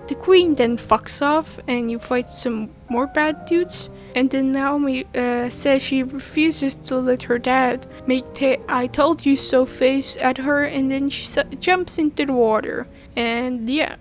The Queen then fucks off, and you fight some more bad dudes. And then Naomi says she refuses to let her dad make the "I told you so" face at her, and then she jumps into the water. And yeah,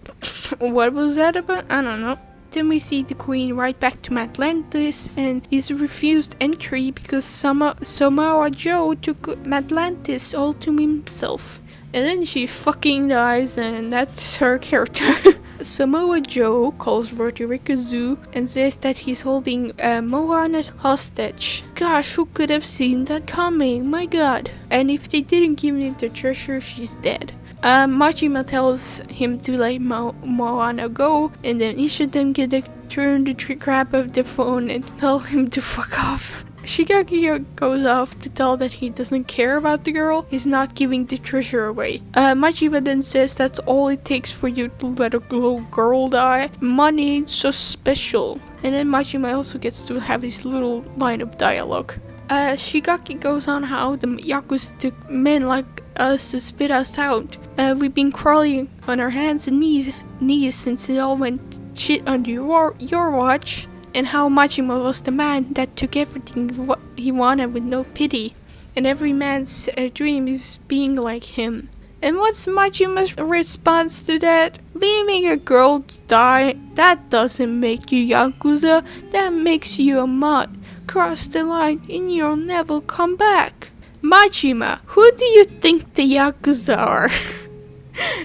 what was that about? I don't know. Then we see the Queen right back to Atlantis, and is refused entry because Samoa Joe took Atlantis all to himself. And then she fucking dies, and that's her character. Samoa Joe calls Rodriguez and says that he's holding Moana hostage. Gosh, who could have seen that coming? My god. And if they didn't give him the treasure, she's dead. Majima tells him to let Moana go, and then each of them get a turn to grab up the phone and tell him to fuck off. Shigaki goes off to tell that he doesn't care about the girl, he's not giving the treasure away. Majima then says that's all it takes for you to let a little girl die. Money ain't so special. And then Majima also gets to have his little line of dialogue. Shigaki goes on how the Yakuza took men like us to spit us out. We've been crawling on our hands and knees since it all went shit under your watch. And how Majima was the man that took everything what he wanted with no pity. And every man's dream is being like him. And what's Majima's response to that? Leaving a girl to die, that doesn't make you Yakuza, that makes you a mod. Cross the line and you'll never come back. Majima, who do you think the Yakuza are?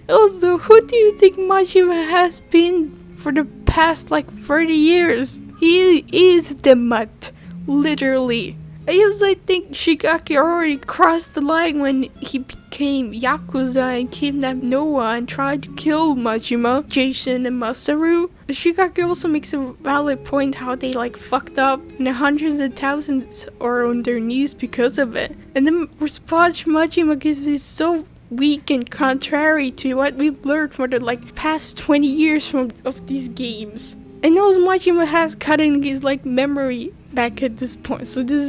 Also, who do you think Majima has been for the past like 30 years? He is the mutt, literally. I think Shigaki already crossed the line when he became Yakuza and kidnapped Noah and tried to kill Majima, Jason, and Masaru. Shigaki also makes a valid point how they like fucked up and hundreds of thousands are on their knees because of it. And the response Majima gives is so weak and contrary to what we've learned for the like past 20 years of these games. I know Majima has cutting his like memory back at this point, so this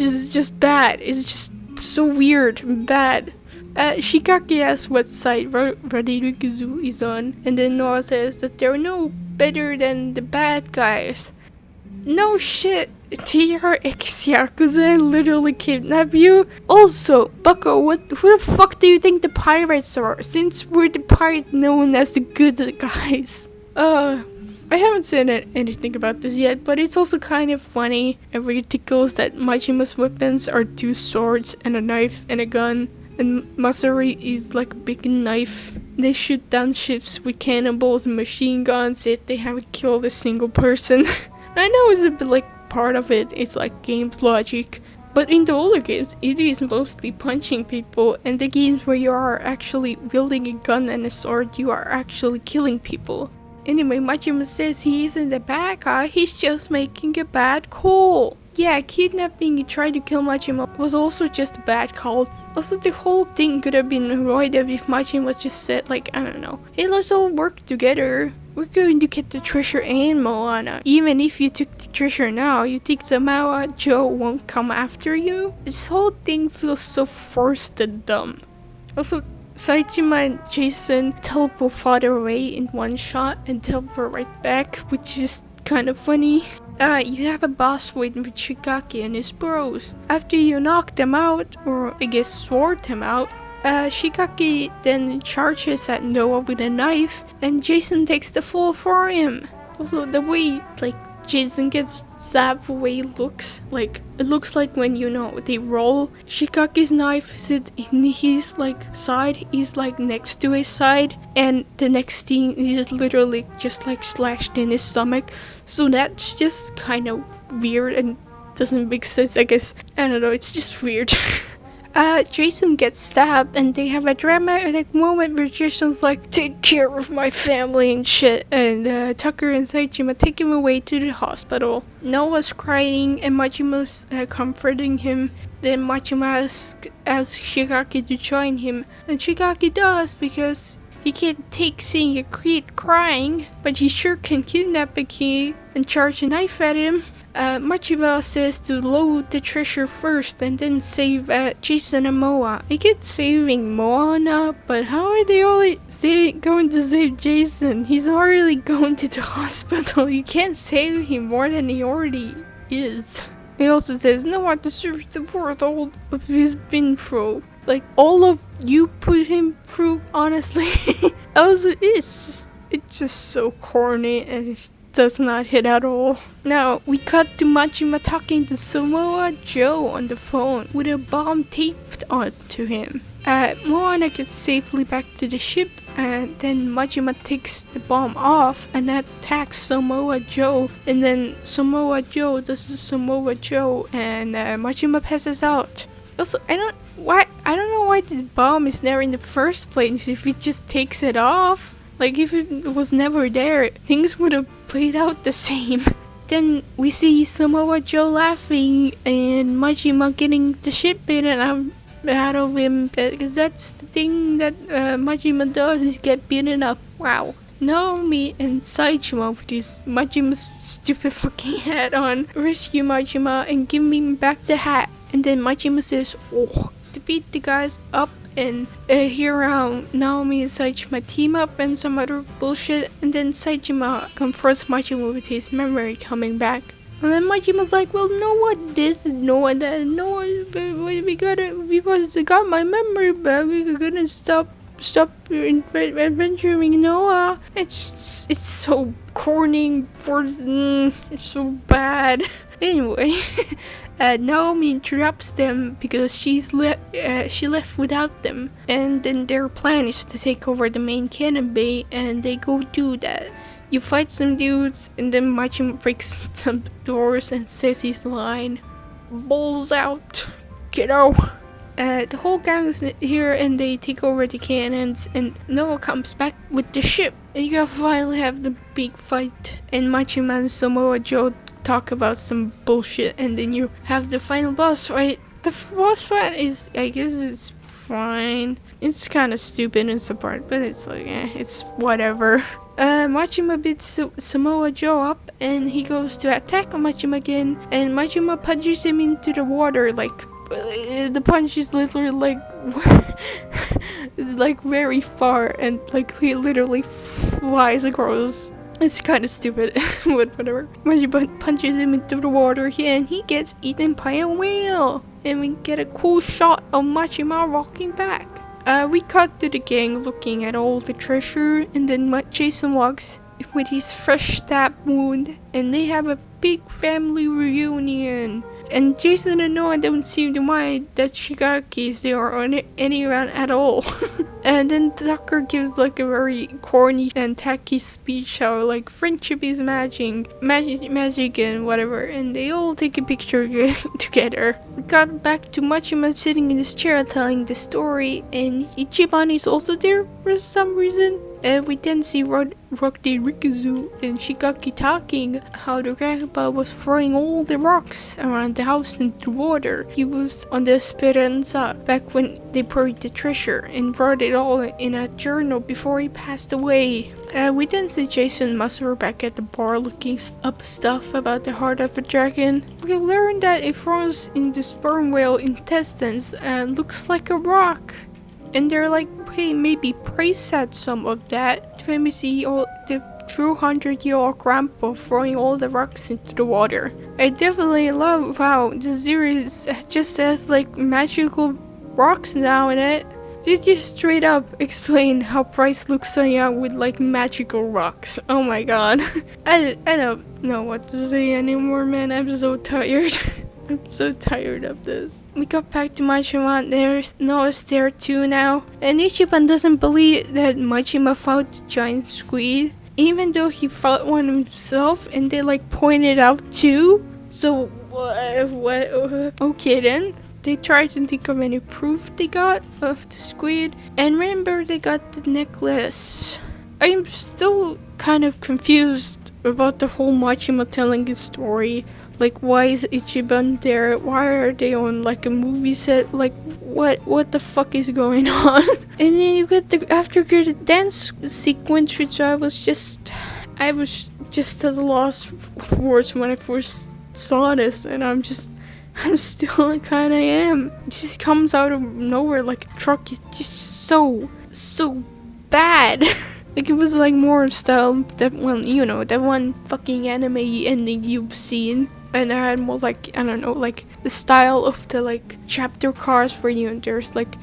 is just bad. It's just so weird and bad. Shigaki asks what side Radirikizu is on, and then Noah says that they're no better than the bad guys. No shit, your ex-Yakuza literally kidnapped you? Also, Bucko, who the fuck do you think the pirates are, since we're the pirate known as the good guys? I haven't said anything about this yet, but it's also kind of funny and ridiculous that Majima's weapons are 2 swords and a knife and a gun, and Masaru is like a big knife. They shoot down ships with cannonballs and machine guns, yet they haven't killed a single person. I know it's a bit like part of it, it's like game's logic, but in the older games, it is mostly punching people, and the games where you are actually wielding a gun and a sword, you are actually killing people. Anyway, Majima says he isn't a bad guy, he's just making a bad call. Yeah, kidnapping and trying to kill Majima was also just a bad call. Also, the whole thing could have been avoided if Majima just said like, I don't know, hey, let's all work together. We're going to get the treasure and Moana. Even if you took the treasure now, you think Samoa Joe won't come after you? This whole thing feels so forced and dumb. Also, Saitama and Jason teleport farther away in one shot and teleport right back, which is kind of funny. You have a boss waiting with Shigaki and his bros. After you knock them out, or I guess sword them out, Shigaki then charges at Noah with a knife, and Jason takes the fall for him. Also, the way like Jason gets stabbed, the way it looks like when they roll. Shigaki's knife is in his like side, is like next to his side, and the next thing is literally just like slashed in his stomach. So that's just kind of weird and doesn't make sense, I guess. I don't know, it's just weird. Jason gets stabbed and they have a dramatic moment where Jason's like, take care of my family and shit, and Tucker and Saitama take him away to the hospital. Noah's crying and Majima's comforting him. Then Majima asks Shigaki to join him, and Shigaki does because he can't take seeing a kid crying, but he sure can kidnap a kid and charge a knife at him. Majima says to load the treasure first and then save Jason and Moa. I get saving Moana, but how are they only going to save Jason? He's already going to the hospital. You can't save him more than he already is. He also says Noah deserves the world all of he's been through. Like, all of you put him through, honestly. Also, it's just so corny and it does not hit at all. Now, we cut to Majima talking to Samoa Joe on the phone with a bomb taped onto him. Moana gets safely back to the ship, and then Majima takes the bomb off and attacks Samoa Joe, and then Samoa Joe does the Samoa Joe, and Majima passes out. Also, I don't know why the bomb is there in the first place if it just takes it off. Like, if it was never there, things would have played out the same. Then we see Samoa Joe laughing and Majima getting the shit beaten out of him, because that's the thing that Majima does, is get beaten up. Wow. Naomi and Saitama with his Majima's stupid fucking hat on rescue Majima and give him back the hat. And then Majima says, oh, to beat the guys up, and here around Naomi and Saitama team up and some other bullshit, and then Saitama confronts Majima with his memory coming back. And then Majima's like, well, Noah this, Noah that, Noah, we got my memory back, we couldn't stop adventuring Noah. It's corning for it's so bad. Anyway, Naomi interrupts them because she left without them, and then their plan is to take over the main cannon bay, and they go do that. You fight some dudes, and then Majima breaks some doors and says his line, "Balls out, kiddo." The whole gang is here, and they take over the cannons, and Noah comes back with the ship. And you gotta finally have the big fight, and Majima and Samoa Joe talk about some bullshit, and then you have the final boss fight. The boss fight is, I guess it's fine. It's kind of stupid in some part, but it's like, it's whatever. Majima beats Samoa Joe up, and he goes to attack Majima again, and Majima punches him into the water. Like, the punch is literally like like very far, and like he literally flies across. It's kind of stupid, but whatever. Majima punches him into the water here, and he gets eaten by a whale. And we get a cool shot of Majima walking back. We cut to the gang looking at all the treasure, and then Jason walks with his fresh stab wound, and they have a big family reunion. And Jason and Noah don't seem to mind that Shigaraki is there on any round at all. And then Tucker gives like a very corny and tacky speech how like friendship is magic and whatever, and they all take a picture together. We got back to Majima sitting in his chair telling the story, and Ichiban is also there for some reason. And we then see Rocky Rikuzu and Shigaki talking how the grandpa was throwing all the rocks around the house into the water. He was on the Esperanza back when they buried the treasure, and wrote it all in a journal before he passed away. We then see Jason and Masaru back at the bar looking up stuff about the heart of a dragon. We learn that it throws in the sperm whale intestines and looks like a rock. And they're like, hey, maybe Price had some of that. When we see all the true 100-year-old grandpa throwing all the rocks into the water. I definitely love how the series just has like magical rocks now in it. They just straight up explain how Price looks so young with like magical rocks. Oh my god. I don't know what to say anymore, man. I'm so tired. I'm so tired of this. We got back to Majima. There's Noah's there too now. And Ichiban doesn't believe that Majima fought the giant squid, even though he fought one himself, and they like pointed out too. So what? Okay then. They tried to think of any proof they got of the squid, and remember they got the necklace. I'm still kind of confused about the whole Majima telling his story. Like, why is Ichiban there? Why are they on like a movie set? Like, what the fuck is going on? And then you get the after-credit dance sequence, which I was just at a loss for words when I first saw this, and I'm still kind of am. It just comes out of nowhere like a truck. It's just so bad. Like, it was like more style that one fucking anime ending you've seen. And I had more like, I don't know, like the style of the like chapter cards where there's like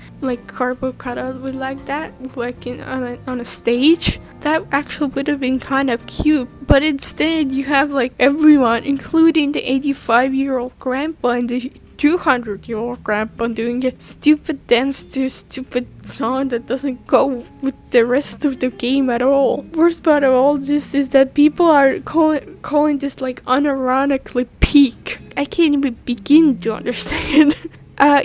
cardboard cutout with like that, like on a stage. That actually would have been kind of cute, but instead you have like everyone, including the 85-year-old grandpa and the 200-year-old grandpa, doing a stupid dance to a stupid song that doesn't go with the rest of the game at all. Worst part of all this is that people are calling this like unironically peak. I can't even begin to understand.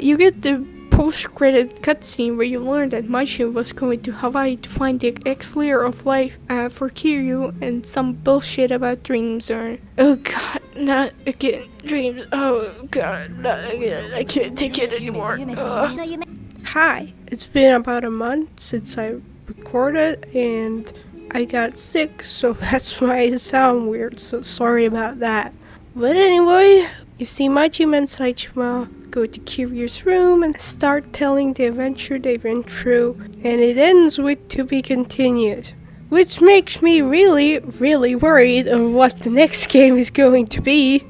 You get the post-credit cutscene where you learn that Majima was going to Hawaii to find the X layer of life for Kiryu, and some bullshit about dreams, or oh god, not again, dreams, oh god, not again, I can't take it anymore. Hi, it's been about a month since I recorded, and I got sick, so that's why I sound weird, so sorry about that. But anyway, you see Majima and Saitama go to Kiryu's room and start telling the adventure they went through, and it ends with to be continued, which makes me really worried of what the next game is going to be.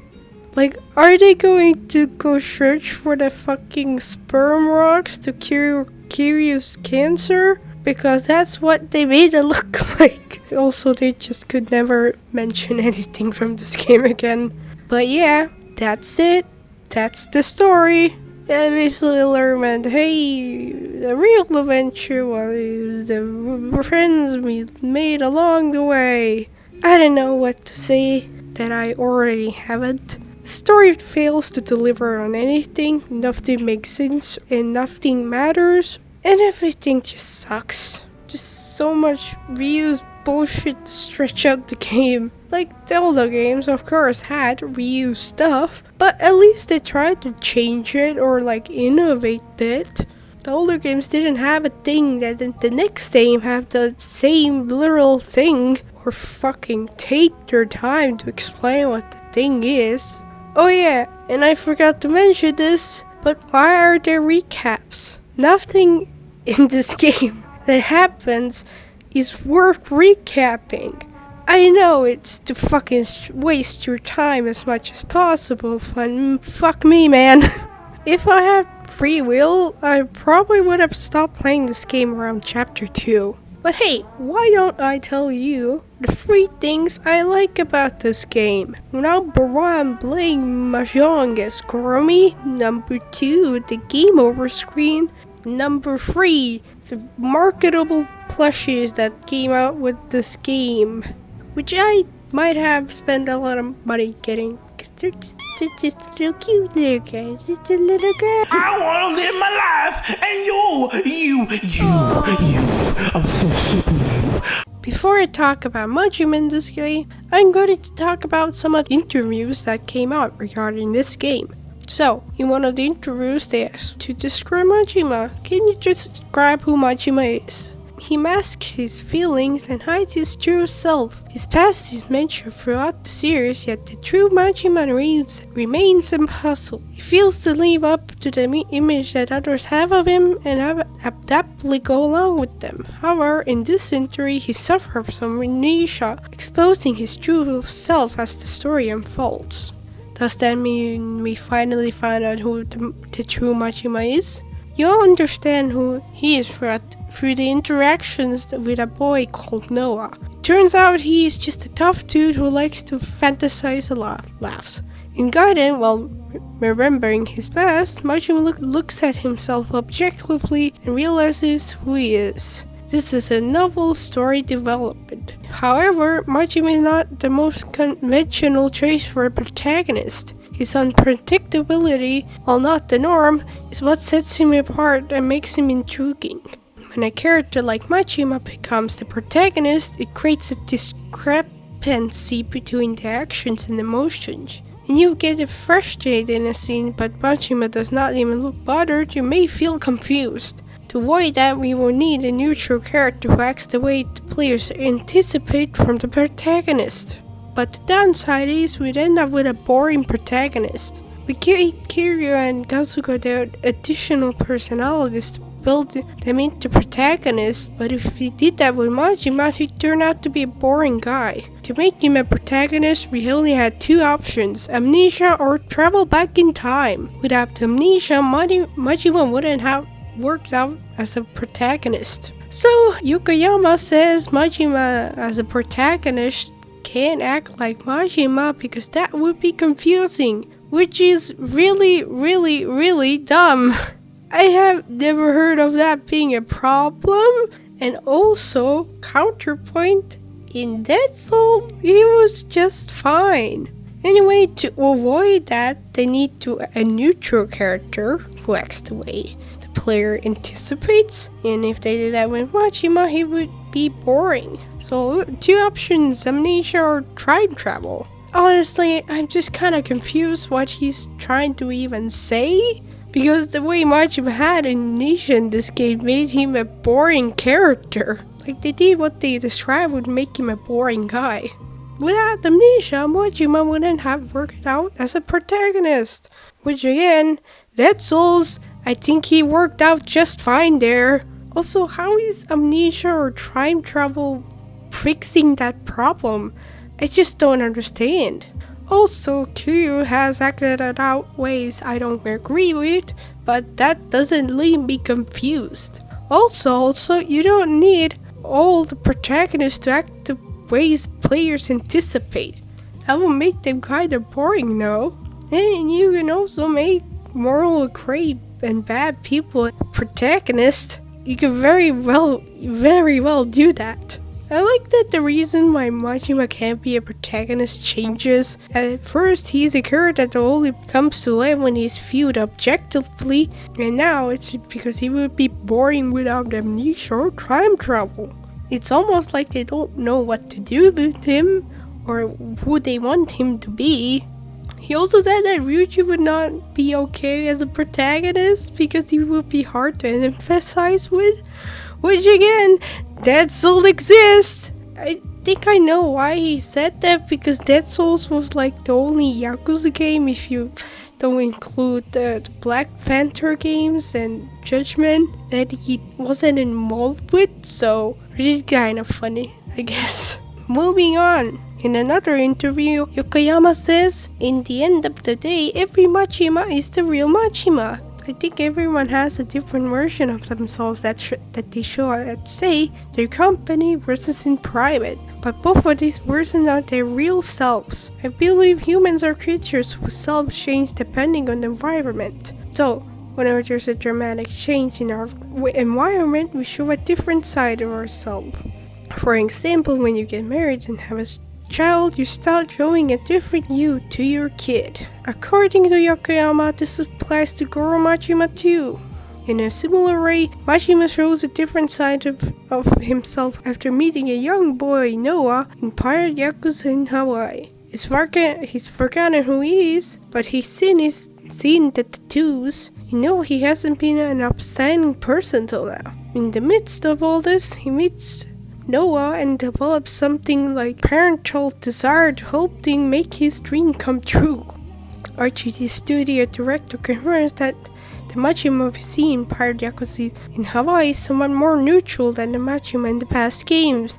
Like, are they going to go search for the fucking sperm rocks to cure Kiryu's cancer? because that's what they made it look like. Also, they just could never mention anything from this game again. But yeah, that's it. That's the story. And basically learned, hey, the real adventure was the friends we made along the way. I don't know what to say that I already haven't. The story fails to deliver on anything, nothing makes sense, and nothing matters, and everything just sucks. Just so much reused bullshit to stretch out the game. Like, the older games, of course, had reused stuff, but at least they tried to change it or, like, innovate it. The older games didn't have a thing that the next game have the same literal thing, or fucking take their time to explain what the thing is. Oh yeah, and I forgot to mention this, but why are there recaps? Nothing in this game that happens is worth recapping. I know it's to fucking waste your time as much as possible, but fuck me, man. If I had free will, I probably would have stopped playing this game around chapter 2. But hey, why don't I tell you the 3 things I like about this game? Number 1, playing Mahjong as Kuromi. Number 2, the game over screen. Number 3, the marketable plushies that came out with this game, which I might have spent a lot of money getting, because they're just little cute little guys, just a little girl. I wanna live my life, and you, I'm so sick of you. Before I talk about Majima in this game, I'm going to talk about some of the interviews that came out regarding this game. So, in one of the interviews they asked to describe Majima. Can you just describe who Majima is? He masks his feelings and hides his true self. His past is mentioned throughout the series, yet the true Majima remains impossible. He feels to live up to the image that others have of him and adaptly go along with them. However, in this interview, he suffers from amnesia, exposing his true self as the story unfolds. Does that mean we finally find out who the true Majima is? You'll understand who he is through the interactions with a boy called Noah. It turns out he is just a tough dude who likes to fantasize a lot, laughs. In Gaiden, while remembering his past, Majima looks at himself objectively and realizes who he is. This is a novel story development. However, Majima is not the most conventional choice for a protagonist. His unpredictability, while not the norm, is what sets him apart and makes him intriguing. When a character like Majima becomes the protagonist, it creates a discrepancy between the actions and emotions. And you get frustrated in a scene, but Majima does not even look bothered, you may feel confused. To avoid that, we will need a neutral character who acts the way the players anticipate from the protagonist. But the downside is we'd end up with a boring protagonist. We gave Kiryu and Kazuko their additional personalities to build them into protagonists, but if we did that with Majima, he'd turn out to be a boring guy. To make him a protagonist, we only had 2 options, amnesia or travel back in time. Without amnesia, Majima wouldn't have worked out as a protagonist. So, Yokoyama says Majima as a protagonist can't act like Majima because that would be confusing, which is really, really, really dumb. I have never heard of that being a problem, and also, counterpoint, in Dead Souls, he was just fine. Anyway, to avoid that, they need a neutral character who acts the way the player anticipates, and if they did that with Majima, he would be boring. So, 2 options, amnesia or time travel. Honestly, I'm just kinda confused what he's trying to even say, because the way Majima had amnesia in this game made him a boring character. Like, they did what they described would make him a boring guy. Without amnesia, Majima wouldn't have worked out as a protagonist. Which again, Dead Souls, I think he worked out just fine there. Also, how is amnesia or time travel fixing that problem? I just don't understand. Also, Kiryu has acted out ways I don't agree with, but that doesn't leave me confused. Also, you don't need all the protagonists to act the ways players anticipate. That will make them kind of boring, no? And you can also make moral great and bad people protagonists. You can very well do that. I like that the reason why Majima can't be a protagonist changes. At first, he's a character that only comes to life when he's viewed objectively, and now it's because he would be boring without amnesia or time travel. It's almost like they don't know what to do with him, or who they want him to be. He also said that Ryuji would not be okay as a protagonist because he would be hard to empathize with. Which again, that still exists. I think I know why he said that, because Dead Souls was like the only Yakuza game, if you don't include the Black Panther games and Judgment, that he wasn't involved with, so which is kind of funny, I guess. Moving on. In another interview, Yokoyama says, "In the end of the day, every Majima is the real Majima. I think everyone has a different version of themselves that they show at, say, their company versus in private. But both of these versions are their real selves. I believe humans are creatures whose selves change depending on the environment. So, whenever there's a dramatic change in our environment, we show a different side of ourselves. For example, when you get married and have a child, you start showing a different you to your kid." According to Yokoyama, this applies to Goro Majima too. In a similar way, Majima shows a different side of himself after meeting a young boy, Noah, in Pirate Yakuza in Hawaii. He's forgotten who he is, but he's seen the tattoos. You know, he hasn't been an upstanding person till now. In the midst of all this, he meets Noah and develops something like parental desire to help him make his dream come true. RGT studio director confirms that the Majima we see in Pirate Yakuza in Hawaii is somewhat more neutral than the Majima in the past games.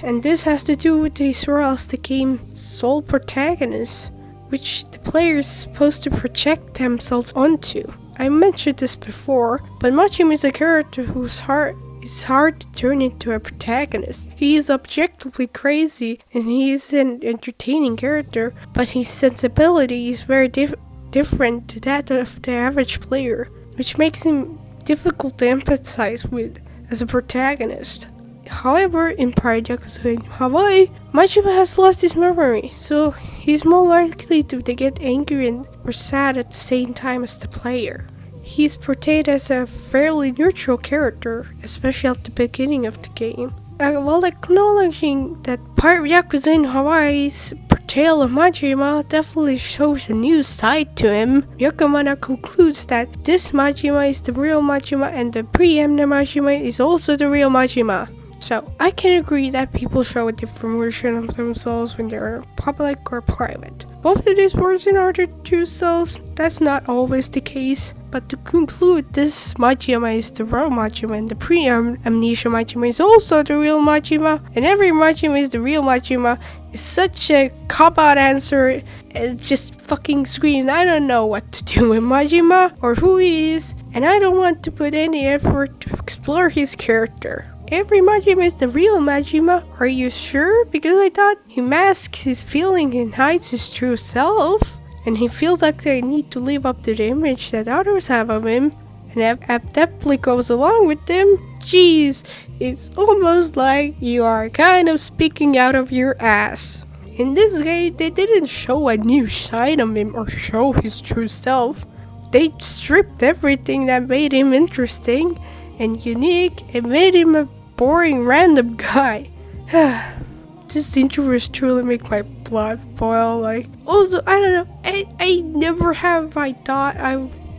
And this has to do with his role as the game's sole protagonist, which the player is supposed to project themselves onto. I mentioned this before, but Majima is a character whose heart is hard to turn into a protagonist. He is objectively crazy and he is an entertaining character, but his sensibility is very different to that of the average player, which makes him difficult to empathize with as a protagonist. However, in Pirate Yakuza in Hawaii, Majima has lost his memory, so he's more likely to get angry or sad at the same time as the player. He's portrayed as a fairly neutral character, especially at the beginning of the game. While acknowledging that Pirate Yakuza in Hawaii's portrayal of Majima definitely shows a new side to him, Yokoyama concludes that this Majima is the real Majima and the preeminent Majima is also the real Majima. So, I can agree that people show a different version of themselves when they're public or private. Both of these versions are their true selves. That's not always the case. But to conclude, this Majima is the real Majima and the pre-amnesia Majima is also the real Majima, and every Majima is the real Majima is such a cop-out answer. It just fucking screams, I don't know what to do with Majima or who he is, and I don't want to put any effort to explore his character. Every Majima is the real Majima. Are you sure? Because I thought he masks his feeling and hides his true self. And he feels like they need to live up to the image that others have of him. And adeptly goes along with them. Jeez, it's almost like you are kind of speaking out of your ass. In this game, they didn't show a new side of him or show his true self. They stripped everything that made him interesting and unique and made him a boring random guy. This interviews truly make my blood boil. Also, I don't know, I never have I thought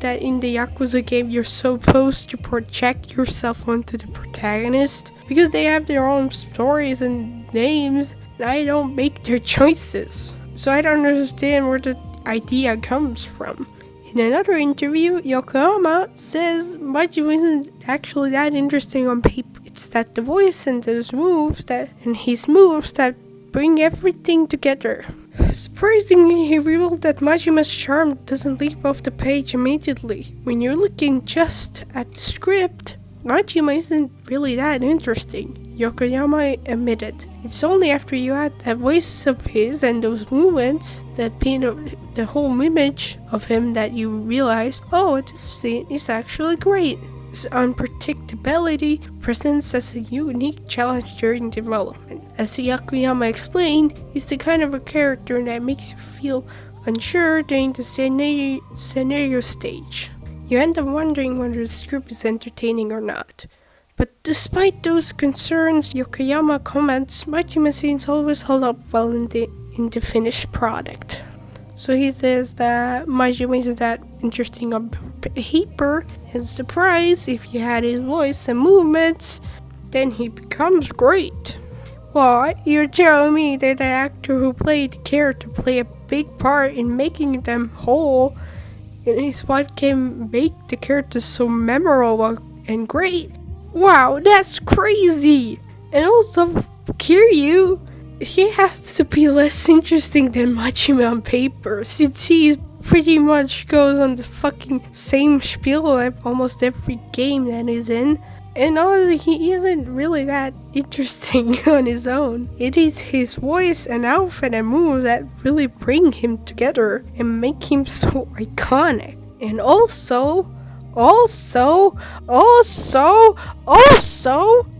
that in the Yakuza game you're supposed to project yourself onto the protagonist because they have their own stories and names and I don't make their choices. So I don't understand where the idea comes from. In another interview, Yokoyama says Majima isn't actually that interesting on paper. It's that the voice and his moves that bring everything together. Surprisingly, he revealed that Majima's charm doesn't leap off the page immediately. When you're looking just at the script, Majima isn't really that interesting, Yokoyama admitted. It's only after you add that voice of his and those movements that paint the whole image of him that you realize, oh, this scene is actually great. His unpredictability presents as a unique challenge during development. As Yokoyama explained, he's the kind of a character that makes you feel unsure during the scenario stage. You end up wondering whether the script is entertaining or not. But despite those concerns, Yokoyama comments, Majima scenes always hold up well in the finished product. So he says that Majima isn't that interesting on paper, and surprise, if you had his voice and movements, then he becomes great. What? You're telling me that the actor who played the character played a big part in making them whole, and is what can make the character so memorable and great? Wow, that's crazy! And also, Kiryu, he has to be less interesting than Majima on paper, since he pretty much goes on the fucking same spiel of almost every game that he's in. And honestly, he isn't really that interesting on his own. It is his voice and outfit and moves that really bring him together and make him so iconic. And also,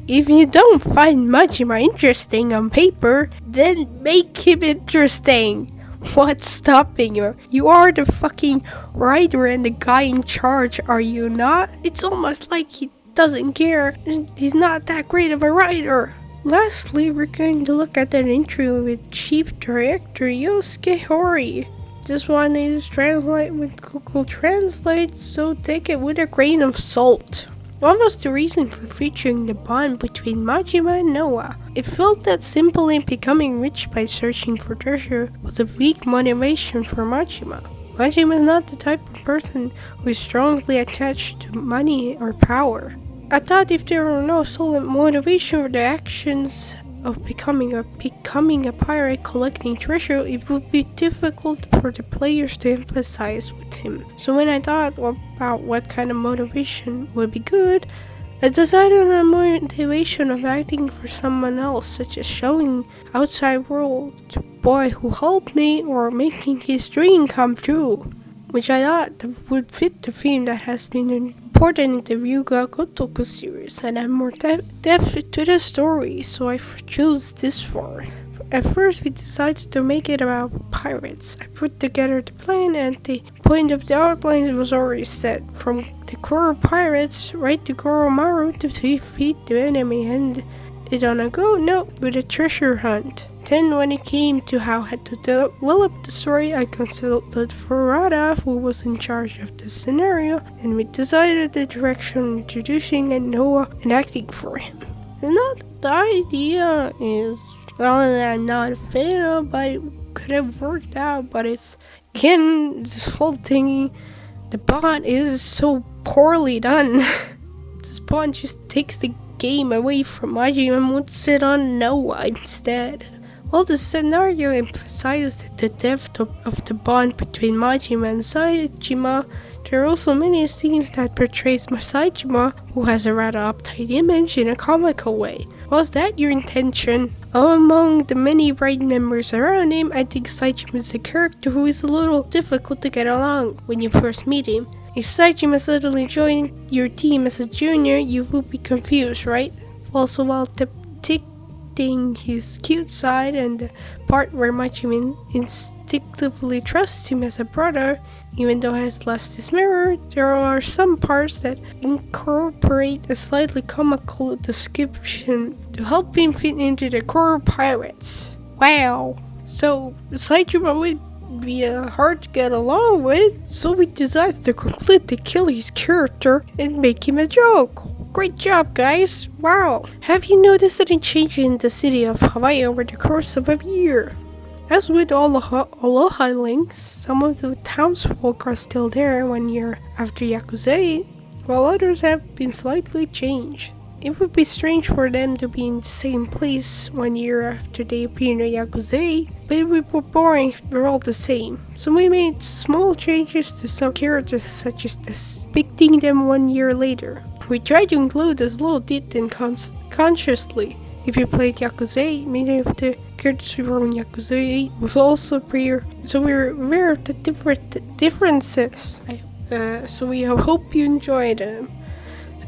if you don't find Majima interesting on paper, then make him interesting. What's stopping you? You are the fucking writer and the guy in charge, are you not? It's almost like he doesn't care. He's not that great of a writer. Lastly, we're going to look at an interview with Chief Director Yosuke Hori. This one is translated with Google Translate, so take it with a grain of salt. What was the reason for featuring the bond between Majima and Noah? It felt that simply becoming rich by searching for treasure was a weak motivation for Majima. Majima is not the type of person who is strongly attached to money or power. I thought if there were no solid motivation for the actions of becoming a pirate collecting treasure, it would be difficult for the players to empathize with him. So when I thought about what kind of motivation would be good, I decided on a motivation of acting for someone else, such as showing outside world the boy who helped me or making his dream come true, which I thought would fit the theme that has been important in the Ryuga Gotoku series and add more depth to the story, so I chose this for. At first we decided to make it about pirates. I put together the plan and the point of the outline was already set. From the Koro pirates, right to Goromaru to defeat the enemy and it on a go? No, with a treasure hunt. Then when it came to how I had to develop the story, I consulted Furada, who was in charge of the scenario, and we decided the direction introducing and Noah and acting for him. And the idea is well that I'm not a fan of, but it could have worked out, but it's again this whole thing, the bond is so poorly done. This bond just takes the game away from Majima and puts it on Noah instead. While the scenario emphasizes the depth of the bond between Majima and Saejima, there are also many scenes that portrays Saejima, who has a rather uptight image, in a comical way. Was that your intention? Among the many bright members around him, I think Saejima is a character who is a little difficult to get along when you first meet him. If Saejima suddenly joined your team as a junior, you would be confused, right? Also, while depicting his cute side and the part where Majima instinctively trusts him as a brother, even though he has lost his mirror, there are some parts that incorporate a slightly comical description to help him fit into the core pirates. Wow! So, Saejima would be hard to get along with, so we decided to completely kill his character and make him a joke. Great job, guys! Wow! Have you noticed any change in the city of Hawaii over the course of a year? As with Aloha links, some of the townsfolk are still there 1 year after Yakuza 8, while others have been slightly changed. It would be strange for them to be in the same place 1 year after they appeared in Yakuza 8, but it would be boring if they're all the same. So we made small changes to some characters, such as depicting them 1 year later. We try to include this little detail consciously. If you played Yakuza 8, many of the characters we were in Yakuza 8 was also appear, so we're aware of the differences. So we hope you enjoy them.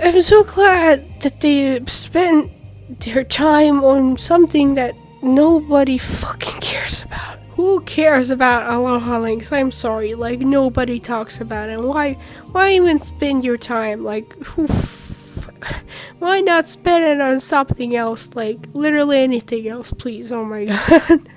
I'm so glad that they spent their time on something that nobody fucking cares about. Who cares about Aloha Links? I'm sorry, like nobody talks about it. Why even spend your time? Like, why not spend it on something else? Like, literally anything else, please. Oh my god.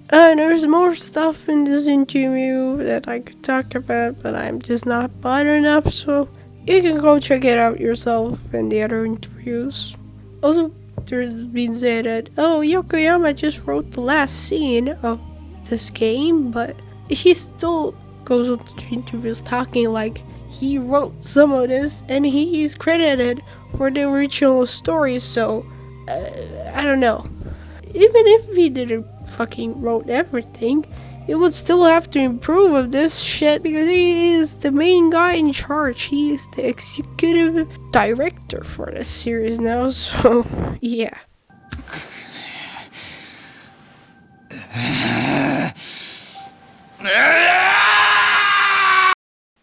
There's more stuff in this interview that I could talk about, but I'm just not bothered enough, so you can go check it out yourself and the other interviews. Also, there's been said that, Yokoyama just wrote the last scene of this game, but he still goes on to interviews talking like he wrote some of this and he is credited for the original story, so I don't know. Even if he didn't fucking wrote everything, he would still have to improve of this shit because he is the main guy in charge. He is the executive director for this series now, so yeah.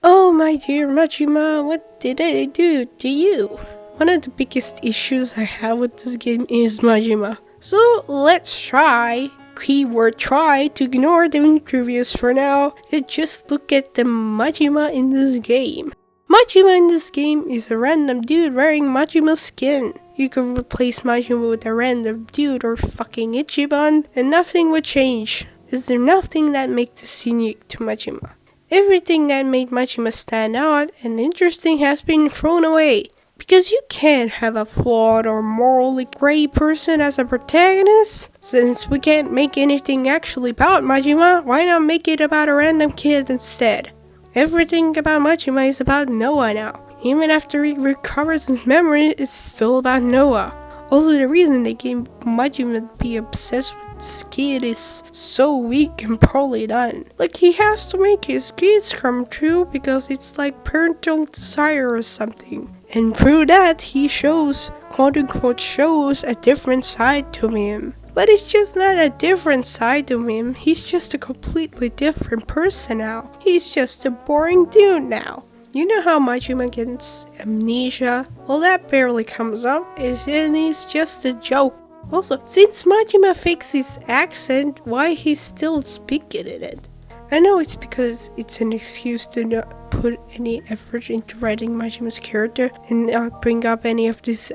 Oh my dear Majima, what did I do to you? One of the biggest issues I have with this game is Majima. So let's try, keyword try, to ignore the interviews for now and just look at the Majima in this game. Majima in this game is a random dude wearing Majima skin. You could replace Majima with a random dude or fucking Ichiban and nothing would change. Is there nothing that makes this unique to Majima? Everything that made Majima stand out and interesting has been thrown away. Because you can't have a flawed or morally grey person as a protagonist. Since we can't make anything actually about Majima, why not make it about a random kid instead? Everything about Majima is about Noah now. Even after he recovers his memory, it's still about Noah. Also, the reason they gave Majima to be obsessed with this kid is so weak and poorly done. Like, he has to make his kids come true because it's like parental desire or something. And through that, he shows, quote-unquote, shows a different side to him. But it's just not a different side to him, he's just a completely different person now. He's just a boring dude now. You know how Majima gets amnesia? Well, that barely comes up, and it's just a joke. Also, since Majima fakes his accent, why he's still speaking in it? I know it's because it's an excuse to not put any effort into writing Majima's character and not bring up any of his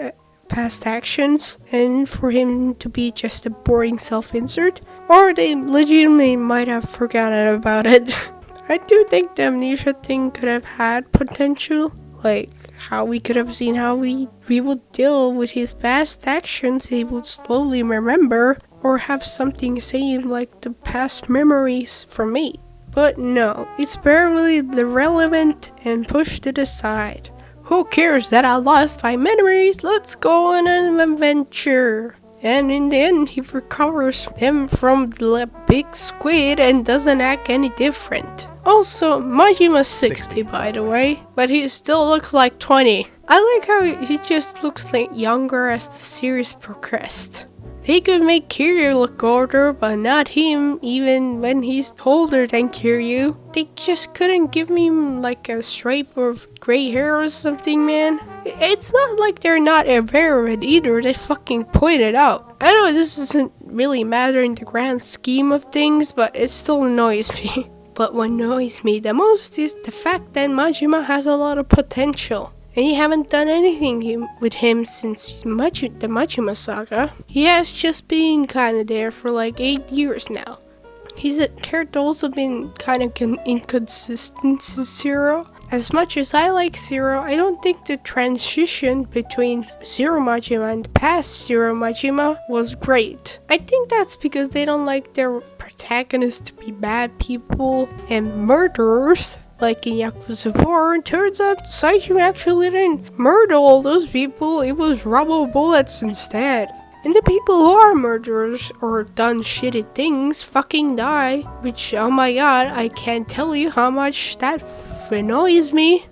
past actions, and for him to be just a boring self-insert, or they legitimately might have forgotten about it. I do think the amnesia thing could have had potential, like how we could have seen how we would deal with his past actions. He would slowly remember or have something saying like the past memories from me. But no, it's barely irrelevant and pushed to the side. Who cares that I lost my memories? Let's go on an adventure. And in the end, he recovers them from the big squid and doesn't act any different. Also, Majima's 60 by the way, but he still looks like 20. I like how he just looks like younger as the series progressed. They could make Kiryu look older, but not him, even when he's older than Kiryu. They just couldn't give him like a stripe of gray hair or something, man. It's not like they're not aware of it either, they fucking point it out. I know this doesn't really matter in the grand scheme of things, but it still annoys me. But what annoys me the most is the fact that Majima has a lot of potential. And you haven't done anything with him since the Majima saga. He has just been kinda there for like 8 years now. His character also been kinda inconsistent since Zero. As much as I like Zero, I don't think the transition between Zero Majima and the past Zero Majima was great. I think that's because they don't like their protagonists to be bad people and murderers. Like in Yakuza 4, it turns out Saijima actually didn't murder all those people, it was rubber bullets instead. And the people who are murderers or done shitty things fucking die, which, oh my god, I can't tell you how much that annoys me.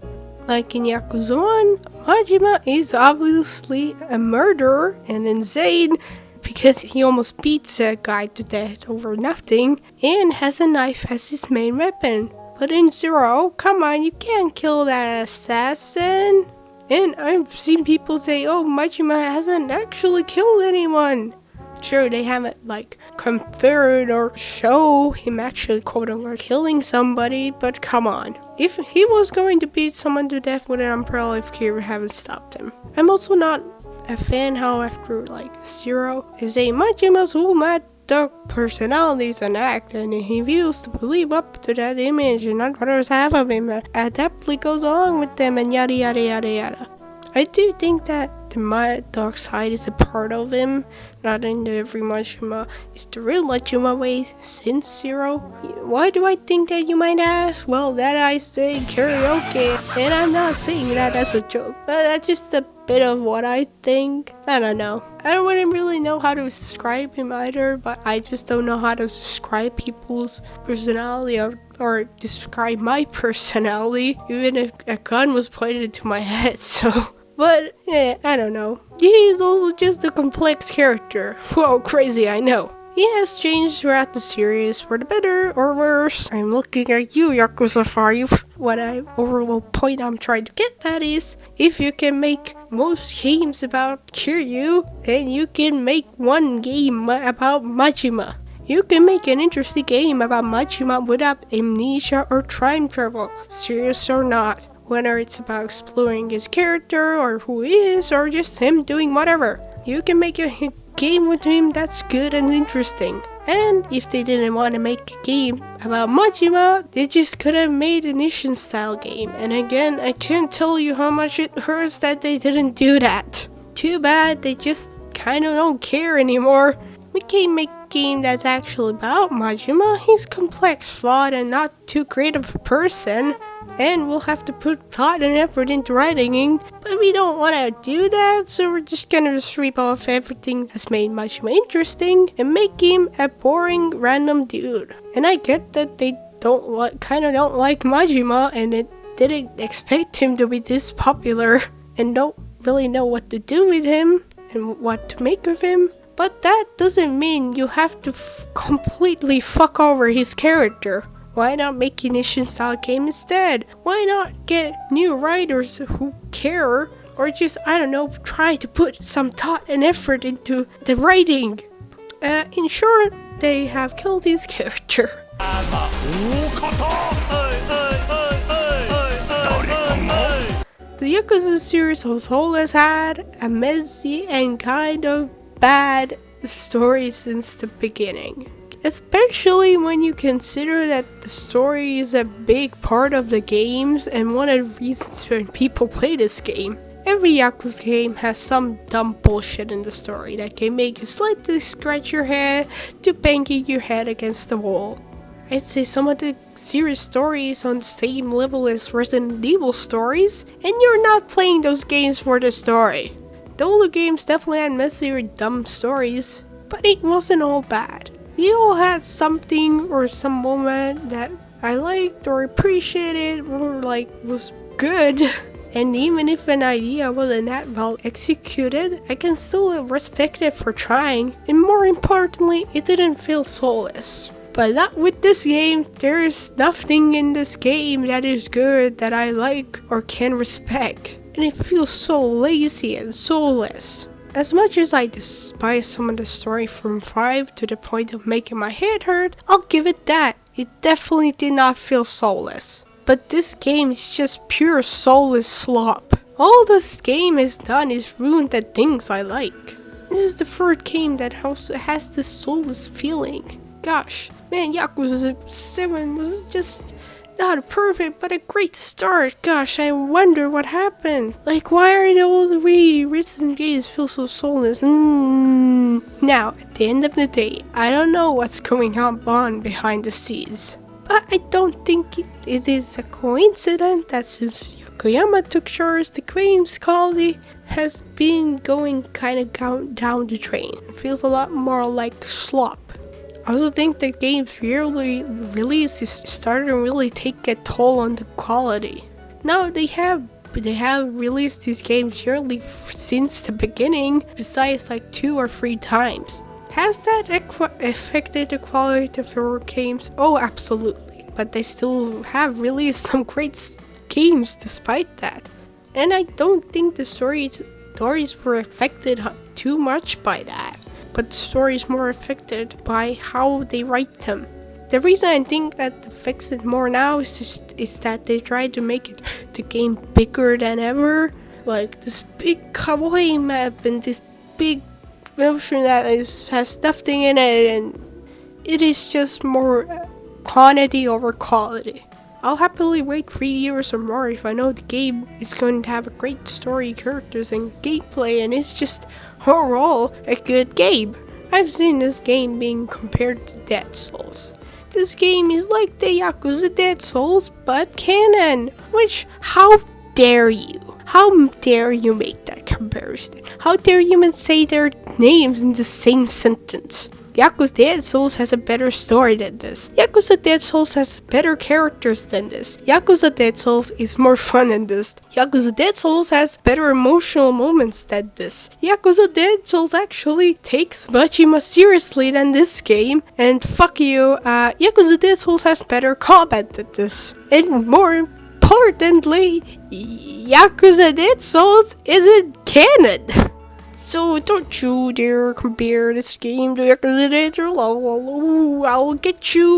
Like in Yakuza 1, Majima is obviously a murderer and insane because he almost beats a guy to death over nothing and has a knife as his main weapon. But in Zero, come on, you can't kill that assassin. And I've seen people say, oh, Majima hasn't actually killed anyone. Sure, they haven't like confirmed or show him actually quote-unquote killing somebody, but come on. If he was going to beat someone to death with an umbrella, if Kira haven't stopped him. I'm also not a fan how after like Zero, they say Majima's whole mad dog personality is an act and he views to live up to that image and not others have of him adeptly goes along with them and yada yada yada yada. I do think that the mad dog side is a part of him, not in every Majima is the real Majima way since Zero. Why do I think that, you might ask? Well, that I say karaoke, and I'm not saying that as a joke, but that's just a bit of what I think. I don't know. I wouldn't really know how to describe him either, but I just don't know how to describe people's personality or describe my personality, even if a gun was pointed to my head, so... But, yeah, I don't know. He is also just a complex character. Whoa, crazy, I know. He has changed throughout the series, for the better or worse. I'm looking at you, Yakuza 5. What overall point I'm trying to get at is, if you can make most games about Kiryu, then you can make one game about Majima. You can make an interesting game about Majima without amnesia or time travel, serious or not. Whether it's about exploring his character or who he is or just him doing whatever. You can make a game with him that's good and interesting. And if they didn't want to make a game about Majima, they just could have made an Ishin style game. And again, I can't tell you how much it hurts that they didn't do that. Too bad, they just kind of don't care anymore. We can make a game that's actually about Majima. He's complex, flawed, and not too creative a person. And we'll have to put thought and effort into writing it, but we don't want to do that, so we're just gonna strip off everything that's made Majima interesting and make him a boring random dude. And I get that they don't like Majima and it didn't expect him to be this popular and don't really know what to do with him and what to make of him. But that doesn't mean you have to completely fuck over his character. Why not make an Ishin style game instead? Why not get new writers who care? Or just, I don't know, try to put some thought and effort into the writing. In short, they have killed his character. The Yakuza series as whole has had a messy and kind of bad story since the beginning. Especially when you consider that the story is a big part of the games and one of the reasons when people play this game. Every Yakuza game has some dumb bullshit in the story that can make you slightly scratch your head to banging your head against the wall. I'd say some of the series stories on the same level as Resident Evil stories, and you're not playing those games for the story. The older games definitely had messier dumb stories, but it wasn't all bad. They all had something or some moment that I liked or appreciated or was good. And even if an idea wasn't that well executed, I can still respect it for trying. And more importantly, it didn't feel soulless. But not with this game. There is nothing in this game that is good that I like or can respect. And it feels so lazy and soulless. As much as I despise some of the story from 5 to the point of making my head hurt, I'll give it that. It definitely did not feel soulless. But this game is just pure soulless slop. All this game has done is ruin the things I like. This is the third game that also has this soulless feeling. Gosh, man, Yakuza 7 was just not perfect, but a great start. Gosh, I wonder what happened. Why are all the recent games feel so soulless? Now, at the end of the day, I don't know what's going on behind the scenes. But I don't think it is a coincidence that since Yokoyama took charge, the game's quality has been going kind of down the drain. It feels a lot more like slop. I also think the game's yearly release is starting to really take a toll on the quality. Now they have they have released these games yearly since the beginning, besides like 2 or 3 times. Has that affected the quality of their games? Oh, absolutely. But they still have released some great games despite that. And I don't think the stories were affected too much by that. But the stories more affected by how they write them. The reason I think that affects it more now is that they try to make the game bigger than ever. Like this big kawaii map and this big motion that has nothing in it, and it is just more quantity over quality. I'll happily wait 3 years or more if I know the game is going to have a great story, characters, and gameplay, and it's just overall a good game. I've seen this game being compared to Dead Souls. This game is like the Yakuza Dead Souls, but canon. Which, how dare you? How dare you make that comparison? How dare you even say their names in the same sentence? Yakuza Dead Souls has a better story than this. Yakuza Dead Souls has better characters than this. Yakuza Dead Souls is more fun than this. Yakuza Dead Souls has better emotional moments than this. Yakuza Dead Souls actually takes Majima seriously than this game. And fuck you, Yakuza Dead Souls has better combat than this. And more importantly, Yakuza Dead Souls isn't canon. So don't you dare compare this game to Yakuza Dead Souls. I'll get you.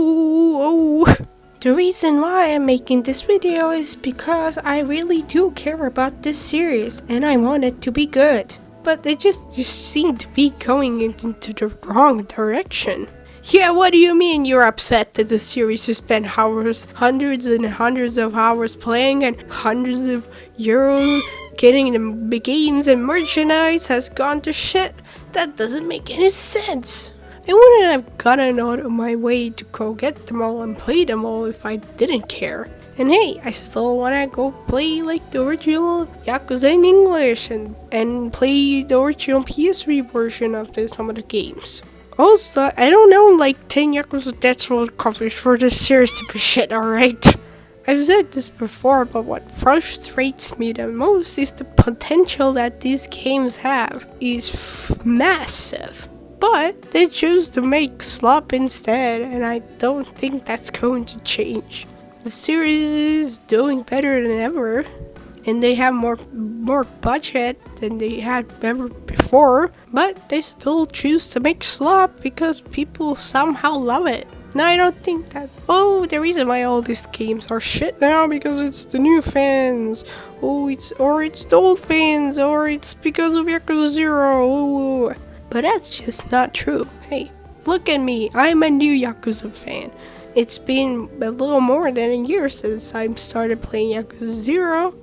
Oh. The reason why I'm making this video is because I really do care about this series and I want it to be good. But they just seem to be going into the wrong direction. Yeah, what do you mean you're upset that the series you spent hours, hundreds and hundreds of hours playing and hundreds of euros getting the games and merchandise has gone to shit? That doesn't make any sense. I wouldn't have gotten out of my way to go get them all and play them all if I didn't care. And hey, I still wanna go play like the original Yakuza in English and play the original PS3 version of some of the games. Also, I don't know like 10 Yakuza Dead Souls copies for this series to be shit, alright? I've said this before, but what frustrates me the most is the potential that these games have is massive. But they choose to make slop instead, and I don't think that's going to change. The series is doing better than ever, and they have more budget than they had ever before, but they still choose to make slop because people somehow love it. Now I don't think that, the reason why all these games are shit now because it's the new fans, it's the old fans, or it's because of Yakuza 0, But that's just not true. Hey, look at me, I'm a new Yakuza fan. It's been a little more than a year since I started playing Yakuza 0,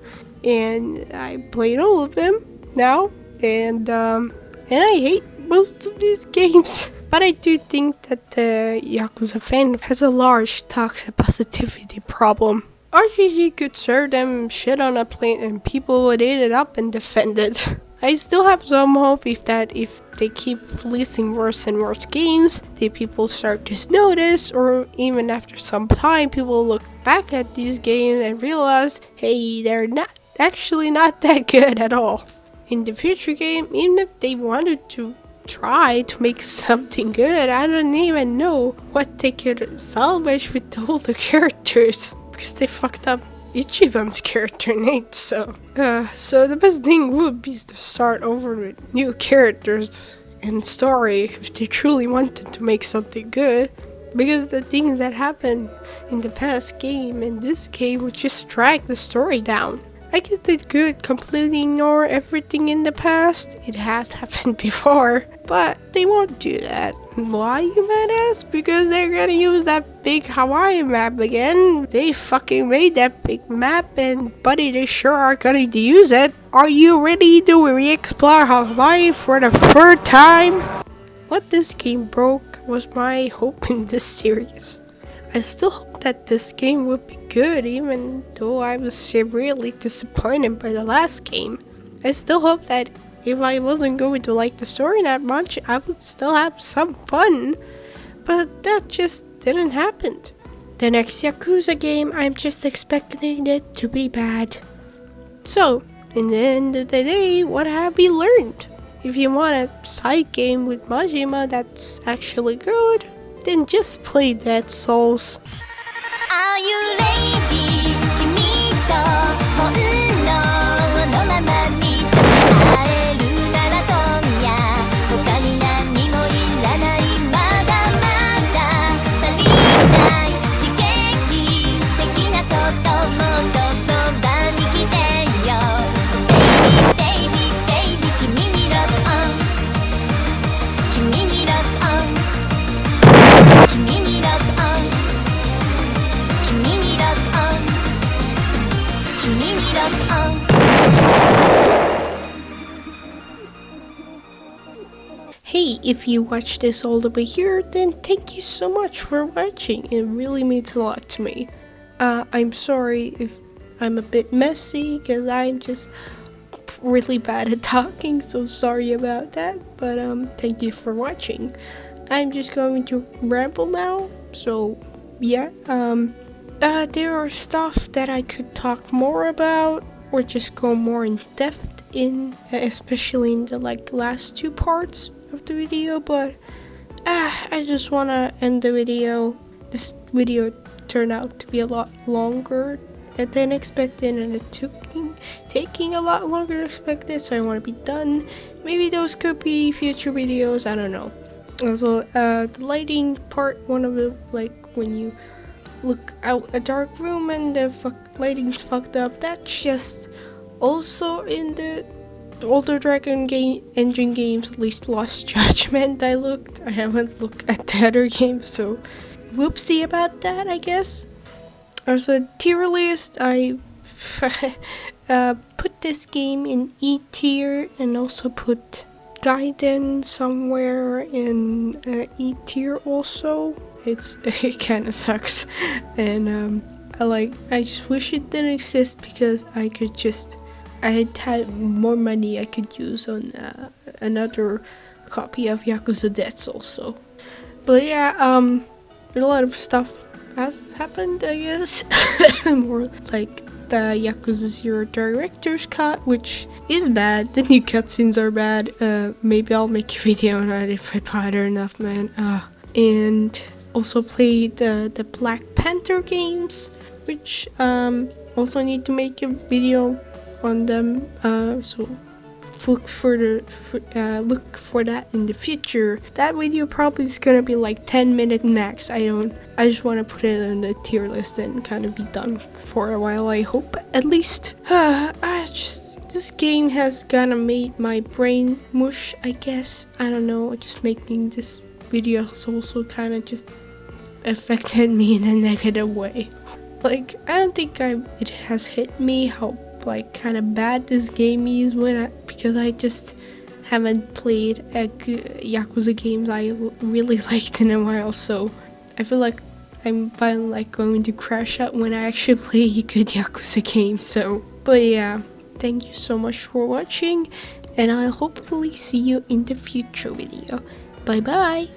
and I played all of them now, and I hate most of these games. But I do think that the Yakuza fan has a large toxic positivity problem. RGG could serve them shit on a plate and people would eat it up and defend it. I still have some hope if they keep releasing worse and worse games, the people start to notice, or even after some time people look back at these games and realize, hey, they're not that good at all. In the future game, even if they wanted to try to make something good, I don't even know what they could salvage with all the characters, because they fucked up Ichiban's character Nate, so the best thing would be to start over with new characters and story if they truly wanted to make something good, because the things that happened in the past game and this game would just drag the story down. I guess they could completely ignore everything in the past, it has happened before, but they won't do that. Why, you might ask? Because they're gonna use that big Hawaii map again. They fucking made that big map, and buddy, they sure are going to use it. Are you ready to re-explore Hawaii for the third time? What this game broke was my hope in this series. I still hope that this game would be good, even though I was severely disappointed by the last game. I still hope that if I wasn't going to like the story that much, I would still have some fun. But that just didn't happen. The next Yakuza game, I'm just expecting it to be bad. So, in the end of the day, what have we learned? If you want a side game with Majima that's actually good, then just play Dead Souls. Are you ready? 君と本能のままに会えるなら今夜他に何もいらないまだまだ足りない刺激的なこともっとそばに来てよ Baby baby baby 君にロックオン君にロックオン君にロックオン君にロックオン君にロックオン Hey, if you watched this all the way here, then thank you so much for watching. It really means a lot to me. I'm sorry if I'm a bit messy, because I'm just really bad at talking, so sorry about that. But thank you for watching. I'm just going to ramble now, so yeah. There are stuff that I could talk more about, or just go more in depth in, especially in the last two parts of the video, but I just wanna end the video. This video turned out to be a lot longer than expected, and it taking a lot longer than expected, so I want to be done. Maybe those could be future videos, I don't know. Also, the lighting part, one of the, when you look out a dark room and the lighting's fucked up, that's just also in the older Dragon Engine games, at least Lost Judgment. I haven't looked at the other games, so whoopsie about that, I guess. Also, tier list, I put this game in E tier and also put Gaiden somewhere in E tier also. It kind of sucks, and I just wish it didn't exist, because I had more money I could use on another copy of Yakuza Dead Souls. So, but yeah, a lot of stuff has happened, I guess. More like the Yakuza 0 director's cut, which is bad. The new cutscenes are bad. Maybe I'll make a video on it if I bother enough, man. And also played the Black Panther games, which also need to make a video on them, so look for that in the future. That video probably is gonna be like 10-minute max. I just want to put it on the tier list and kind of be done for a while, I hope, at least. This game has kinda made my brain mush, I guess. I don't know, just making this video has also kind of just affected me in a negative way. I don't think it has hit me how kind of bad this game is because I just haven't played Yakuza games I really liked in a while, so I feel like I'm finally going to crash out when I actually play a good Yakuza game. So, but yeah, thank you so much for watching, and I'll hopefully see you in the future video. Bye bye!